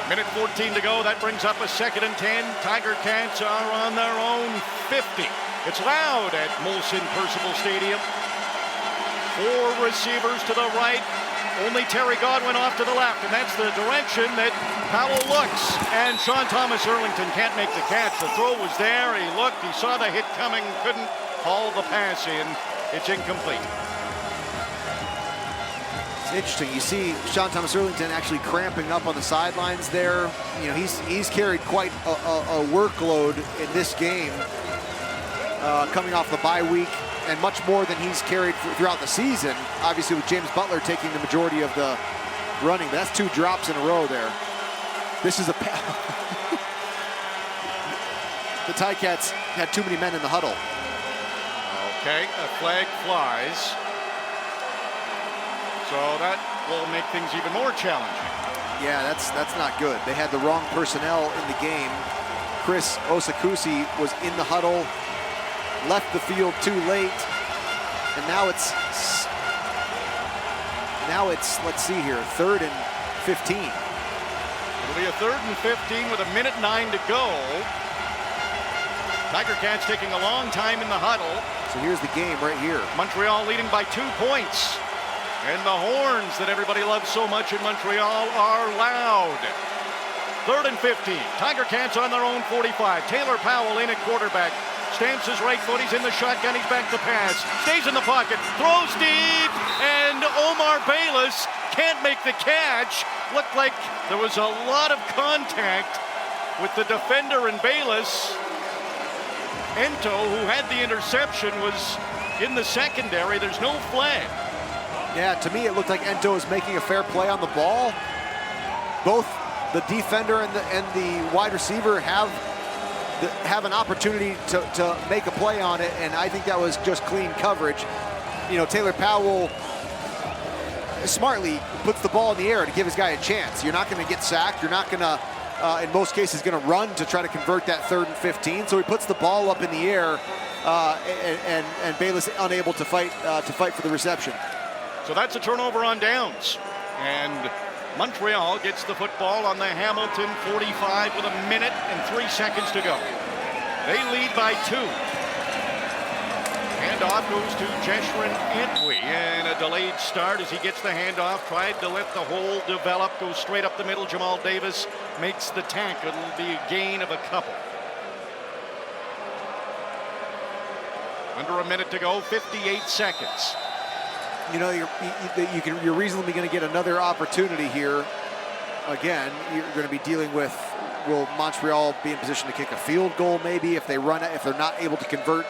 Minute 14 to go. That brings up a 2nd and 10. Tiger Cats are on their own 50. It's loud at Molson Percival Stadium. 4 receivers to the right, only Terry Godwin off to the left, and that's the direction that Powell looks. And Sean Thomas Erlington can't make the catch. The throw was there, he looked, he saw the hit coming, couldn't haul the pass in. It's incomplete. It's interesting, you see Sean Thomas Erlington actually cramping up on the sidelines there. You know, he's carried quite a workload in this game, coming off the bye week, and much more than he's carried throughout the season. Obviously with James Butler taking the majority of the running, but that's 2 drops in a row there. This is a the Ticats had too many men in the huddle. Okay, a flag flies. So that will make things even more challenging. Yeah, that's not good. They had the wrong personnel in the game. Chris Osikusi was in the huddle, left the field too late, and now it's now it's, let's see here, 3rd and 15. It'll be a 3rd and 15 with 1:09 to go. Tiger Cats taking a long time in the huddle. So here's the game right here. Montreal leading by 2 points. And the horns that everybody loves so much in Montreal are loud. 3rd and 15. Tiger Cats on their own 45. Taylor Powell in at quarterback. Stamps his right foot. He's in the shotgun. He's back to pass. Stays in the pocket. Throws deep. And Omar Bayless can't make the catch. Looked like there was a lot of contact with the defender and Bayless. Ento, who had the interception, was in the secondary. There's no flag. Yeah, to me it looked like Ento was making a fair play on the ball. Both the defender and the wide receiver have an opportunity to make a play on it, and I think that was just clean coverage. You know, Taylor Powell smartly puts the ball in the air to give his guy a chance. You're not going to get sacked. You're not going to, in most cases, going to run to try to convert that 3rd and 15. So he puts the ball up in the air, and Bayless unable to fight for the reception. So that's a turnover on downs, and Montreal gets the football on the Hamilton 45 with 1:03 to go. They lead by 2. Handoff goes to Jeshrin Antwi, and a delayed start as he gets the handoff. Tried to let the hole develop, goes straight up the middle. Jamal Davis makes the tackle. It'll be a gain of a couple. Under a minute to go, 58 seconds. You know, you're reasonably going to get another opportunity here. Again, you're going to be dealing with, will Montreal be in position to kick a field goal maybe if they're not able to convert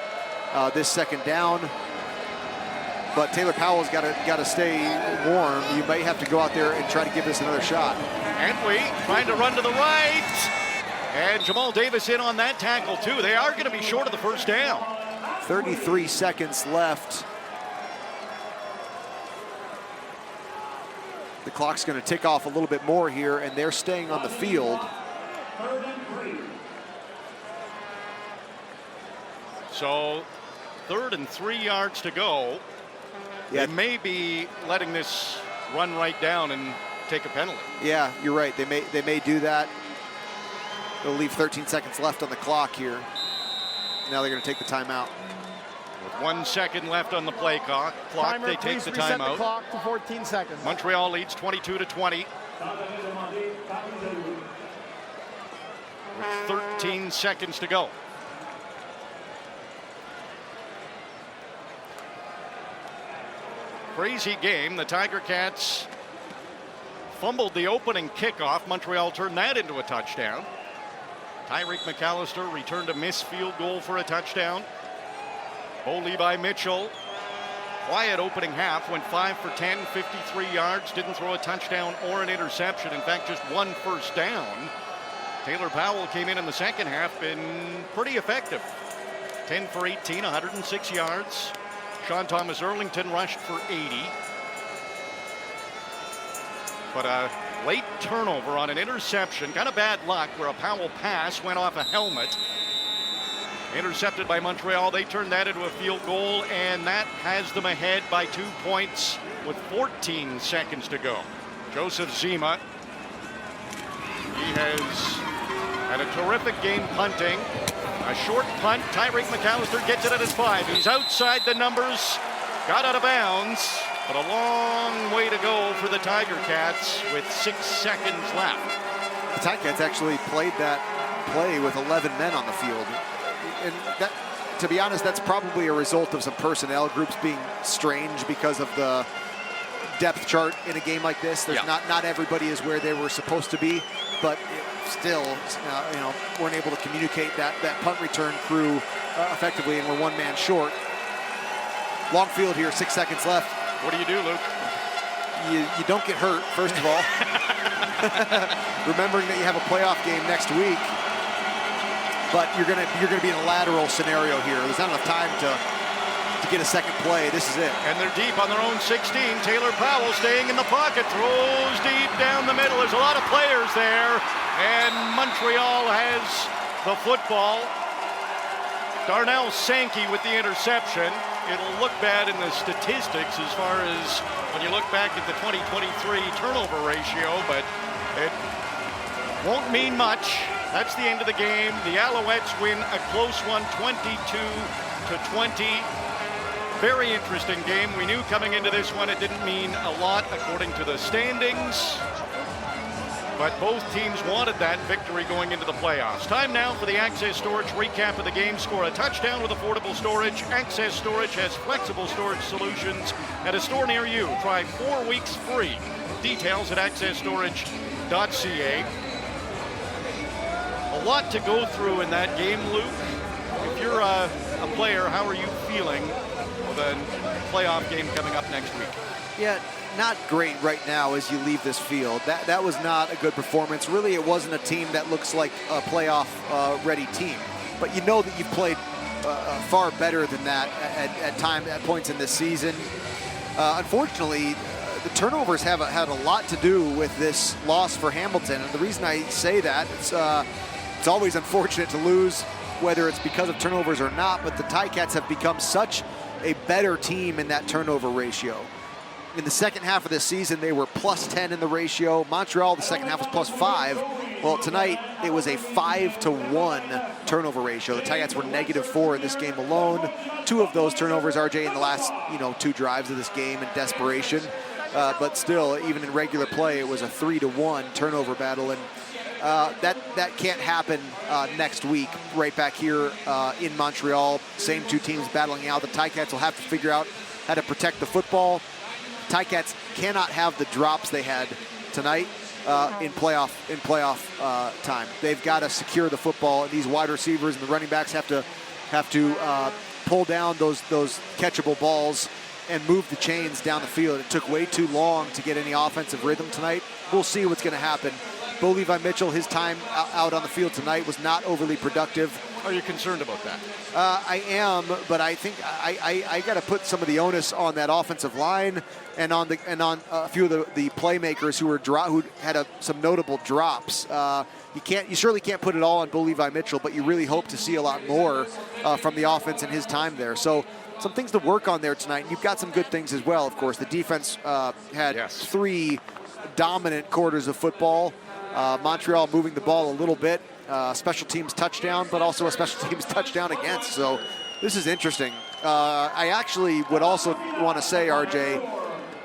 this second down? But Taylor Powell's got to stay warm. You might have to go out there and try to give this another shot. Antwi trying to run to the right, and Jamal Davis in on that tackle too. They are going to be short of the first down. 33 seconds left. The clock's going to tick off a little bit more here, and they're staying on the field. So 3rd and 3 yards to go. Yeah. They may be letting this run right down and take a penalty. Yeah, you're right. They may do that. They'll leave 13 seconds left on the clock here. Now they're going to take the timeout. With 1 second left on the play clock, Timer, they take the reset timeout. The clock to 14 seconds. Montreal leads 22-20. With 13 seconds to go. Crazy game. The Tiger Cats fumbled the opening kickoff. Montreal turned that into a touchdown. Tyreek McAllister returned a missed field goal for a touchdown. Bo Levi Mitchell, quiet opening half, went 5 for 10, 53 yards, didn't throw a touchdown or an interception. In fact, just 1 first down. Taylor Powell came in the second half, been pretty effective. 10 for 18, 106 yards. Sean Thomas Erlington rushed for 80. But a late turnover on an interception, kind of bad luck where a Powell pass went off a helmet. Intercepted by Montreal. They turned that into a field goal, and that has them ahead by 2 points with 14 seconds to go. Joseph Zima, he has had a terrific game punting. A short punt. Tyreek McAllister gets it at his 5. He's outside the numbers, got out of bounds, but a long way to go for the Tiger Cats with 6 seconds left. The Tiger Cats actually played that play with 11 men on the field. And that, to be honest, that's probably a result of some personnel groups being strange because of the depth chart in a game like this. There's not everybody is where they were supposed to be, but still, weren't able to communicate that punt return crew effectively, and we're 1 man short. Long field here, 6 seconds left. What do you do, Luke? You don't get hurt, first of all. Remembering that you have a playoff game next week. But you're gonna be in a lateral scenario here. There's not enough time to get a second play. This is it. And they're deep on their own 16. Taylor Powell staying in the pocket, throws deep down the middle. There's a lot of players there, and Montreal has the football. Darnell Sankey with the interception. it'll look bad in the statistics as far as when you look back at the 2023 turnover ratio, but it won't mean much. That's the end of the game. The Alouettes win a close one, 22-20. Very interesting game. We knew coming into this one it didn't mean a lot according to the standings, but both teams wanted that victory going into the playoffs. Time now for the Access Storage recap of the game. Score a touchdown with affordable storage. Access Storage has flexible storage solutions at a store near you. Try 4 weeks free. Details at accessstorage.ca. A lot to go through in that game, Luke. If you're a player, how are you feeling with a playoff game coming up next week? Yeah, not great right now as you leave this field. That was not a good performance. Really, it wasn't a team that looks like a playoff ready team. But you know that you've played far better than that at points in this season. Unfortunately, the turnovers have had a lot to do with this loss for Hamilton. And the reason I say that, it's always unfortunate to lose, whether it's because of turnovers or not, but the Ticats have become such a better team in that turnover ratio. In the second half of this season, they were +10 in the ratio. Montreal, the second half was +5. Well, tonight, it was a 5-to-1 turnover ratio. The Ticats were -4 in this game alone. 2 of those turnovers, RJ, in the last 2 drives of this game in desperation. But still, even in regular play, it was a 3-to-1 turnover battle. And that can't happen next week right back here in Montreal. Same 2 teams battling out. The Ticats will have to figure out how to protect the football. Ticats cannot have the drops they had tonight in playoff time. They've got to secure the football. These wide receivers and the running backs have to pull down those catchable balls and move the chains down the field. It took way too long to get any offensive rhythm tonight. We'll see what's going to happen. Bo Levi Mitchell, his time out on the field tonight was not overly productive. Are you concerned about that? I am, but I think I got to put some of the onus on that offensive line and on a few of the playmakers who had some notable drops. You surely can't put it all on Bo Levi Mitchell, but you really hope to see a lot more from the offense in his time there. So some things to work on there tonight. You've got some good things as well, of course. The defense had 3 dominant quarters of football. Montreal moving the ball a little bit. Special teams touchdown, but also a special teams touchdown against. So this is interesting. I actually would also want to say, RJ,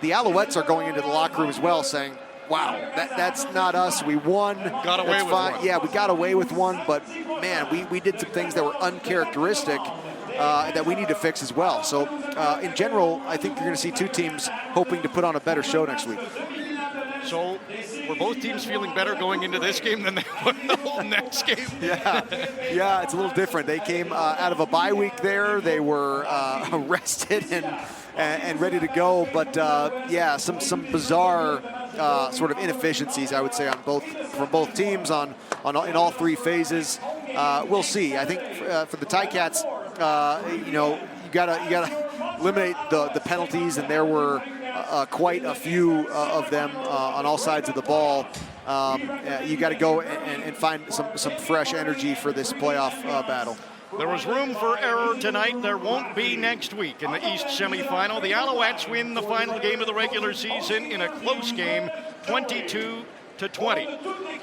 the Alouettes are going into the locker room as well saying, wow, that's not us. We won. Got away with one. Yeah, we got away with one, but man, we did some things that were uncharacteristic that we need to fix as well. So in general, I think you're going to see 2 teams hoping to put on a better show next week. So were both teams feeling better going into this game than they were the whole next game? Yeah, it's a little different. They came out of a bye week there. They were rested and ready to go. But yeah, some bizarre sort of inefficiencies, I would say, from both teams in all 3 phases. We'll see. I think for the Ticats, you gotta eliminate the penalties, and there were quite a few of them on all sides of the ball. You got to go and find some fresh energy for this playoff battle. There was room for error tonight. There won't be next week in the East semifinal. The Alouettes win the final game of the regular season in a close game, 22-20.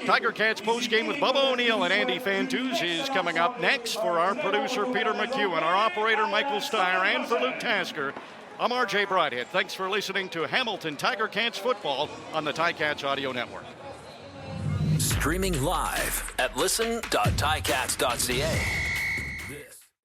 Tiger Cats postgame with Bubba O'Neill and Andy Fantuz is coming up next. For our producer, Peter McEwen, our operator, Michael Steyer, and for Luke Tasker, I'm RJ Broadhead. Thanks for listening to Hamilton Tiger Cats football on the Ticats Audio Network. Streaming live at listen.ticats.ca.